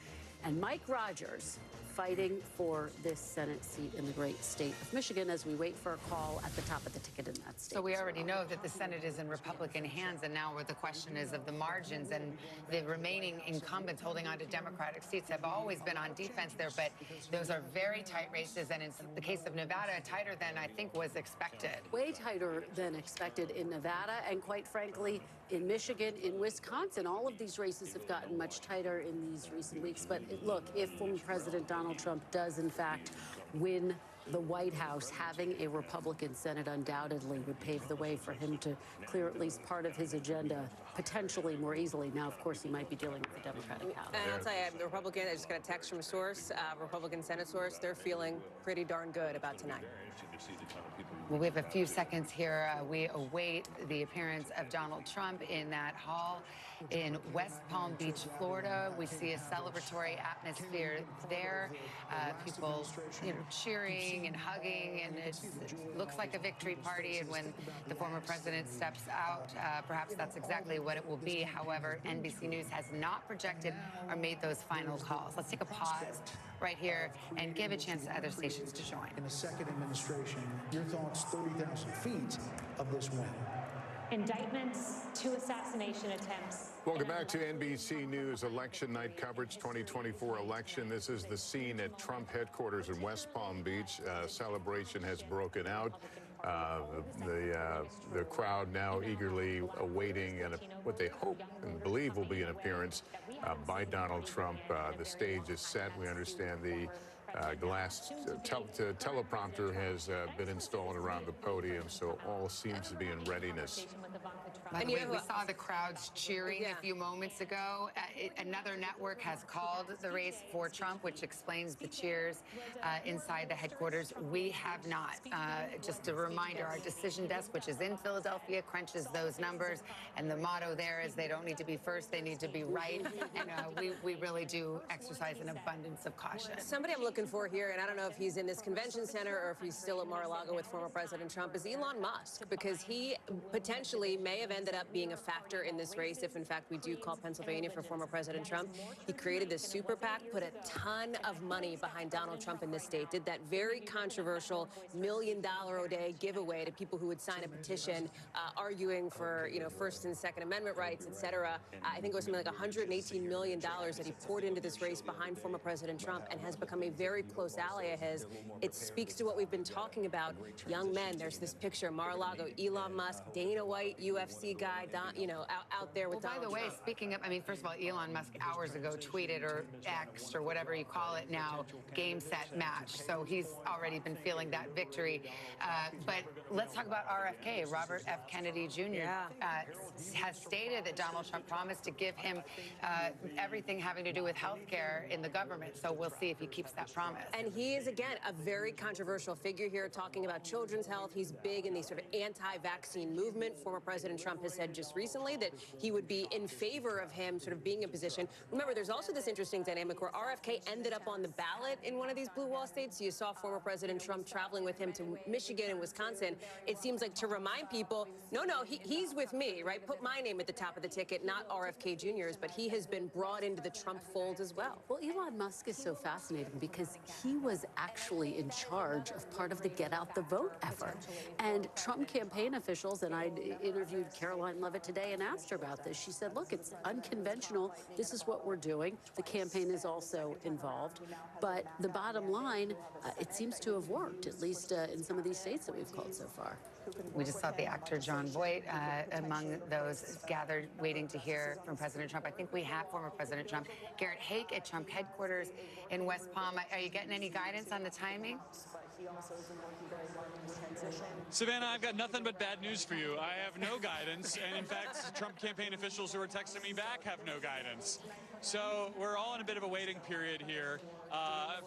and Mike Rogers fighting for this Senate seat in the great state of Michigan as we wait for a call at the top of the ticket in that state. So we already know that the Senate is in Republican hands, and now where the question is of the margins, and the remaining incumbents holding on to Democratic seats have always been on defense there, but those are very tight races, and in the case of Nevada, tighter than I think was expected. Way tighter than expected in Nevada, and quite frankly, in Michigan, in Wisconsin. All of these races have gotten much tighter in these recent weeks. But look, if former President Donald Trump does, in fact, win the White House, having a Republican Senate undoubtedly would pave the way for him to clear at least part of his agenda potentially more easily. Now, of course, he might be dealing with the Democratic House. And I'll tell you, the Republican, I just got a text from a source, Republican Senate source, they're feeling pretty darn good about tonight. Well, we have a few seconds here. We await the appearance of Donald Trump in that hall in West Palm Beach, Florida. We see a celebratory atmosphere there. People, cheering and hugging, and it looks like a victory party. And when the former president steps out, perhaps that's exactly what it will be. However, NBC News has not projected or made those final calls. Let's take a pause right here and give a chance to other stations to join. In the second administration, your thoughts, 30,000 feet of this win? Indictments, 2 assassination attempts. Welcome back to NBC News Election Night coverage, 2024 election. This is the scene at Trump headquarters in West Palm Beach. Celebration has broken out. The crowd now eagerly awaiting what they hope and believe will be an appearance by Donald Trump. The stage is set. We understand the glass teleprompter has been installed around the podium, so all seems to be in readiness. By the way, we saw the crowds cheering a few moments ago. Another network has called the race for Trump, which explains the cheers inside the headquarters. We have not. Just a reminder, our decision desk, which is in Philadelphia, crunches those numbers, and the motto there is they don't need to be first, they need to be right. And we really do exercise an abundance of caution. Somebody I'm looking for here, and I don't know if he's in this convention center or if he's still at Mar-a-Lago with former President Trump, is Elon Musk, because he potentially may have ended up being a factor in this race if, in fact, we do call Pennsylvania for former President Trump. He created this super PAC, put a ton of money behind Donald Trump in this state, did that very controversial $1 million a day giveaway to people who would sign a petition arguing for, First and Second Amendment rights, et cetera. I think it was something like $118 million that he poured into this race behind former President Trump, and has become a very close ally of his. It speaks to what we've been talking about. Young men, there's this picture, Mar-a-Lago, Elon Musk, Dana White, UFC PC guy, out there with By the Donald way, Trump. speaking of, I mean, first of all, Elon Musk hours ago tweeted or X'd or whatever you call it now, game, set, match. So he's already been feeling that victory. But let's talk about RFK. Robert F. Kennedy Jr. Has stated that Donald Trump promised to give him everything having to do with health care in the government. So we'll see if he keeps that promise. And he is, again, a very controversial figure here, talking about children's health. He's big in the sort of anti-vaccine movement. Former President Trump has said just recently that he would be in favor of him sort of being in position. Remember, there's also this interesting dynamic where RFK ended up on the ballot in one of these blue wall states. So you saw former President Trump traveling with him to Michigan and Wisconsin. It seems like to remind people, no, he's with me, right? Put my name at the top of the ticket, not RFK Jr.'s, but he has been brought into the Trump fold as well. Well, Elon Musk is so fascinating because he was actually in charge of part of the Get Out the Vote effort. And Trump campaign officials, and I interviewed Caroline Levitt today and asked her about this. She said, look, it's unconventional. This is what we're doing. The campaign is also involved. But the bottom line, it seems to have worked, at least in some of these states that we've called so far. We just saw the actor Jon Voight among those gathered waiting to hear from President Trump. I think we have former President Trump, Garrett Haake at Trump headquarters in West Palm. Are you getting any guidance on the timing? Savannah, I've got nothing but bad news for you. I have no guidance, and in fact, Trump campaign officials who are texting me back have no guidance. So we're all in a bit of a waiting period here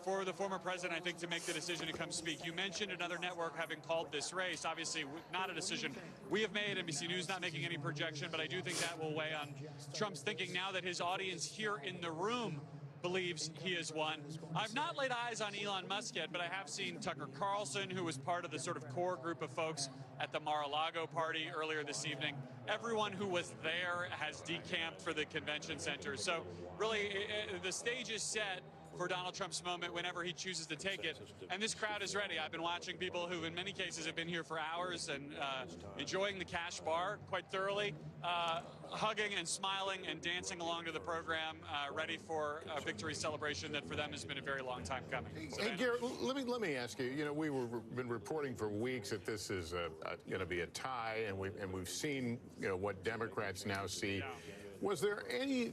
for the former president, I think, to make the decision to come speak. You mentioned another network having called this race. Obviously, not a decision we have made. NBC News not making any projection, but I do think that will weigh on Trump's thinking now that his audience here in the room believes he has won. I've not laid eyes on Elon Musk yet, but I have seen Tucker Carlson, who was part of the sort of core group of folks at the Mar-a-Lago party earlier this evening. Everyone who was there has decamped for the convention center. So really, the stage is set for Donald Trump's moment whenever he chooses to take it. And this crowd is ready. I've been watching people who in many cases have been here for hours and enjoying the cash bar quite thoroughly, hugging and smiling and dancing along to the program, ready for a victory celebration that for them has been a very long time coming. Hey, Garrett, let me ask you, you know, we've been reporting for weeks that this is going to be a tie, and we've seen, you know, what Democrats now see. Was there any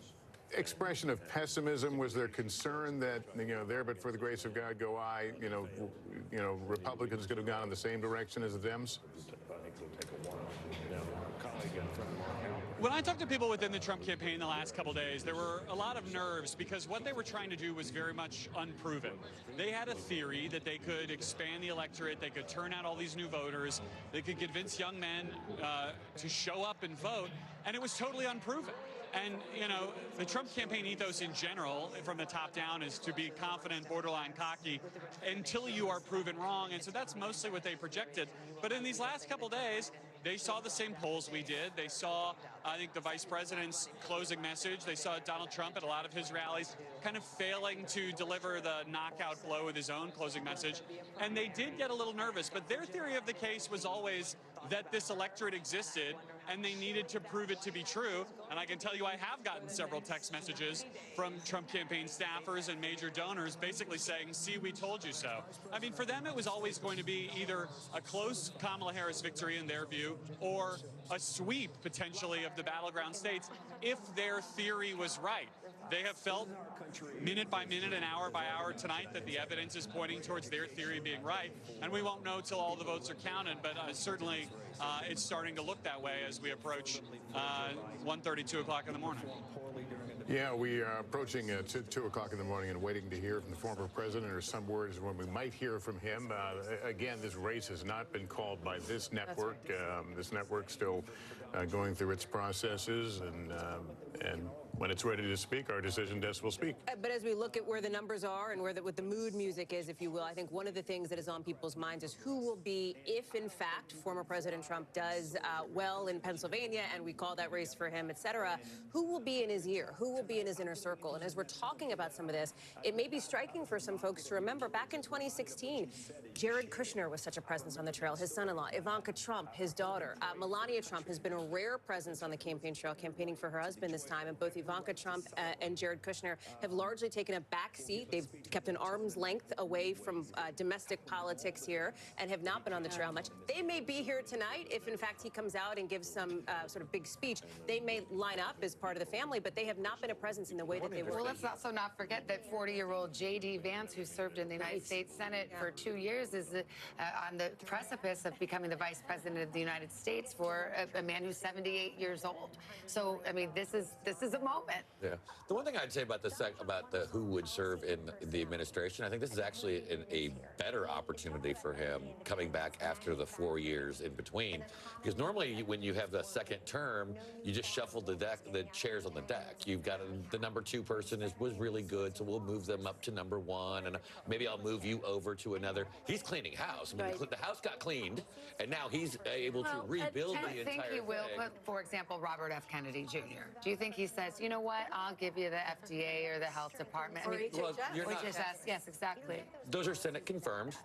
expression of pessimism? Was there concern that, you know, there but for the grace of God go I, you know, Republicans could have gone in the same direction as the Dems? When I talked to people within the Trump campaign the last couple days, there were a lot of nerves because what they were trying to do was very much unproven. They had a theory that they could expand the electorate, they could turn out all these new voters, they could convince young men to show up and vote, and it was totally unproven. And, you know, the Trump campaign ethos in general, from the top down, is to be confident, borderline cocky, until you are proven wrong. And so that's mostly what they projected. But in these last couple days, they saw the same polls we did. They saw, I think, the vice president's closing message. They saw Donald Trump at a lot of his rallies kind of failing to deliver the knockout blow with his own closing message. And they did get a little nervous. But their theory of the case was always that this electorate existed and they needed to prove it to be true. And I can tell you I have gotten several text messages from Trump campaign staffers and major donors basically saying, see, we told you so. I mean, for them, it was always going to be either a close Kamala Harris victory in their view or a sweep, potentially, of the battleground states if their theory was right. They have felt minute by minute and hour by hour tonight that the evidence is pointing towards their theory being right, and we won't know till all the votes are counted, but certainly it's starting to look that way as we approach 1:30, 2 o'clock in the morning. Yeah, we are approaching 2 o'clock in the morning and waiting to hear from the former president, or some words when we might hear from him. Again, this race has not been called by this network. This network still going through its processes, and when it's ready to speak, our decision desk will speak. But as we look at where the numbers are and what the mood music is, if you will, I think one of the things that is on people's minds is who will be, if in fact former President Trump does well in Pennsylvania and we call that race for him, et cetera, who will be in his ear? Who will be in his inner circle? And as we're talking about some of this, it may be striking for some folks to remember back in 2016, Jared Kushner was such a presence on the trail, his son-in-law, Ivanka Trump, his daughter, Melania Trump has been a rare presence on the campaign trail, campaigning for her husband this time, and both Ivanka Ivanka Trump and Jared Kushner have largely taken a back seat. They've kept an arm's length away from domestic politics here and have not been on the trail much. They may be here tonight if, in fact, he comes out and gives some sort of big speech. They may line up as part of the family, but they have not been a presence in the way that they were. Well, let's also not forget that 40-year-old J.D. Vance, who served in the United States Senate for 2 years, is on the precipice of becoming the vice president of the United States for a man who's 78 years old. So, I mean, this is a moment. Yeah. The one thing I'd say about the who would serve in the administration, I think this is actually a better opportunity for him coming back after the 4 years in between, because normally when you have the second term, you just shuffle the chairs on the deck. You've got the number 2 person was really good, so we'll move them up to number 1, and maybe I'll move you over to another. He's cleaning house. I mean, the house got cleaned, and now he's able to rebuild the entire thing. I think he will put, for example, Robert F. Kennedy Jr. Do you think he says, you know what, I'll give you the FDA or the health department? Or HHS. Yes, exactly. Those are Senate confirmed,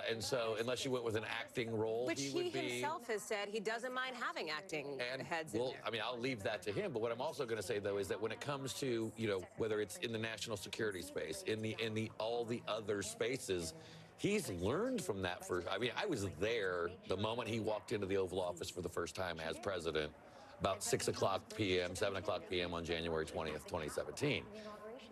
and so unless you went with an acting role, Which he would he be. himself has said he doesn't mind having acting heads in there. I mean, I'll leave that to him. But what I'm also going to say, though, is that when it comes to, whether it's in the national security space, in all the other spaces, he's learned from that. I mean, I was there the moment he walked into the Oval Office for the first time as president, about 7 o'clock p.m. on January 20th, 2017.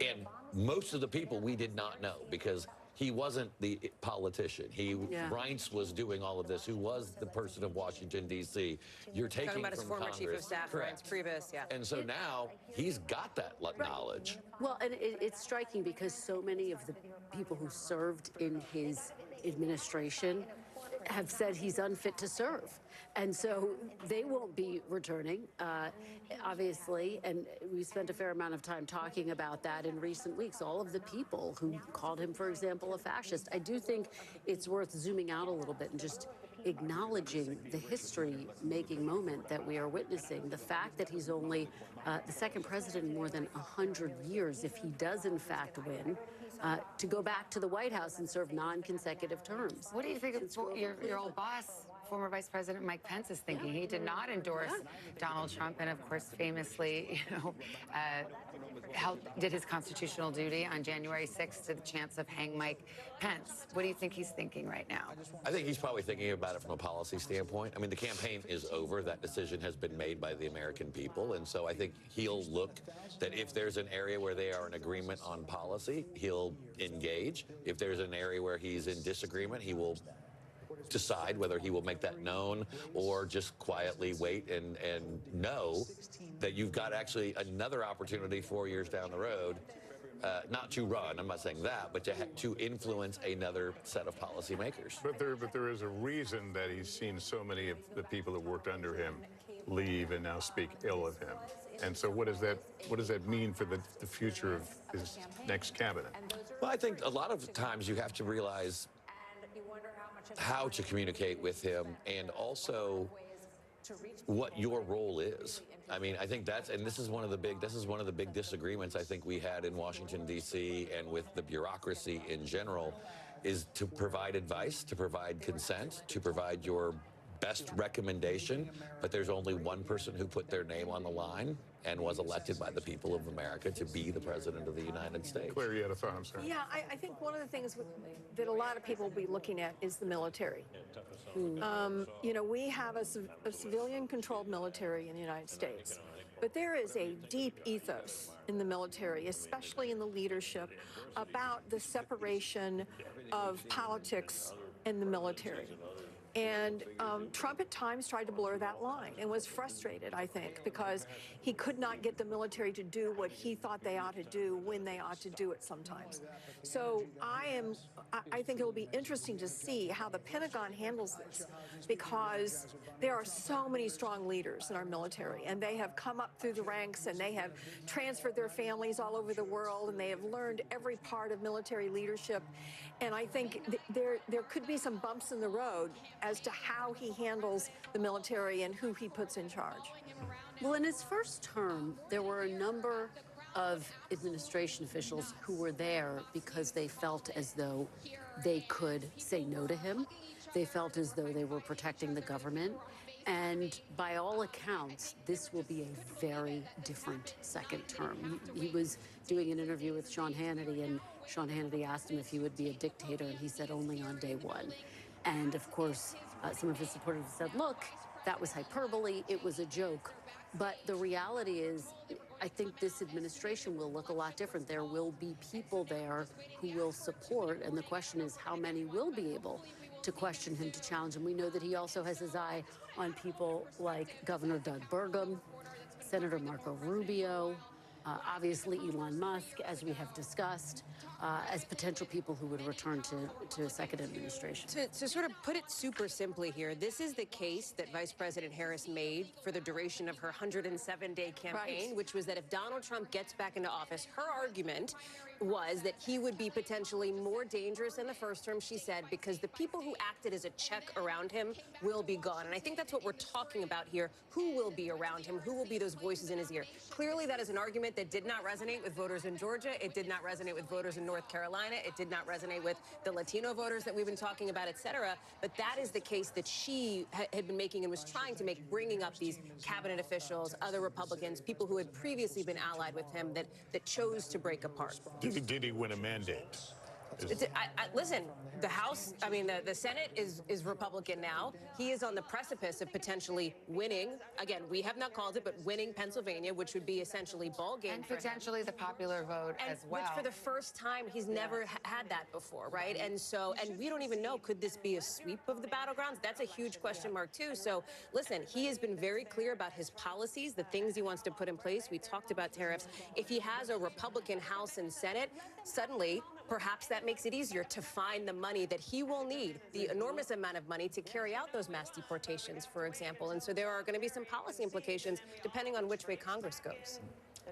And most of the people we did not know, because he wasn't the politician. Reince was doing all of this, who was the person of Washington, D.C. You're taking talking about his from former Congress. chief of staff, Reince Priebus, And so now he's got that knowledge. Well, and it's striking because so many of the people who served in his administration have said he's unfit to serve. And so they won't be returning, obviously. And we spent a fair amount of time talking about that in recent weeks. All of the people who called him, for example, a fascist. I do think it's worth zooming out a little bit and just acknowledging the history-making moment that we are witnessing. The fact that he's only the second president in more than 100 years, if he does in fact win, to go back to the White House and serve non-consecutive terms. What do you think of your old boss, former Vice President Mike Pence, is thinking? He did not endorse Donald Trump, and of course, famously, did his constitutional duty on January 6th to the chance of hang Mike Pence. What do you think he's thinking right now? I think he's probably thinking about it from a policy standpoint. I mean, the campaign is over. That decision has been made by the American people. And so I think he'll look that if there's an area where they are in agreement on policy, he'll engage. If there's an area where he's in disagreement, he will decide whether he will make that known or just quietly wait and know that you've got actually another opportunity 4 years down the road, not to run, I'm not saying that, but to influence another set of policymakers. But there is a reason that he's seen so many of the people that worked under him leave and now speak ill of him. And so what does that mean for the future of his next cabinet? Well, I think a lot of times you have to realize how to communicate with him and also what your role is. I mean, I think this is one of the big disagreements I think we had in Washington, D.C. and with the bureaucracy in general, is to provide advice, to provide consent, to provide your best recommendation, but there's only one person who put their name on the line and was elected by the people of America to be the president of the United States. Claire, you had a thought, I'm sorry. Yeah, I think one of the things that a lot of people will be looking at is the military. We have a civilian-controlled military in the United States, but there is a deep ethos in the military, especially in the leadership, about the separation of politics and the military. And Trump at times tried to blur that line and was frustrated, I think, because he could not get the military to do what he thought they ought to do when they ought to do it sometimes. So I think it'll be interesting to see how the Pentagon handles this, because there are so many strong leaders in our military, and they have come up through the ranks, and they have transferred their families all over the world, and they have learned every part of military leadership. And I think there could be some bumps in the road as to how he handles the military and who he puts in charge. Well, in his first term, there were a number of administration officials who were there because they felt as though they could say no to him. They felt as though they were protecting the government. And by all accounts, this will be a very different second term. He was doing an interview with Sean Hannity, and Sean Hannity asked him if he would be a dictator, and he said only on day one. And of course, some of his supporters said, look, that was hyperbole, it was a joke. But the reality is, I think this administration will look a lot different. There will be people there who will support, and the question is how many will be able to question him, to challenge him. We know that he also has his eye on people like Governor Doug Burgum, Senator Marco Rubio, obviously Elon Musk, as we have discussed, as potential people who would return to a second administration. To sort of put it super simply here, this is the case that Vice President Harris made for the duration of her 107-day campaign, which was that if Donald Trump gets back into office, her argument was that he would be potentially more dangerous in the first term, she said, because the people who acted as a check around him will be gone. And I think that's what we're talking about here. Who will be around him? Who will be those voices in his ear? Clearly, that is an argument that did not resonate with voters in Georgia. It did not resonate with voters in North Carolina. It did not resonate with the Latino voters that we've been talking about, et cetera. But that is the case that she had been making and was trying to make, bringing up these cabinet officials, other Republicans, people who had previously been allied with him that chose to break apart. Did he win a mandate? Listen, the House, the Senate is Republican now. He is on the precipice of potentially winning. Again, we have not called it, but winning Pennsylvania, which would be essentially ball game And for him. potentially the popular vote as well. Which for the first time, he's never had that before, right? And so, and we don't even know, could this be a sweep of the battlegrounds? That's a huge question mark, too. So, listen, he has been very clear about his policies, the things he wants to put in place. We talked about tariffs. If he has a Republican House and Senate, suddenly, perhaps that makes it easier to find the money that he will need, the enormous amount of money to carry out those mass deportations, for example. And so there are going to be some policy implications depending on which way Congress goes.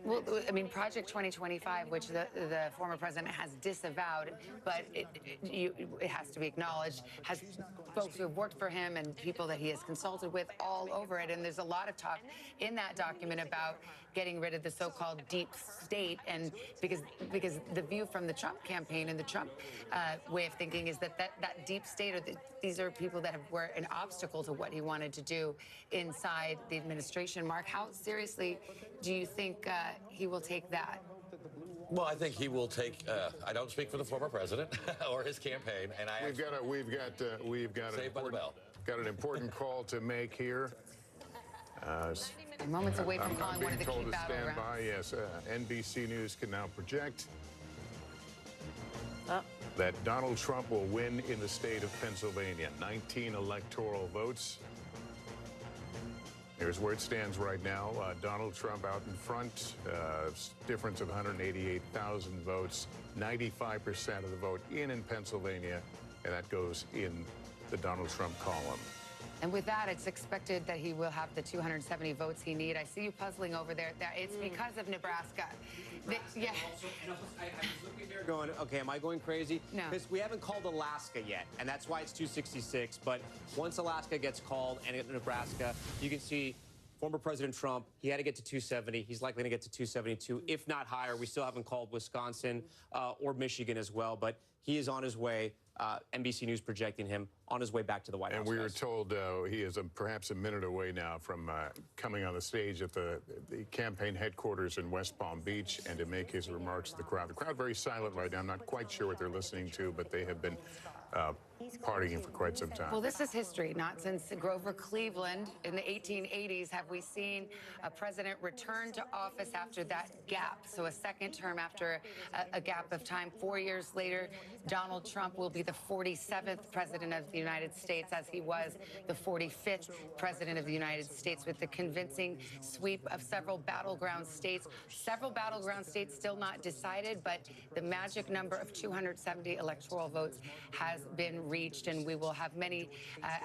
Well, Project 2025, which the former president has disavowed, but it has to be acknowledged, has folks who have worked for him and people that he has consulted with all over it. And there's a lot of talk in that document about getting rid of the so-called deep state, and because the view from the Trump campaign and the Trump way of thinking is that deep state, these are people that were an obstacle to what he wanted to do inside the administration. Mark, how seriously do you think he will take that? Well, I think he will take. I don't speak for the former president or his campaign, and we've got an important call to make here. Moments away from calling being one of the told key to stand battlegrounds. by. Yes, NBC News can now project that Donald Trump will win in the state of Pennsylvania. 19 electoral votes. Here's where it stands right now. Donald Trump out in front, difference of 188,000 votes, 95% of the vote in Pennsylvania, and that goes in the Donald Trump column. And with that, it's expected that he will have the 270 votes he needs. I see you puzzling over there. It's because of Nebraska. Yeah. I was looking there going, okay, am I going crazy? No. Because we haven't called Alaska yet, and that's why it's 266. But once Alaska gets called and Nebraska, you can see former President Trump, he had to get to 270. He's likely to get to 272, if not higher. We still haven't called Wisconsin or Michigan as well, but he is on his way. NBC News projecting him on his way back to the White House. And we were told he is perhaps a minute away now from coming on the stage at the campaign headquarters in West Palm Beach and to make his remarks to the crowd. The crowd very silent right now. I'm not quite sure what they're listening to, but they have been partying for quite some time. Well, this is history. Not since Grover Cleveland in the 1880s have we seen a president return to office after that gap. So a second term after a gap of time. 4 years later, Donald Trump will be the 47th president of the United States, as he was the 45th president of the United States, with the convincing sweep of several battleground states. Several battleground states still not decided, but the magic number of 270 electoral votes has been reached, and we will have many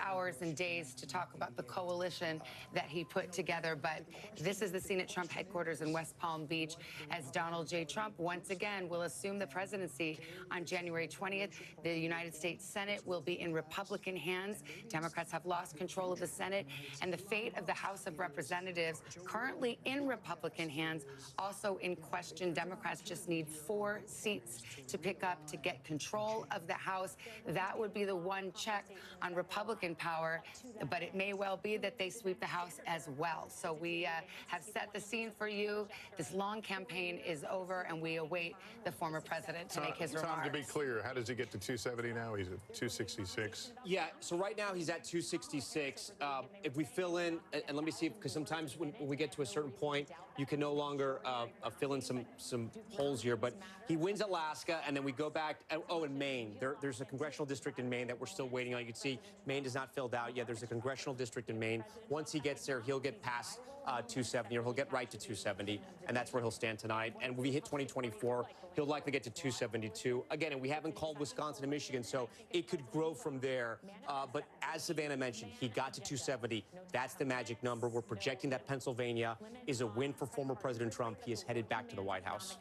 hours and days to talk about the coalition that he put together. But this is the scene at Trump headquarters in West Palm Beach as Donald J. Trump once again will assume the presidency on January 20th. The United States Senate will be in Republican hands. Democrats have lost control of the Senate, and the fate of the House of Representatives, currently in Republican hands, also in question. Democrats just need 4 seats to pick up to get control of the House. That would be the one check on Republican power, but it may well be that they sweep the House as well. So we have set the scene for you. This long campaign is over, and we await the former president to make his remarks. Tom, to be clear, how does he get to 270 now? He's at 266. Yeah, so right now he's at 266. If we fill in, and let me see, because sometimes when we get to a certain point, you can no longer fill in some holes here. But he wins Alaska, and then we go back. Oh, in Maine. There's a congressional district in Maine that we're still waiting on. You can see Maine is not filled out yet. There's a congressional district in Maine. Once he gets there, he'll get past 270, or he'll get right to 270, and that's where he'll stand tonight. And when we hit 2024, he'll likely get to 272. Again, and we haven't called Wisconsin and Michigan, so it could grow from there. But as Savannah mentioned, he got to 270. That's the magic number. We're projecting that Pennsylvania is a win for former President Trump. He is headed back to the White House.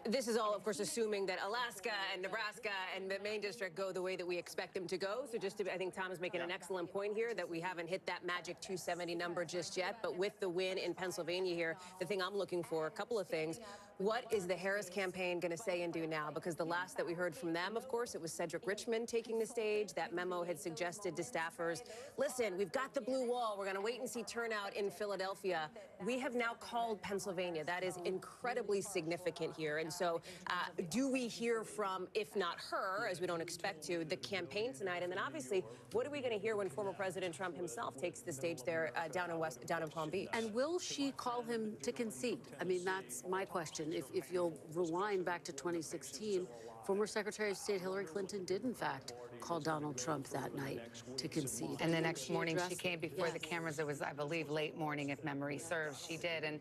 This is all, of course, assuming that Alaska and Nebraska and the Maine district go the way that we expect them to go. So I think Tom is making an excellent point here that we haven't hit that magic 270 number just yet. But with the win in Pennsylvania here, the thing I'm looking for, a couple of things. What is the Harris campaign going to say and do now? Because the last that we heard from them, of course, it was Cedric Richmond taking the stage. That memo had suggested to staffers, listen, we've got the blue wall. We're going to wait and see turnout in Philadelphia. We have now called Pennsylvania. That is incredibly significant here. And so do we hear from, if not her, as we don't expect to, the campaign tonight? And then obviously, what are we going to hear when former President Trump himself takes the stage there down in Palm Beach? And will she call him to concede? I mean, that's my question. If you'll rewind back to 2016, former Secretary of State Hillary Clinton did, in fact, call Donald Trump that night to concede. And the next morning she came before the cameras. It was, I believe, late morning, if memory serves. She did. And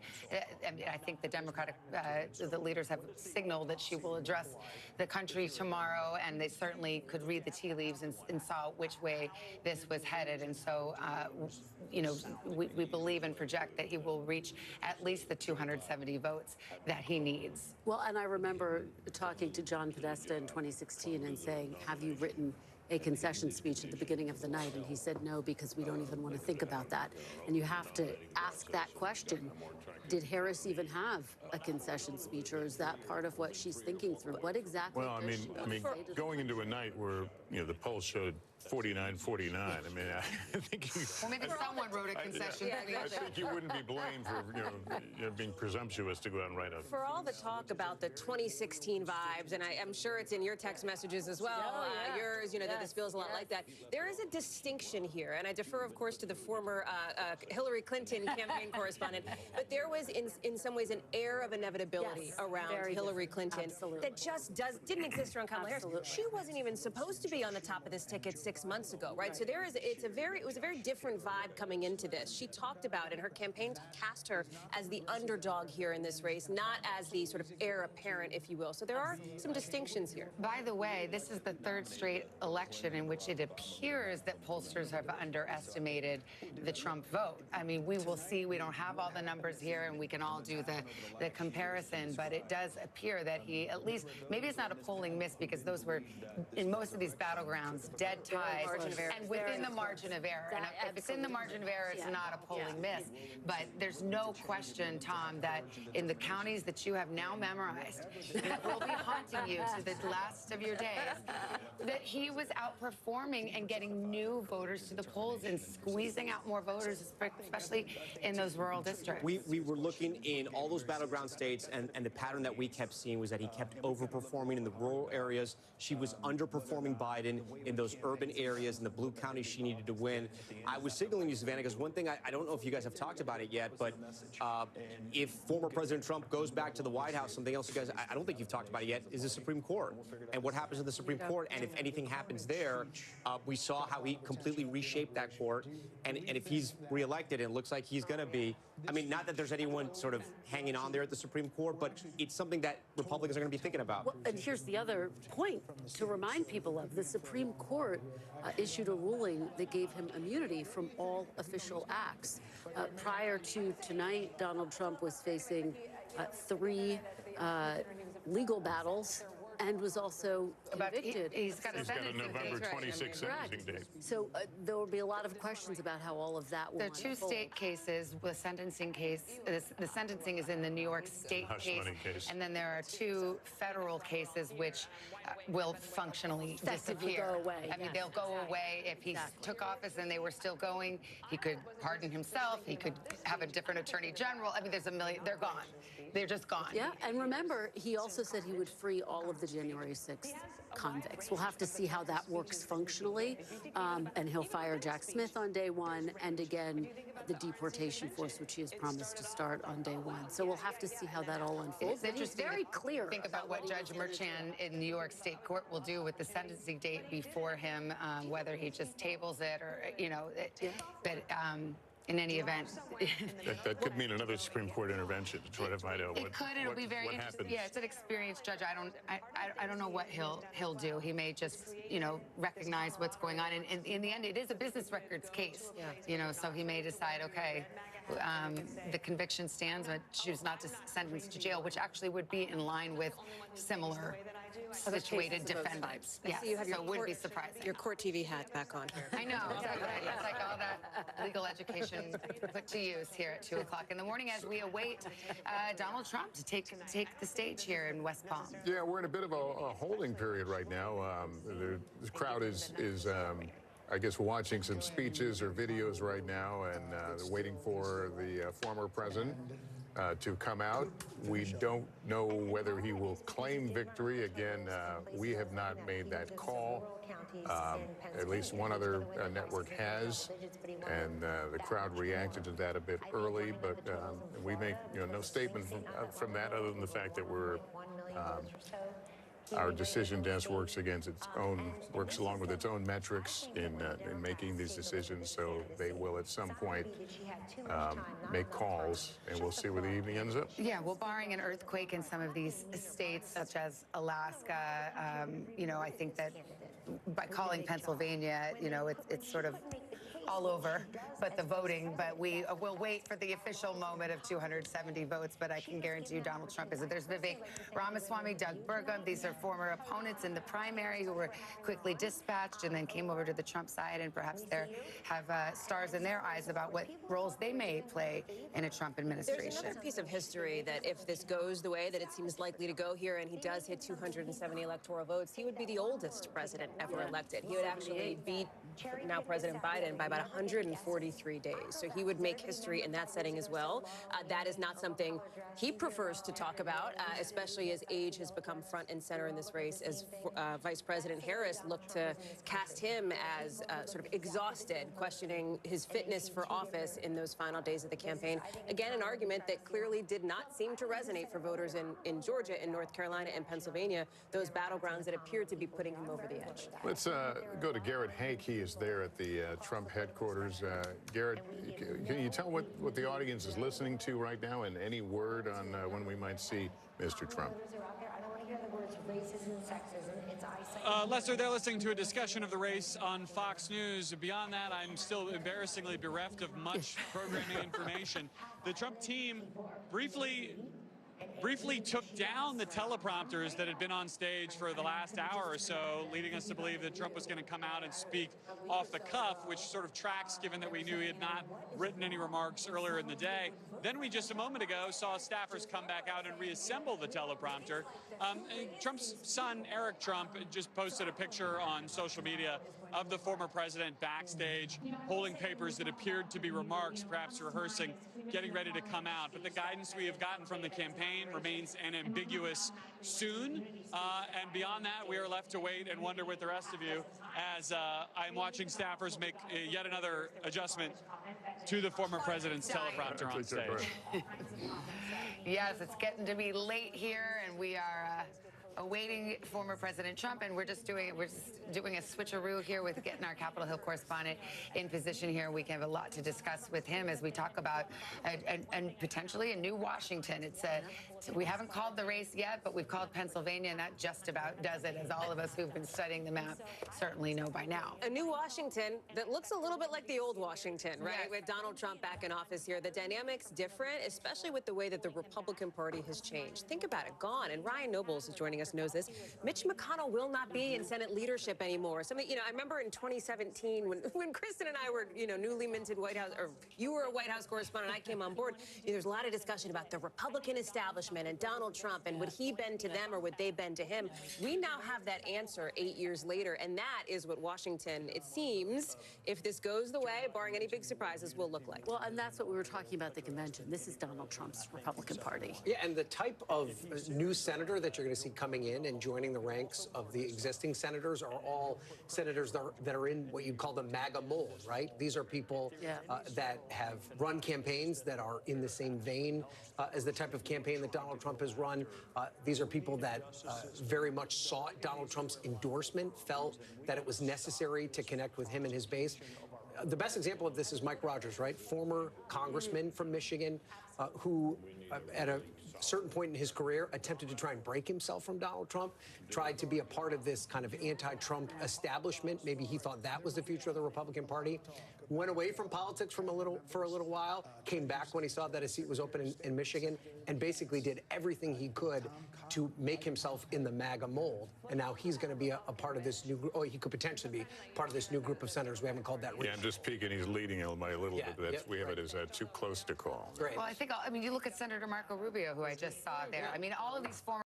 I think the Democratic the leaders have signaled that she will address the country tomorrow, and they certainly could read the tea leaves and saw which way this was headed. And so, you know, we believe and project that he will reach at least the 270 votes that he needs. Well, and I remember talking to John Podesta in 2016 and saying, have you written a concession speech at the beginning of the night? And he said no, because we don't even want to think about that. And you have to ask that question. Did Harris even have a concession speech, or is that part of what she's thinking through? What exactly? Well, I mean, going into a night where, you know, the polls showed 49-49. I mean, I think you... Well, maybe someone wrote a concession. I think you wouldn't be blamed for, you know, being presumptuous to go out and write a... For all the talk about the 2016 vibes, and I'm sure it's in your text messages as well, yours, you know, that this feels a lot like that. There is a distinction here, and I defer, of course, to the former Hillary Clinton campaign correspondent, but there was, in some ways, an air of inevitability around Hillary Clinton that just didn't exist around Kamala Harris. She wasn't even supposed to be on the top of this ticket 6 months ago, right? So there is, it was a very different vibe coming into this. She talked about, and her campaign cast her as the underdog here in this race, not as the sort of heir apparent, if you will. So there are some distinctions here. By the way, this is the third straight election in which it appears that pollsters have underestimated the Trump vote. I mean, we will see. We don't have all the numbers here, and we can all do the comparison, but it does appear that he, at least, maybe it's not a polling miss, because those were, in most of these battlegrounds, dead ties, and within the margin of error. And if it's in the margin of error, it's not a polling miss. But there's no question, Tom, that in the counties that you have now memorized, that will be haunting you to the last of your days, that he was outperforming and getting new voters to the polls and squeezing out more voters, especially in those rural districts. We were looking in all those battleground states, and the pattern that we kept seeing was that he kept overperforming in the rural areas. She was underperforming Biden in those urban areas, in the blue counties she needed to win. I was signaling you, Savannah, because one thing, I don't know if you guys have talked about it yet, but if former President Trump goes back to the White House, something else you guys, I don't think you've talked about it yet, is the Supreme Court. And what happens in the Supreme Court, and if anything happens there, we saw how he completely reshaped that court. And if he's reelected, and it looks like he's going to be, I mean, not that there's anyone sort of hanging on there at the Supreme Court, but it's something that Republicans are going to be thinking about. Well, and here's the other point to remind people of. The Supreme Court issued a ruling that gave him immunity from all official acts. Prior to tonight, Donald Trump was facing 3 legal battles and was also convicted. He's got a November 26th sentencing date. So there will be a lot of questions about how all of that will There are 2 state cases. The sentencing case, the sentencing is in the New York State case, and then there are 2 federal cases which will functionally disappear. Go away. I mean, they'll go away if he took office and they were still going. He could pardon himself. He could have a different attorney general. I mean, there's a million. They're gone. They're just gone. Yeah, and remember, he also said he would free all of the January 6th convicts. We'll have to see how that works functionally, and he'll fire Jack Smith on day 1, and again, the deportation force, which he has promised to start on day 1. So we'll have to see how that all unfolds. It's interesting. Very clear. Think about what Judge Merchan in New York State Court will do with the sentencing date before him, whether he just tables it or, but in any event. that could mean another Supreme Court intervention to try to find out It could. It'll be very interesting. Yeah, it's an experienced judge. I don't know what he'll do. He may just, recognize what's going on. And in the end, it is a business records case. So he may decide, okay, the conviction stands, but choose not to sentence to jail, which actually would be in line with similar situated defendants. I see you have so it wouldn't be surprising. Your court TV hat back on here. I know. Exactly. It's like all that legal education put to use here at 2 o'clock in the morning as we await Donald Trump to take the stage here in West Palm. Yeah, we're in a bit of a holding period right now. The crowd is I guess, watching some speeches or videos right now, and they're waiting for the former president to come out. We don't know whether he will claim victory. Again, we have not made that call. At least one other network has, and the crowd reacted to that a bit early, but we make no statement from that other than the fact that we're our decision desk works along with its own metrics in making these decisions, so they will at some point make calls, and we'll see where the evening ends up. Yeah, well, barring an earthquake in some of these states, such as Alaska, I think that by calling Pennsylvania, it's sort of all over, but the voting. But we will wait for the official moment of 270 votes. But I can guarantee you Donald Trump is it. There's Vivek Ramaswamy, Doug Burgum. These are former opponents in the primary who were quickly dispatched and then came over to the Trump side, and perhaps they have stars in their eyes about what roles they may play in a Trump administration. There's another piece of history that if this goes the way that it seems likely to go here, and he does hit 270 electoral votes, he would be the oldest president ever elected. He would actually beat now President Biden by about 143 days. So he would make history in that setting as well. That is not something he prefers to talk about, especially as age has become front and center in this race, as Vice President Harris looked to cast him as sort of exhausted, questioning his fitness for office in those final days of the campaign. Again, an argument that clearly did not seem to resonate for voters in Georgia, in North Carolina, and Pennsylvania, those battlegrounds that appeared to be putting him over the edge. Let's go to Garrett Hake. He is there at the Trump headquarters. Garrett, can you tell what the audience is listening to right now, and any word on when we might see Mr. Trump? Lester, they're listening to a discussion of the race on Fox News. Beyond that, I'm still embarrassingly bereft of much programming information. The Trump team briefly took down the teleprompters that had been on stage for the last hour or so, leading us to believe that Trump was going to come out and speak off the cuff, which sort of tracks given that we knew he had not written any remarks earlier in the day. Then we just a moment ago saw staffers come back out and reassemble the teleprompter. Trump's son, Eric Trump, just posted a picture on social media of the former president backstage holding papers that appeared to be remarks, perhaps rehearsing, getting ready to come out. But the guidance we have gotten from the campaign remains ambiguous soon. And beyond that, we are left to wait and wonder with the rest of you as I'm watching staffers make yet another adjustment to the former president's teleprompter on stage. Yes, it's getting to be late here, and we are awaiting former President Trump, and we're just doing a switcheroo here with getting our Capitol Hill correspondent in position here. We have a lot to discuss with him as we talk about and potentially a new Washington. We haven't called the race yet, but we've called Pennsylvania, and that just about does it, as all of us who've been studying the map certainly know by now. A new Washington that looks a little bit like the old Washington, right? Yes. With Donald Trump back in office here. The dynamic's different, especially with the way that the Republican Party has changed. Think about it, gone. And Ryan Nobles is joining us, knows this. Mitch McConnell will not be in Senate leadership anymore. I remember in 2017 when Kristen and I were, newly minted White House, or you were a White House correspondent, I came on board. There's a lot of discussion about the Republican establishment and Donald Trump, and would he bend to them or would they bend to him? We now have that answer 8 years later, and that is what Washington, it seems, if this goes the way, barring any big surprises, will look like. Well, and that's what we were talking about at the convention. This is Donald Trump's Republican Party. Yeah, and the type of new senator that you're going to see coming in and joining the ranks of the existing senators are all senators that are in what you'd call the MAGA mold, right? These are people that have run campaigns that are in the same vein as the type of campaign that Donald Trump has run. These are people that very much sought Donald Trump's endorsement, felt that it was necessary to connect with him and his base. The best example of this is Mike Rogers, right? Former congressman from Michigan who, at a certain point in his career, attempted to try and break himself from Donald Trump, tried to be a part of this kind of anti-Trump establishment. Maybe he thought that was the future of the Republican Party. Went away from politics for a little while, came back when he saw that his seat was open in Michigan, and basically did everything he could to make himself in the MAGA mold. And now he's going to be a part of this new group. Oh, he could potentially be part of this new group of senators. We haven't called that. Yeah, I'm just peeking. He's leading it by a little bit. We have it as too close to call. Right. Well, you look at Senator Marco Rubio, who I just saw there. I mean, all of these former.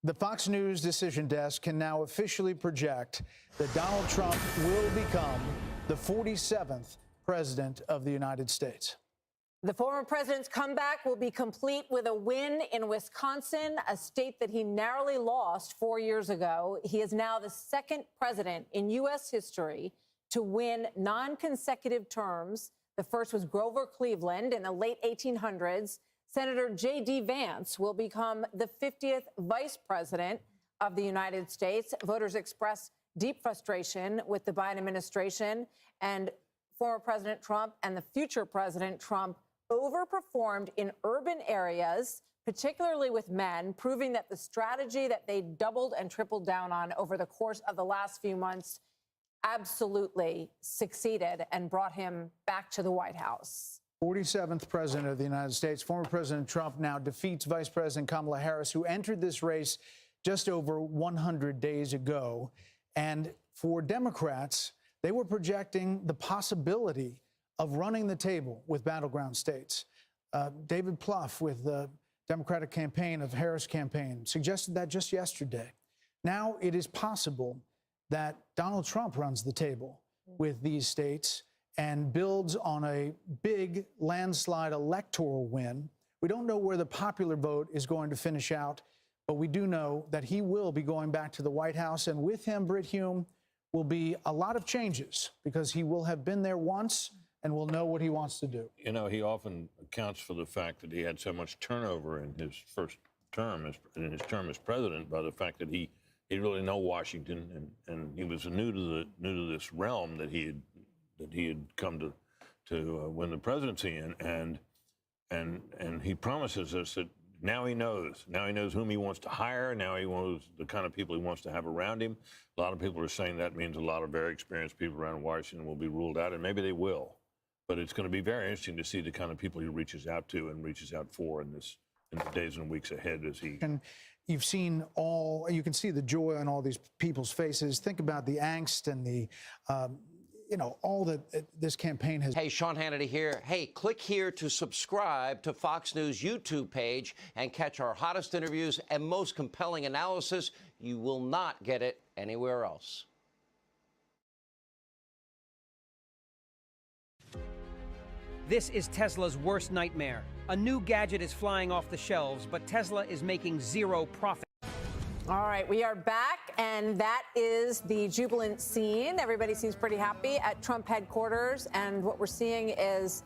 The Fox News decision desk can now officially project that Donald Trump will become the 47th president of the United States. The former president's comeback will be complete with a win in Wisconsin, a state that he narrowly lost 4 years ago. He is now the second president in U.S. history to win non-consecutive terms. The first was Grover Cleveland in the late 1800s. Senator J.D. Vance will become the 50th vice president of the United States. Voters express deep frustration with the Biden administration, and former President Trump and the future President Trump overperformed in urban areas, particularly with men, proving that the strategy that they doubled and tripled down on over the course of the last few months absolutely succeeded and brought him back to the White House. 47th president of the United States. Former President Trump now defeats Vice President Kamala Harris, who entered this race just over 100 days ago. And for Democrats, they were projecting the possibility of running the table with battleground states. David Plouffe with the Democratic campaign of Harris campaign suggested that just yesterday. Now it is possible that Donald Trump runs the table with these states and builds on a big landslide electoral win. We don't know where the popular vote is going to finish out, but we do know that he will be going back to the White House, and with him, Britt Hume, will be a lot of changes because he will have been there once and will know what he wants to do. You know, he often accounts for the fact that he had so much turnover in his first term, in his term as president, by the fact that he really know Washington, and he was new to this realm that he had come to win the presidency in, and he promises us that now he knows whom he wants to hire. Now he knows the kind of people he wants to have around him. A lot of people are saying that means a lot of very experienced people around Washington will be ruled out, and maybe they will. But it's going to be very interesting to see the kind of people he reaches out to and reaches out for in the days and weeks ahead as he. And you've seen you can see the joy on all these people's faces. Think about the angst and the, all that this campaign has. Hey, Sean Hannity here. Hey, click here to subscribe to Fox News YouTube page and catch our hottest interviews and most compelling analysis. You will not get it anywhere else. This is Tesla's worst nightmare. A new gadget is flying off the shelves, but Tesla is making zero profit. All right, we are back, and that is the jubilant scene. Everybody seems pretty happy at Trump headquarters, and what we're seeing is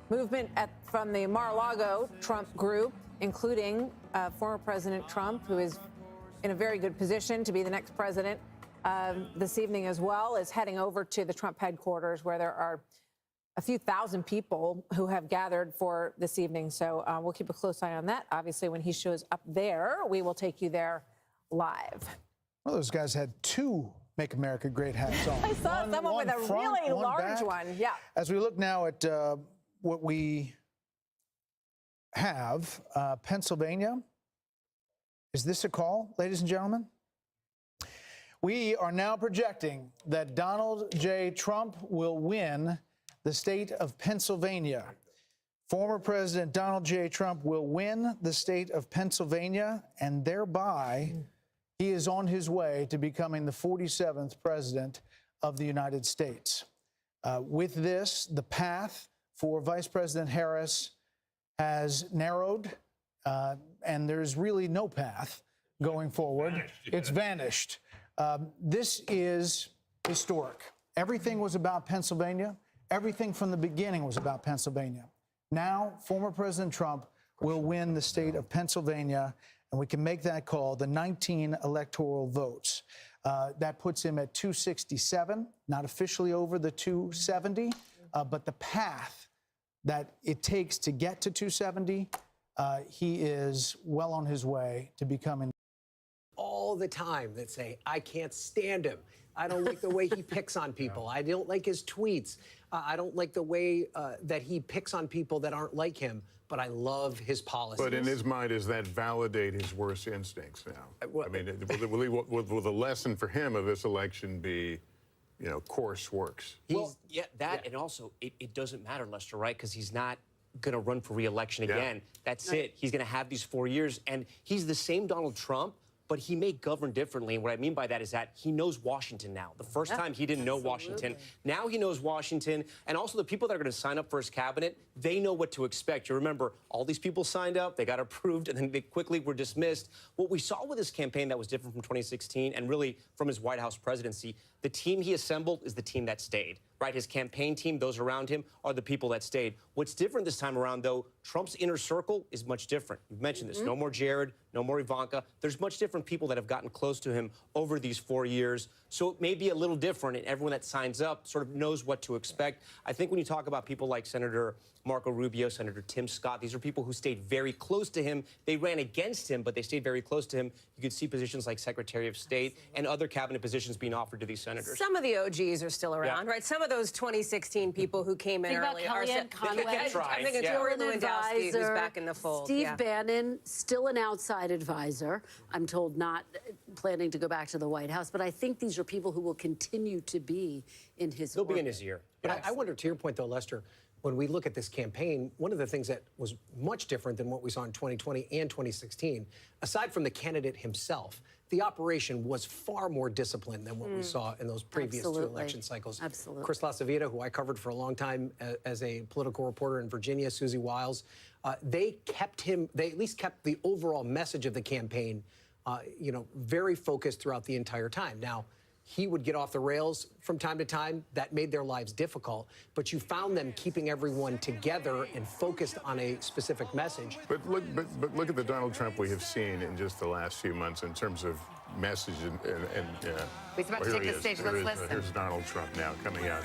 movement from the Mar-a-Lago Trump group including former President Trump, who is in a very good position to be the next president this evening as well, is heading over to the Trump headquarters, where there are a few thousand people who have gathered for this evening. So we'll keep a close eye on that. Obviously, when he shows up there, we will take you there live. Well, those guys had two Make America Great hats on. I saw someone with a front, really large back. one. Yeah. As we look now at what we have, Pennsylvania. Is this a call, ladies and gentlemen? We are now projecting that Donald J. Trump will win the state of Pennsylvania. Former President Donald J. Trump will win the state of Pennsylvania, and thereby he is on his way to becoming the 47th president of the United States. With this, the path for Vice President Harris has narrowed, and there's really no path going forward. It's vanished. This is historic. Everything was about Pennsylvania. Everything from the beginning was about Pennsylvania. Now, former President Trump will win the state of Pennsylvania, and we can make that call, the 19 electoral votes. That puts him at 267, not officially over the 270, but the path that it takes to get to 270, he is well on his way to becoming. All the time that say, I can't stand him. I don't like the way he picks on people. I don't like his tweets. I don't like the way that he picks on people that aren't like him, but I love his policies. But in his mind, does that validate his worst instincts now? I mean, will the lesson for him of this election be, you know, course works? Well, and also it doesn't matter, Lester, right? Because he's not going to run for re-election again. That's it. He's going to have these 4 years, and he's the same Donald Trump, but he may govern differently. And what I mean by that is that he knows Washington now. The first time he didn't know Washington. Now he knows Washington. And also the people that are going to sign up for his cabinet, they know what to expect. You remember, all these people signed up, they got approved, and then they quickly were dismissed. What we saw with his campaign that was different from 2016 and really from his White House presidency, the team he assembled is the team that stayed. Right? His campaign team, those around him, are the people that stayed. What's different this time around, though, Trump's inner circle is much different. You've mentioned this. No more Jared, no more Ivanka. There's much different people that have gotten close to him over these 4 years. So it may be a little different, and everyone that signs up sort of knows what to expect. I think when you talk about people like Senator Marco Rubio, Senator Tim Scott, these are people who stayed very close to him. They ran against him, but they stayed very close to him. You could see positions like Secretary of State and other cabinet positions being offered to these senators. Some of the OGs are still around, right? Some of those 2016 people who came in early are still. I think it's Lori Lewandowski who's back in the fold. Steve Bannon, still an outside advisor. I'm told not planning to go back to the White House, but I think these are people who will continue to be in his orbit. They'll be in his ear. But I wonder, to your point, though, Lester, when we look at this campaign, one of the things that was much different than what we saw in 2020 and 2016, aside from the candidate himself, the operation was far more disciplined than what we saw in those previous two election cycles. Absolutely. Chris LaCivita, who I covered for a long time as a political reporter in Virginia, Susie Wiles, they at least kept the overall message of the campaign, very focused throughout the entire time. Now, he would get off the rails from time to time. That made their lives difficult. But you found them keeping everyone together and focused on a specific message. But look at the Donald Trump we have seen in just the last few months in terms of message and He's about to take the stage. Let's listen. Here's Donald Trump now coming out.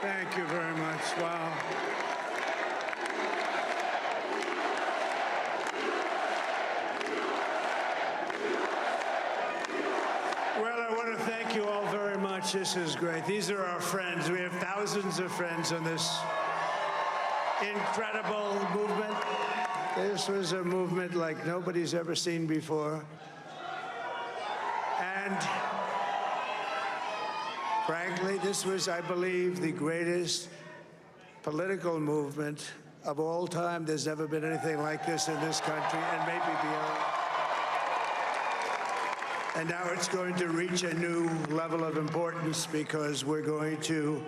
Thank you very much. Wow. Well, I want to thank you all very much. This is great. These are our friends. We have thousands of friends on this incredible movement. This was a movement like nobody's ever seen before. And frankly, this was, I believe, the greatest political movement of all time. There's never been anything like this in this country, and maybe beyond. And now it's going to reach a new level of importance because we're going to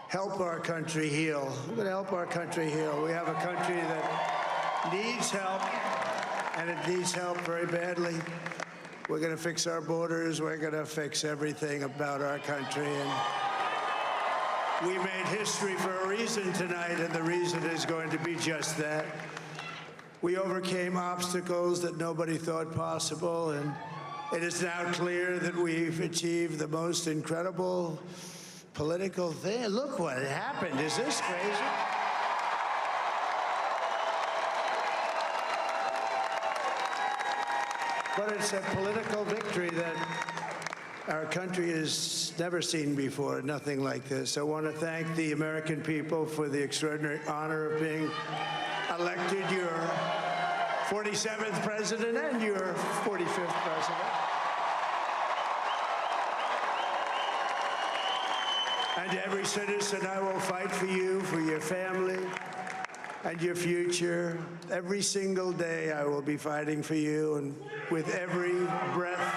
help our country heal. We're going to help our country heal. We have a country that needs help, and it needs help very badly. We're going to fix our borders. We're going to fix everything about our country. And we made history for a reason tonight, and the reason is going to be just that. We overcame obstacles that nobody thought possible, and it is now clear that we've achieved the most incredible political thing. Look what happened. Is this crazy? But it's a political victory that our country has never seen before, nothing like this. I want to thank the American people for the extraordinary honor of being elected your 47th president and your 45th president. And every citizen, I will fight for you, for your family, and your future. Every single day, I will be fighting for you, and with every breath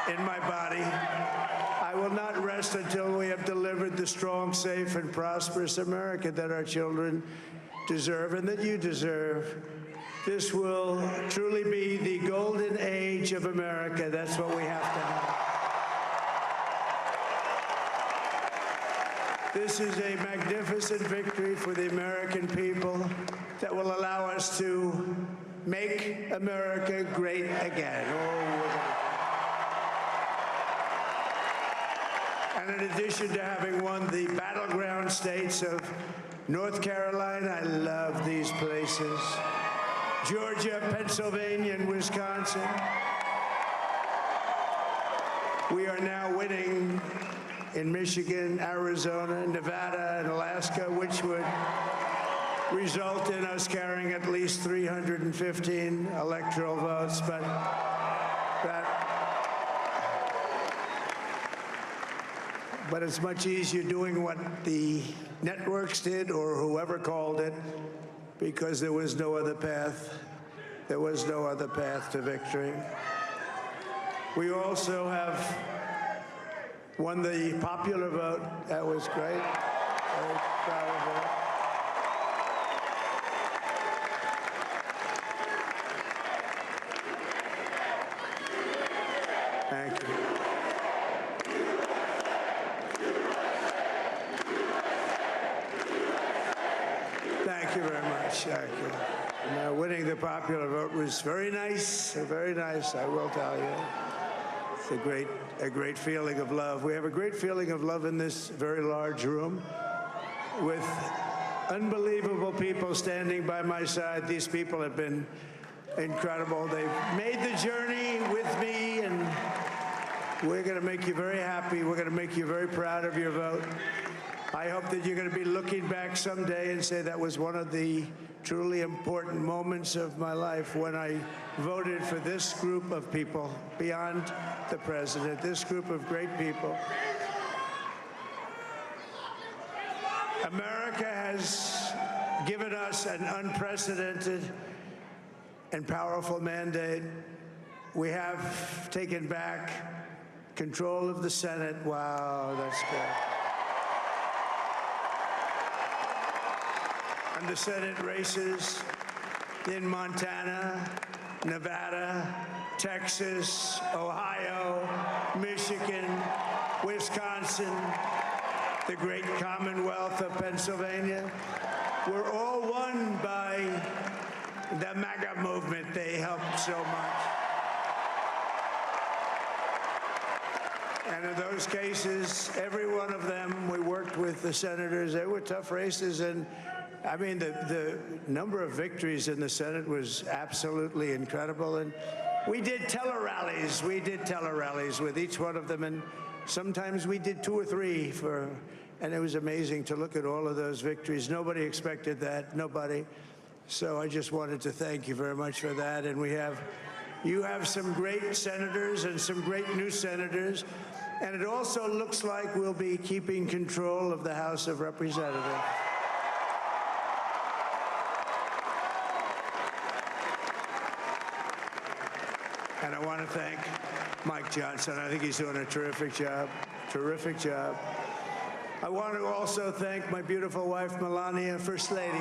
in my body, I will not rest until we have delivered the strong, safe, and prosperous America that our children deserve and that you deserve. This will truly be the golden age of America. That's what we have to have. This is a magnificent victory for the American people that will allow us to make America great again. And in addition to having won the battleground states of North Carolina, I love these places, Georgia, Pennsylvania, and Wisconsin, we are now winning in Michigan, Arizona, Nevada, and Alaska, which would result in us carrying at least 315 electoral votes. But it's much easier doing what the networks did or whoever called it, because there was no other path. There was no other path to victory. We also have won the popular vote. That was great. Very proud of that. Thank you. Thank you very much. Thank you. Now, winning the popular vote was very nice, I will tell you. It's a great feeling of love. We have a great feeling of love in this very large room with unbelievable people standing by my side. These people have been incredible. They've made the journey with me, and we're going to make you very happy. We're going to make you very proud of your vote. I hope that you're going to be looking back someday and say that was one of the truly important moments of my life when I voted for this group of people beyond the president, this group of great people. America has given us an unprecedented and powerful mandate. We have taken back control of the Senate. Wow, that's good. And the Senate races in Montana, Nevada, Texas, Ohio, Michigan, Wisconsin, the great Commonwealth of Pennsylvania, were all won by the MAGA movement. They helped so much. And in those cases, every one of them, we worked with the senators. They were tough races. And I mean, the number of victories in the Senate was absolutely incredible. And we did tele-rallies. We did tele-rallies with each one of them. And sometimes we did 2 or 3 and it was amazing to look at all of those victories. Nobody expected that, nobody. So I just wanted to thank you very much for that. And you have some great senators and some great new senators. And it also looks like we'll be keeping control of the House of Representatives. And I want to thank Mike Johnson. I think he's doing a terrific job. Terrific job. I want to also thank my beautiful wife, Melania, First Lady.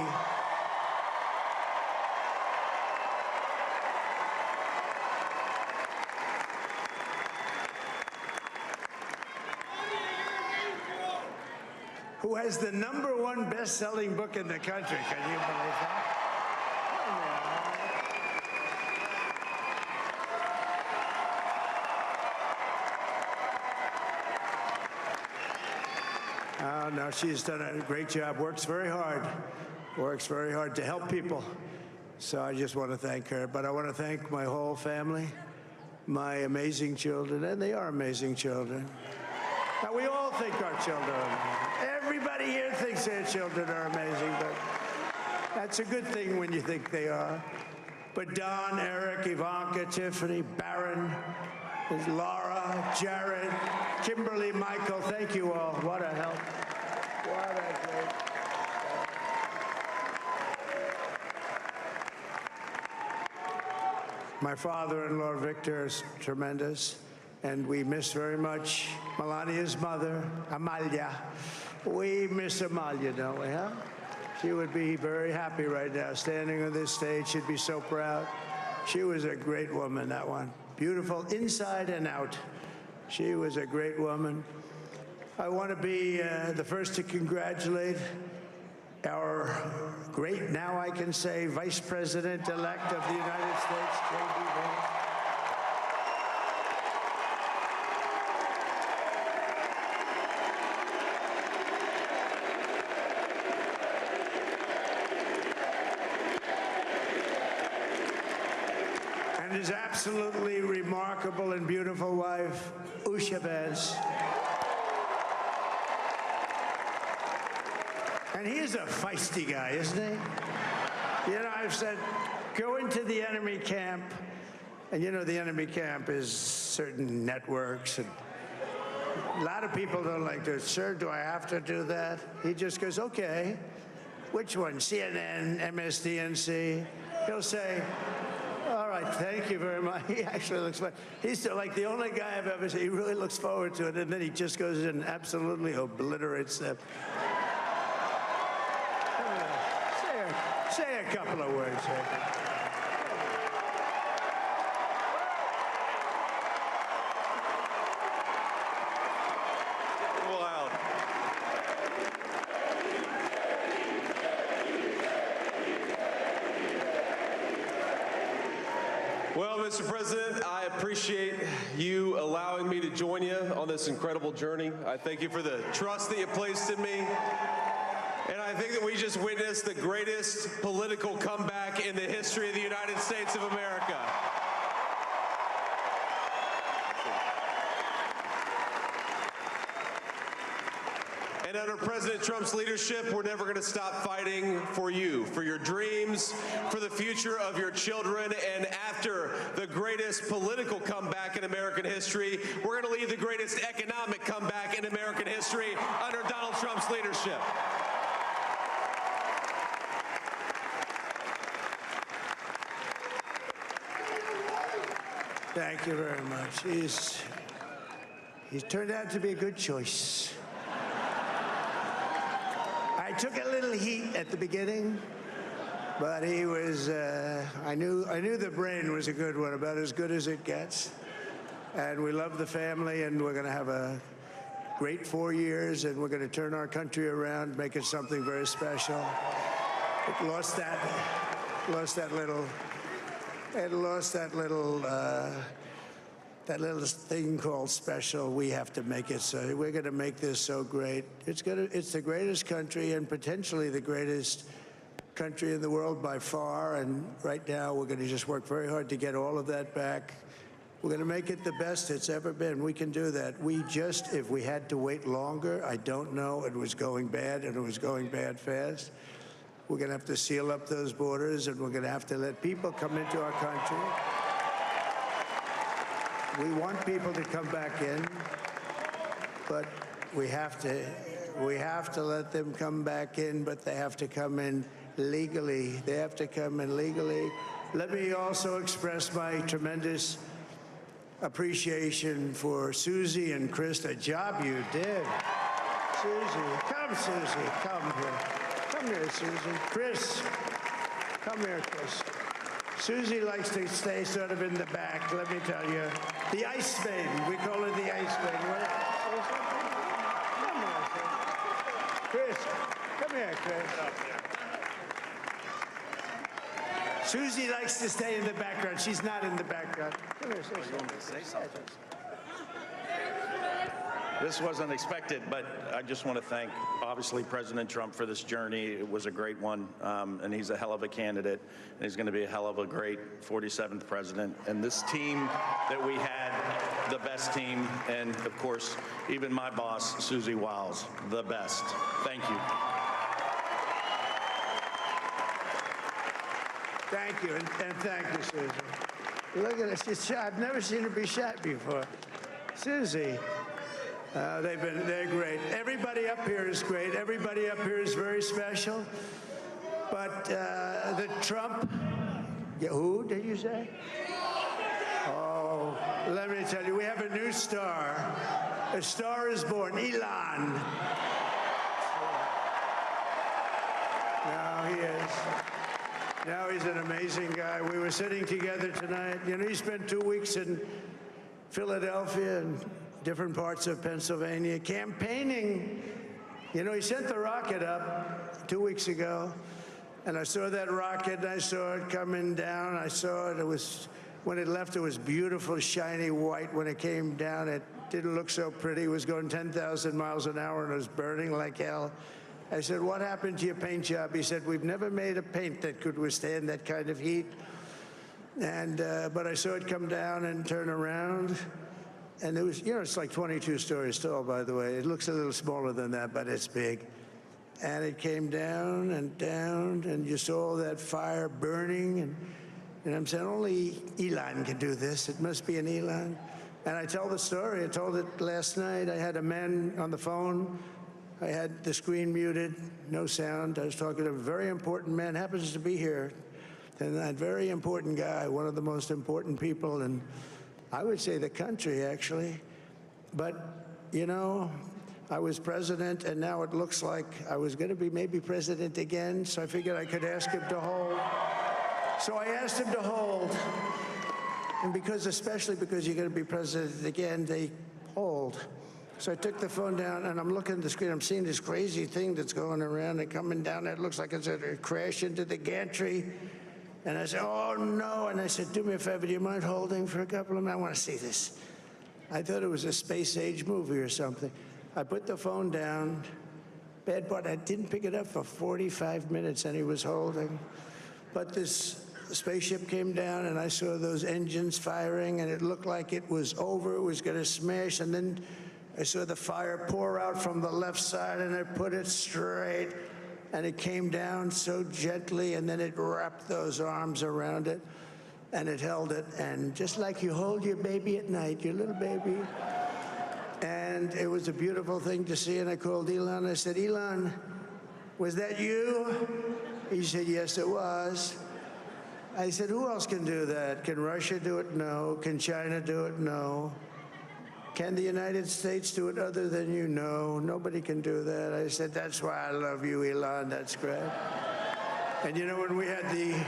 Who has the #1 best-selling book in the country. Can you believe that? Oh, no, she's done a great job, works very hard to help people. So I just want to thank her. But I want to thank my whole family, my amazing children, and they are amazing children. Now, we all think our children are amazing. Everybody here thinks their children are amazing, but that's a good thing when you think they are. But Don, Eric, Ivanka, Tiffany, Barron, Laura, Jared, Kimberly, Michael, thank you all. What a help. What a great. My father-in-law, Victor, is tremendous. And we miss very much Melania's mother, Amalia. We miss Amalia, don't we, huh? She would be very happy right now, standing on this stage. She'd be so proud. She was a great woman, that one. Beautiful inside and out. She was a great woman. I want to be the first to congratulate our great, now I can say, Vice President-elect of the United States, J.D. Vance. His absolutely remarkable and beautiful wife, Usha Vance. And he is a feisty guy, isn't he? You know, I've said, go into the enemy camp, and you know the enemy camp is certain networks, and a lot of people don't like to, sir, do I have to do that? He just goes, okay, which one, CNN, MSDNC? He'll say, all right, thank you very much. He actually looks fun. He's like the only guy I've ever seen. He really looks forward to it, and then he just goes in and absolutely obliterates them. Say a couple of words. Wow. Well, Mr. President, I appreciate you allowing me to join you on this incredible journey. I thank you for the trust that you placed in me. And I think that we just witnessed the greatest political comeback in the history of the United States of America. And under President Trump's leadership, we're never going to stop fighting for you, for your dreams, for the future of your children. And after the greatest political comeback in American history, we're going to lead the greatest economic comeback in American history under Donald Trump's leadership. Thank you very much. He's turned out to be a good choice. I took a little heat at the beginning, but he was, I knew the brain was a good one, about as good as it gets. And we love the family, and we're going to have a great 4 years, and we're going to turn our country around, make it something very special. It lost that little that little thing called special, we have to make it so. We're going to make this so great. It's the greatest country and potentially the greatest country in the world by far. And right now, we're going to just work very hard to get all of that back. We're going to make it the best it's ever been. We can do that. If we had to wait longer, I don't know. It was going bad, and it was going bad fast. We're going to have to seal up those borders, and we're going to have to let people come into our country. We want people to come back in, but we have to let them come back in, but they have to come in legally. They have to come in legally. Let me also express my tremendous appreciation for Susie and Chris, the job you did. Susie, come here. Come here, Susie. Chris, come here, Chris. Susie likes to stay sort of in the back, let me tell you. The Ice Maiden, we call her the Ice Maiden. Come here, Chris. Come here, Chris. Susie likes to stay in the background. She's not in the background. Come here, Susie. You want me to say something? This wasn't expected, but I just want to thank, obviously, President Trump for this journey. It was a great one, and he's a hell of a candidate, and he's going to be a hell of a great 47th president. And this team that we had, the best team, and, of course, even my boss, Susie Wiles, the best. Thank you. Thank you, and thank you, Susie. Look at her, she's shy. I've never seen her be shy before. Susie, they're great. Everybody up here is great. Everybody up here is very special. But the Trump, who did you say? Oh, let me tell you, we have a new star. A star is born, Elon. Now he is. Now he's an amazing guy. We were sitting together tonight. You know, he spent 2 weeks in Philadelphia and different parts of Pennsylvania campaigning. You know, he sent the rocket up 2 weeks ago, and I saw that rocket, and I saw it coming down. I saw it. It was, when it left, it was beautiful, shiny white. When it came down, it didn't look so pretty. It was going 10,000 miles an hour, and it was burning like hell. I said, what happened to your paint job? He said, we've never made a paint that could withstand that kind of heat. And but I saw it come down and turn around. And it was, you know, it's like 22 stories tall, by the way. It looks a little smaller than that, but it's big. And it came down, and you saw that fire burning. And I'm saying, only Elon can do this. It must be an Elon. And I tell the story. I told it last night. I had a man on the phone. I had the screen muted, no sound. I was talking to a very important man, happens to be here. And that very important guy, one of the most important people in, I would say, the country, actually. But, you know, I was president, and now it looks like I was going to be maybe president again, so I figured I could ask him to hold. So I asked him to hold. And especially because you're going to be president again, they hold. So I took the phone down, and I'm looking at the screen. I'm seeing this crazy thing that's going around and coming down. It looks like it's going to crash into the gantry. And I said, oh, no. And I said, do me a favor. Do you mind holding for a couple of minutes? I want to see this. I thought it was a space-age movie or something. I put the phone down. Bad part, I didn't pick it up for 45 minutes, and he was holding. But this spaceship came down, and I saw those engines firing, and it looked like it was over. It was going to smash, and then I saw the fire pour out from the left side, and I put it straight, and it came down so gently, and then it wrapped those arms around it, and it held it, and just like you hold your baby at night, your little baby. And it was a beautiful thing to see, and I called Elon. I said, Elon, was that you? He said, yes, it was. I said, who else can do that? Can Russia do it? No. Can China do it? No. Can the United States do it other than you? No, nobody can do that. I said, that's why I love you, Elon. That's great. And you know, when we had the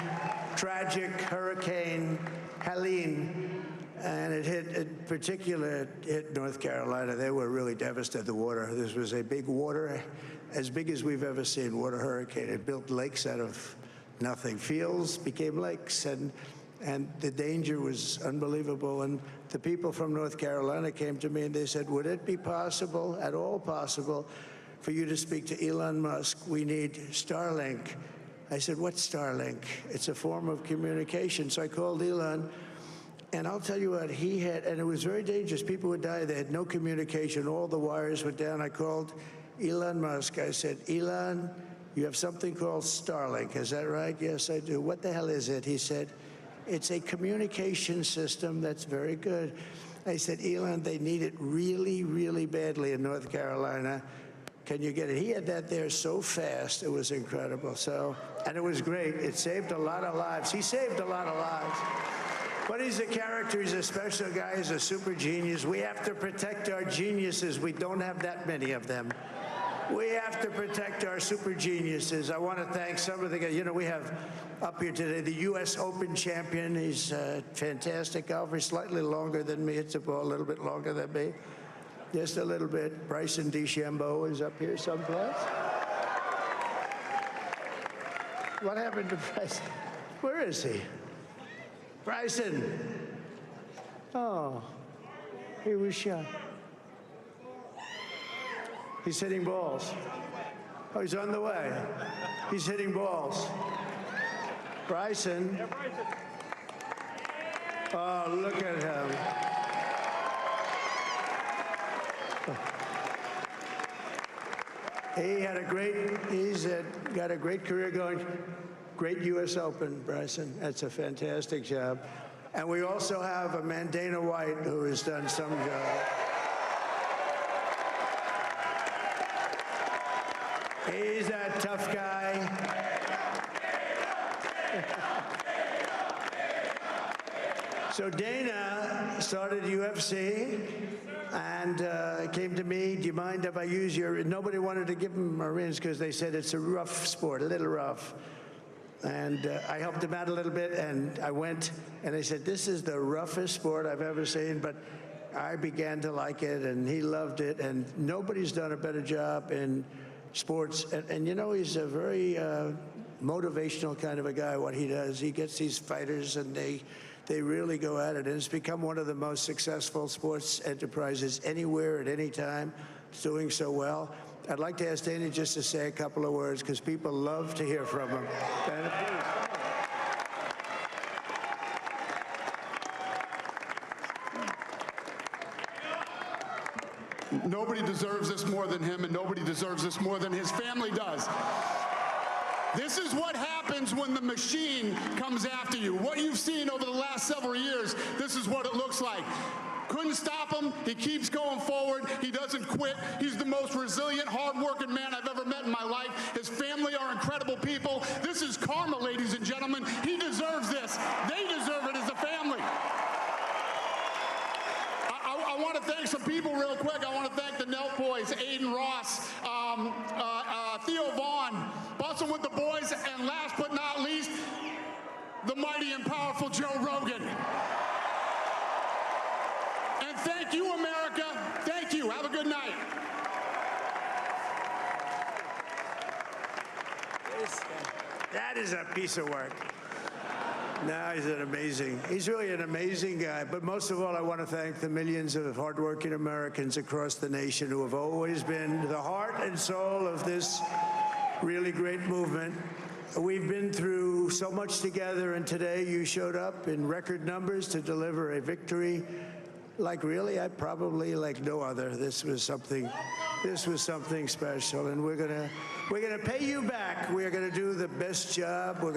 tragic Hurricane Helene, and it hit North Carolina, they were really devastated, the water. This was a big water, as big as we've ever seen, water hurricane. It built lakes out of nothing. Fields became lakes, and And the danger was unbelievable. And the people from North Carolina came to me and they said, would it be possible, at all possible, for you to speak to Elon Musk? We need Starlink. I said, what's Starlink? It's a form of communication. So I called Elon, and I'll tell you what, he had, and it was very dangerous. People would die. They had no communication. All the wires were down. I called Elon Musk. I said, Elon, you have something called Starlink. Is that right? Yes, I do. What the hell is it? He said, it's a communication system that's very good. I said, Elon, they need it really, really badly in North Carolina. Can you get it? He had that there so fast. It was incredible. So, and it was great. It saved a lot of lives. He saved a lot of lives. But he's a character. He's a special guy. He's a super genius. We have to protect our geniuses. We don't have that many of them. We have to protect our super geniuses. I want to thank some of the guys. You know, we have up here today the U.S. Open champion. He's a fantastic golfer. He's slightly longer than me. It's a little bit longer than me. Just a little bit. Bryson DeChambeau is up here someplace. What happened to Bryson? Where is he? Bryson. Oh, he was shot. He's hitting balls. Oh, he's on the way. He's hitting balls. Bryson. Oh, look at him. He's got a great career going. Great U.S. Open, Bryson. That's a fantastic job. And we also have a man, Dana White, who has done some job. He's a tough guy. So Dana started UFC and came to me, do you mind if I use your, nobody wanted to give him a rinse because they said it's a rough sport, a little rough. And I helped him out a little bit, and I went, and I said, this is the roughest sport I've ever seen, but I began to like it, and he loved it, and nobody's done a better job in sports. And you know, he's a very motivational kind of a guy, what he does. He gets these fighters, and they really go at it, and it's become one of the most successful sports enterprises anywhere at any time. It's doing so well. I'd like to ask Dana just to say a couple of words, because people love to hear from him. Dana, please. Nobody deserves this more than him, and nobody deserves this more than his family does. This is what happens when the machine comes after you. What you've seen over the last several years, this is what it looks like. Couldn't stop him. He keeps going forward. He doesn't quit. He's the most resilient, hard-working man I've ever met in my life. His family are incredible people. This is karma, ladies and gentlemen. He deserves this. They deserve it as a family. I want to thank some people real quick. I want to thank the Nelk boys, Aiden Ross, Theo Vaughn, busting with the boys, and last but not least, the mighty and powerful Joe Rogan. And thank you, America. Thank you. Have a good night. That is a piece of work. No, he's really an amazing guy. But most of all, I want to thank the millions of hardworking Americans across the nation who have always been the heart and soul of this really great movement. We've been through so much together, and today you showed up in record numbers to deliver a victory like really, probably like no other. This was something special, and we're gonna pay you back. We're gonna do the best job. We're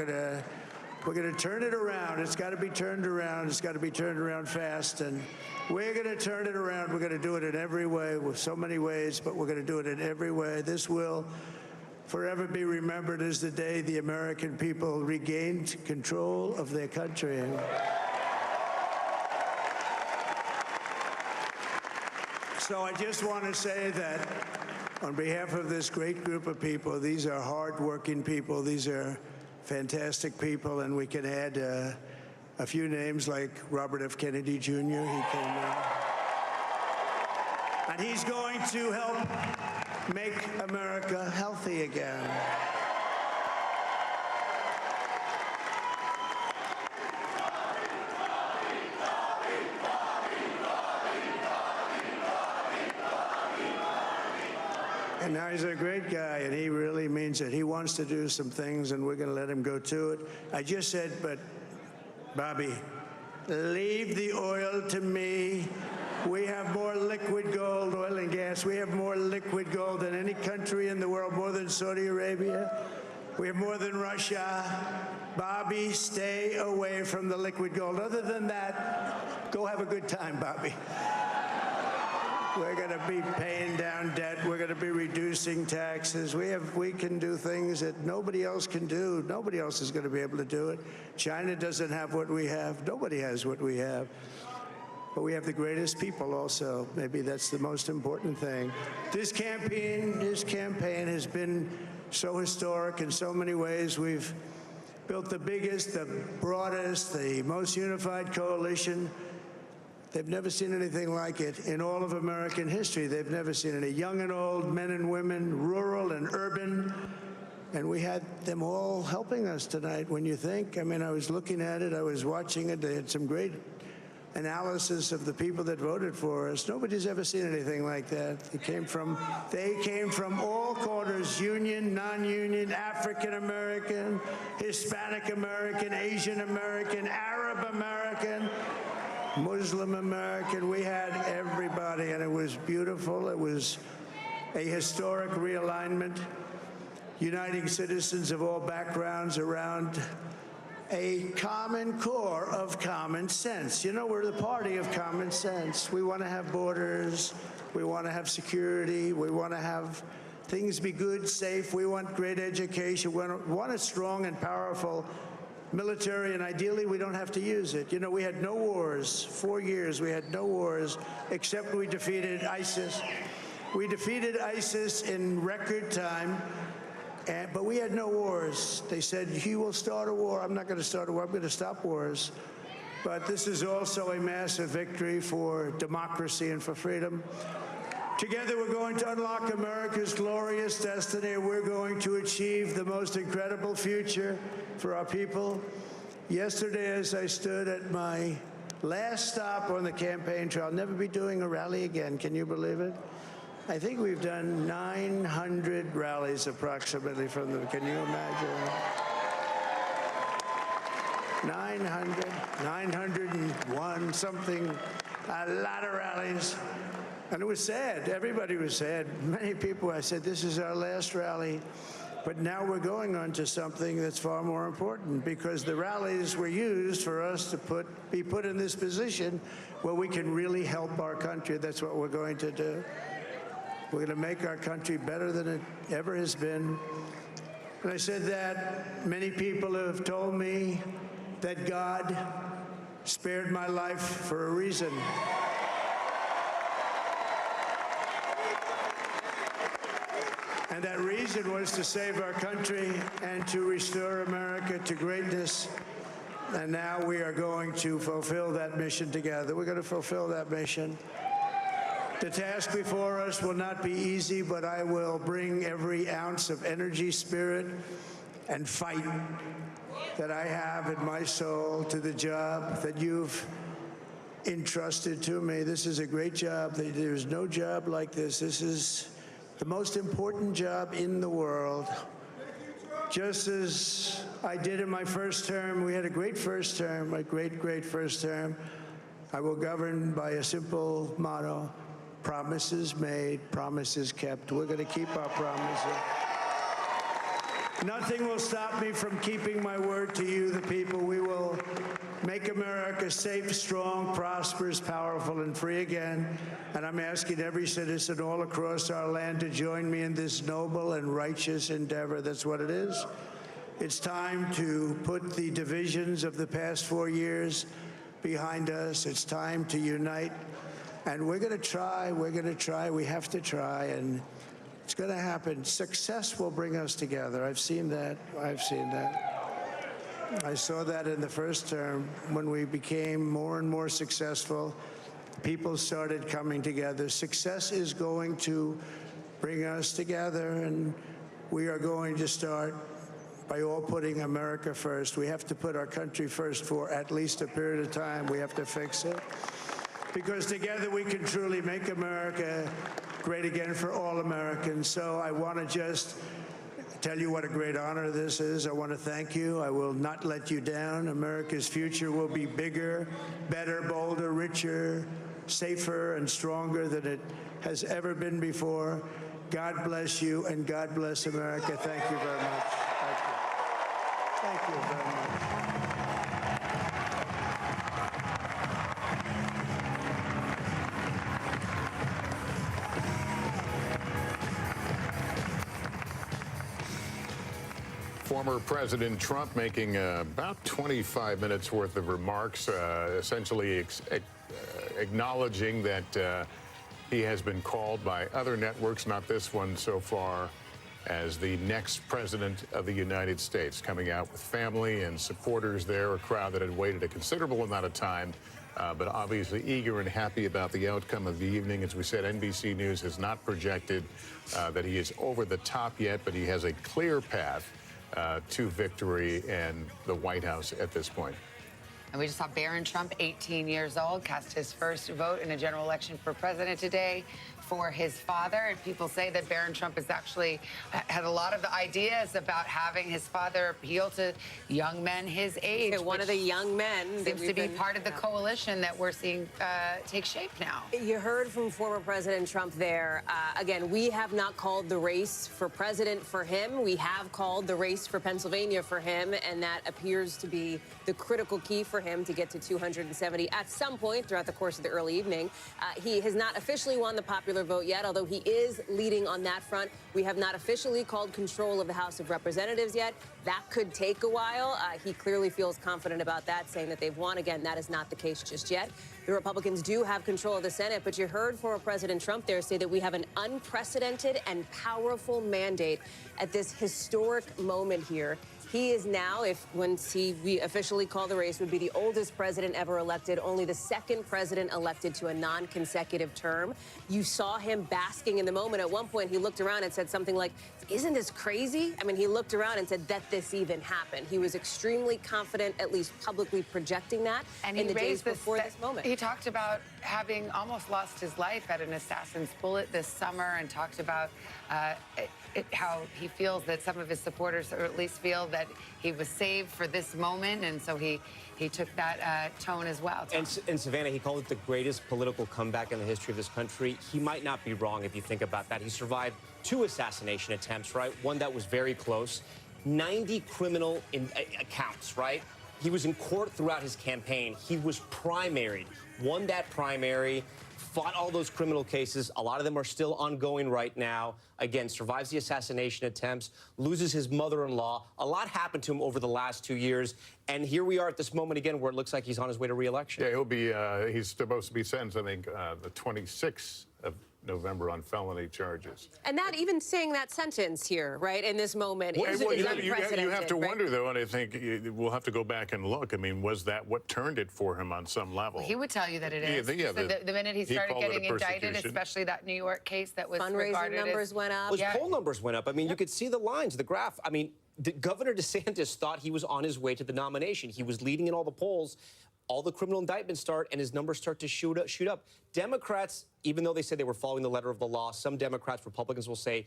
gonna turn it around. It's got to be turned around. It's got to be turned around fast, and we're gonna turn it around. We're gonna do it in every way, with so many ways, but we're gonna do it in every way. This will forever be remembered as the day the American people regained control of their country. So I just want to say that on behalf of this great group of people, these are hard-working people. These are fantastic people, and we can add a few names like Robert F. Kennedy Jr. He came and he's going to help make America healthy again. And now he's a great guy, and he really means it. He wants to do some things, and we're going to let him go to it. I just said, but, Bobby, leave the oil to me. We have more liquid gold, oil and gas. We have more liquid gold than any country in the world, more than Saudi Arabia. We have more than Russia. Bobby, stay away from the liquid gold. Other than that, go have a good time, Bobby. We're going to be paying down debt. We're going to be reducing taxes. We can do things that nobody else can do. Nobody else is going to be able to do it. China doesn't have what we have. Nobody has what we have. But we have the greatest people also. Maybe that's the most important thing. This campaign has been so historic in so many ways. We've built the biggest, the broadest, the most unified coalition. They've never seen anything like it in all of American history. They've never seen it. Young and old, men and women, rural and urban. And we had them all helping us tonight, when you think. I mean, I was looking at it. I was watching it. They had some great analysis of the people that voted for us. Nobody's ever seen anything like that. They came from all corners, union, non-union, African American, Hispanic American, Asian American, Arab American, Muslim American. We had everybody, and it was beautiful. It was a historic realignment, uniting citizens of all backgrounds around a common core of common sense. You know, we're the party of common sense. We want to have borders. We want to have security. We want to have things be good, safe. We want great education. We want a strong and powerful military, and ideally we don't have to use it. You know, we had no wars. 4 years we had no wars, except we defeated ISIS. We defeated ISIS in record time. But we had no wars. They said, he will start a war. I'm not going to start a war. I'm going to stop wars. But this is also a massive victory for democracy and for freedom. Together, we're going to unlock America's glorious destiny. We're going to achieve the most incredible future for our people. Yesterday, as I stood at my last stop on the campaign trail, I'll never be doing a rally again. Can you believe it? I think we've done 900 rallies approximately from them. Can you imagine? 901 something, a lot of rallies. And it was sad. Everybody was sad. Many people, I said, this is our last rally. But now we're going on to something that's far more important, because the rallies were used for us to be put in this position where we can really help our country. That's what we're going to do. We're going to make our country better than it ever has been. And I said that many people have told me that God spared my life for a reason. And that reason was to save our country and to restore America to greatness. And now we are going to fulfill that mission together. We're going to fulfill that mission. The task before us will not be easy, but I will bring every ounce of energy, spirit, and fight that I have in my soul to the job that you've entrusted to me. This is a great job. There's no job like this. This is the most important job in the world. Just as I did in my first term, we had a great first term, a great first term. I will govern by a simple motto: promises made, promises kept. We're going to keep our promises. Nothing will stop me from keeping my word to you, the people. We will make America safe, strong, prosperous, powerful, and free again. And I'm asking every citizen all across our land to join me in this noble and righteous endeavor. That's what it is. It's time to put the divisions of the past 4 years behind us. It's time to unite. And we're going to try. We're going to try. We have to try. And it's going to happen. Success will bring us together. I've seen that. I've seen that. I saw that in the first term. When we became more and more successful, people started coming together. Success is going to bring us together, and we are going to start by all putting America first. We have to put our country first for at least a period of time. We have to fix it. Because together we can truly make America great again for all Americans. So I want to just tell you what a great honor this is. I want to thank you. I will not let you down. America's future will be bigger, better, bolder, richer, safer, and stronger than it has ever been before. God bless you, and God bless America. Thank you very much. Thank you. Thank you very much. Former President Trump making about 25 minutes worth of remarks, essentially acknowledging that he has been called by other networks, not this one so far, as the next president of the United States, coming out with family and supporters there, a crowd that had waited a considerable amount of time, but obviously eager and happy about the outcome of the evening. As we said, NBC News has not projected that he is over the top yet, but he has a clear path to victory and the White House at this point. And we just saw Barron Trump, 18 years old, cast his first vote in a general election for president today for his father. And people say that Barron Trump has actually had a lot of ideas about having his father appeal to young men his age. Okay, one of the young men seems to be part of the coalition that we're seeing take shape now. You heard from former President Trump there. Again, we have not called the race for president for him. We have called the race for Pennsylvania for him, and that appears to be the critical key for him to get to 270 at some point throughout the course of the early evening. He has not officially won the popular vote yet, although he is leading on that front. We have not officially called control of the House of Representatives yet. That could take a while. He clearly feels confident about that, saying that they've won. Again, that is not the case just yet. The Republicans do have control of the Senate, but you heard former President Trump there say that we have an unprecedented and powerful mandate at this historic moment here. He is now, once we officially call the race, would be the oldest president ever elected, only the second president elected to a non-consecutive term. You saw him basking in the moment. At one point, he looked around and said something like, "Isn't this crazy?" I mean, he looked around and said that this even happened. He was extremely confident, at least publicly projecting that And in he the days raised before this moment. He talked about having almost lost his life at an assassin's bullet this summer, and talked about how he feels that some of his supporters, or at least feel that he was saved for this moment, and so he took that tone as well. And Savannah, he called it the greatest political comeback in the history of this country. He might not be wrong if you think about that. He survived 2 assassination attempts, right? One that was very close. 90 criminal accounts, right? He was in court throughout his campaign. He was primaried, won that primary, fought all those criminal cases. A lot of them are still ongoing right now. Again, survives the assassination attempts, loses his mother-in-law. A lot happened to him over the last 2 years. And here we are at this moment again where it looks like he's on his way to re-election. Yeah, he'll be, he's supposed to be sentenced, I think, the 26th of November on felony charges. And that, even saying that sentence here, right, in this moment, Well, is unprecedented. you have to right? wonder, though, and I think we'll have to go back and look. I mean, was that what turned it for him on some level? He would tell you that it is. Yeah, So the minute he started getting indicted, especially that New York case that was Fundraising numbers went up. His poll numbers went up. I mean, you could see the lines, the graph. I mean, Governor DeSantis thought he was on his way to the nomination. He was leading in all the polls. All the criminal indictments start, and his numbers start to shoot up. Democrats, even though they said they were following the letter of the law, some Democrats, Republicans will say,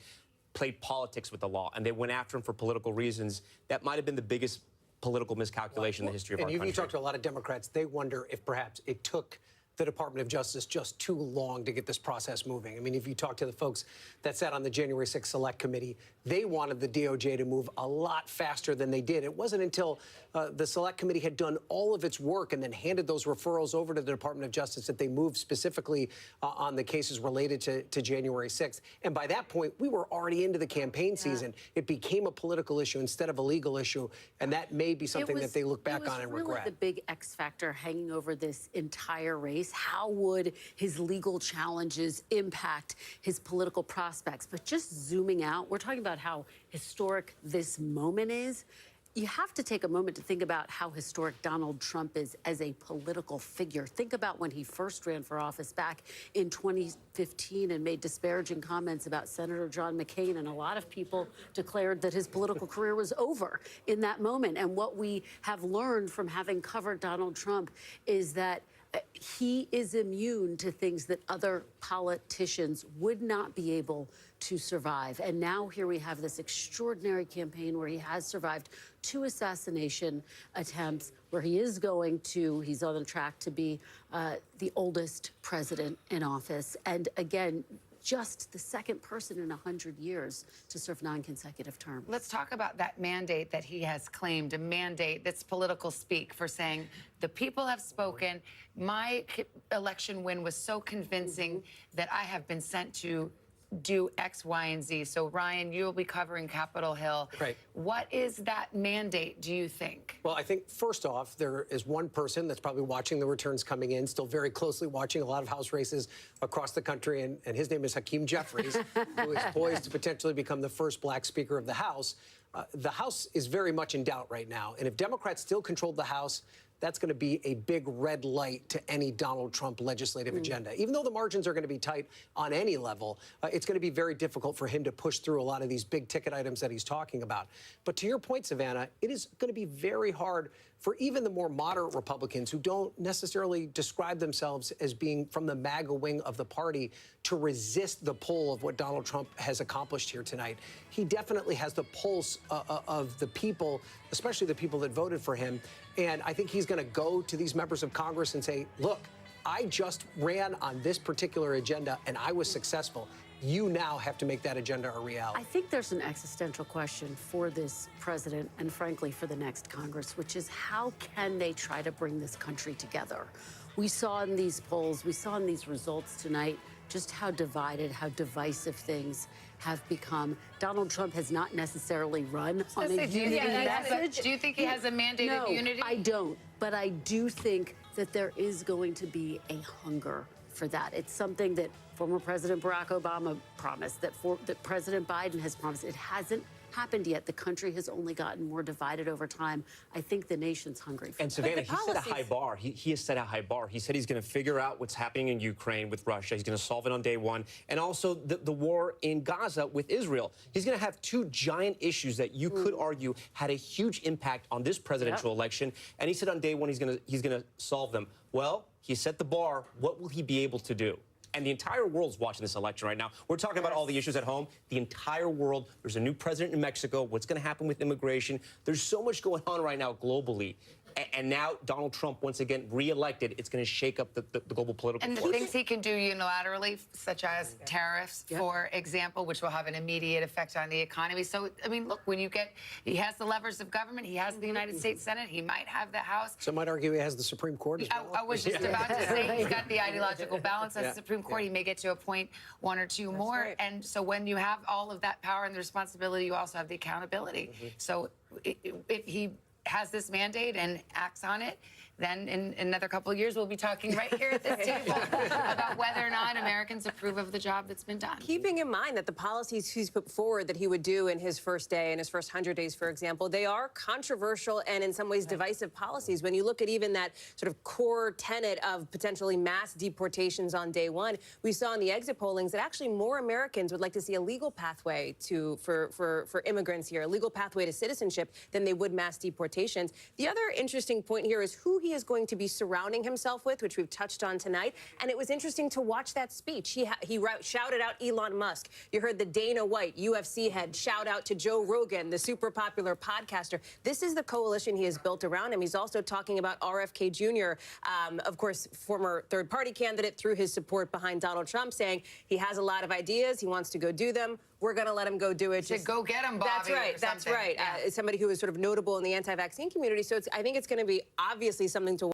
played politics with the law, and they went after him for political reasons. That might have been the biggest political miscalculation in the history of our country. And you talk to a lot of Democrats, they wonder if perhaps it took the Department of Justice just too long to get this process moving. I mean, if you talk to the folks that sat on the January 6th Select Committee, they wanted the DOJ to move a lot faster than they did. It wasn't until the Select Committee had done all of its work and then handed those referrals over to the Department of Justice that they moved specifically on the cases related to January 6th. And by that point, we were already into the campaign season. It became a political issue instead of a legal issue, and that may be something that they look back on and regret. It was really the big X factor hanging over this entire race. How would his legal challenges impact his political prospects? But just zooming out, we're talking about how historic this moment is. You have to take a moment to think about how historic Donald Trump is as a political figure. Think about when he first ran for office back in 2015 and made disparaging comments about Senator John McCain, and a lot of people declared that his political career was over in that moment. And what we have learned from having covered Donald Trump is that he is immune to things that other politicians would not be able to survive. And now here we have this extraordinary campaign where he has survived 2 assassination attempts, where he's on the track to be the oldest president in office. And again, just the second person in 100 years to serve non-consecutive terms. Let's talk about that mandate that he has claimed, a mandate that's political speak for saying, the people have spoken. My election win was so convincing that I have been sent to do X, Y, and Z. So, Ryan, you'll be covering Capitol Hill. Right. What is that mandate, do you think? Well, I think, first off, there is one person that's probably watching the returns coming in, still very closely watching a lot of House races across the country, and his name is Hakeem Jeffries, who is poised to potentially become the first black Speaker of the House. The House is very much in doubt right now, and if Democrats still controlled the House, that's going to be a big red light to any Donald Trump legislative agenda. Even though the margins are going to be tight on any level, it's going to be very difficult for him to push through a lot of these big ticket items that he's talking about. But to your point, Savannah, it is going to be very hard for even the more moderate Republicans who don't necessarily describe themselves as being from the MAGA wing of the party to resist the pull of what Donald Trump has accomplished here tonight. He definitely has the pulse of the people, especially the people that voted for him. And I think he's going to go to these members of Congress and say, look, I just ran on this particular agenda and I was successful. You now have to make that agenda a reality. I think there's an existential question for this president and, frankly, for the next Congress, which is how can they try to bring this country together? We saw in these polls, we saw in these results tonight just how divided, how divisive things have become. Donald Trump has not necessarily run on a unity message. Do you think he has a mandate of unity? No, I don't. But I do think that there is going to be a hunger for that. It's something that former President Barack Obama promised, that President Biden has promised. It hasn't happened yet. The country has only gotten more divided over time. I think the nation's hungry for And that. Savannah, he set a high bar. He has set a high bar. He said he's going to figure out what's happening in Ukraine with Russia. He's going to solve it on day one. And also the war in Gaza with Israel. He's going to have 2 giant issues that you could argue had a huge impact on this presidential election. And he said on day one he's going to solve them. Well, he set the bar. What will he be able to do? And the entire world's watching this election right now. We're talking about all the issues at home. The entire world. There's a new president in Mexico. What's going to happen with immigration? There's so much going on right now globally. And now Donald Trump, once again, reelected, it's going to shake up the global political And the things he can do unilaterally, such as tariffs, for example, which will have an immediate effect on the economy. So, I mean, look, he has the levers of government, he has the United States Senate, he might have the House. Some might argue he has the Supreme Court as well. I was just about to say he's got the ideological balance as the Supreme Court. He may get to appoint 1 or 2 more. right. And so when you have all of that power and the responsibility, you also have the accountability. So if he has this mandate and acts on it, then in another couple of years, we'll be talking right here at this table about whether or not Americans approve of the job that's been done. Keeping in mind that the policies he's put forward that he would do in his first day, in his first 100 days, for example, they are controversial and in some ways divisive policies. When you look at even that sort of core tenet of potentially mass deportations on day one, we saw in the exit pollings that actually more Americans would like to see a legal pathway for immigrants here, a legal pathway to citizenship than they would mass deportations. The other interesting point here is who he is going to be surrounding himself with, which we've touched on tonight. And it was interesting to watch that speech. He shouted out Elon Musk. You heard the Dana White, UFC head, shout out to Joe Rogan, the super popular podcaster. This is the coalition he has built around him. He's also talking about RFK Jr., of course, former third-party candidate, through his support behind Donald Trump, saying he has a lot of ideas. He wants to go do them. We're going to let him go do it. Just go get him, Bobby. That's right. That's right. Yeah. Somebody who is sort of notable in the anti-vaccine community. So I think it's going to be obviously something to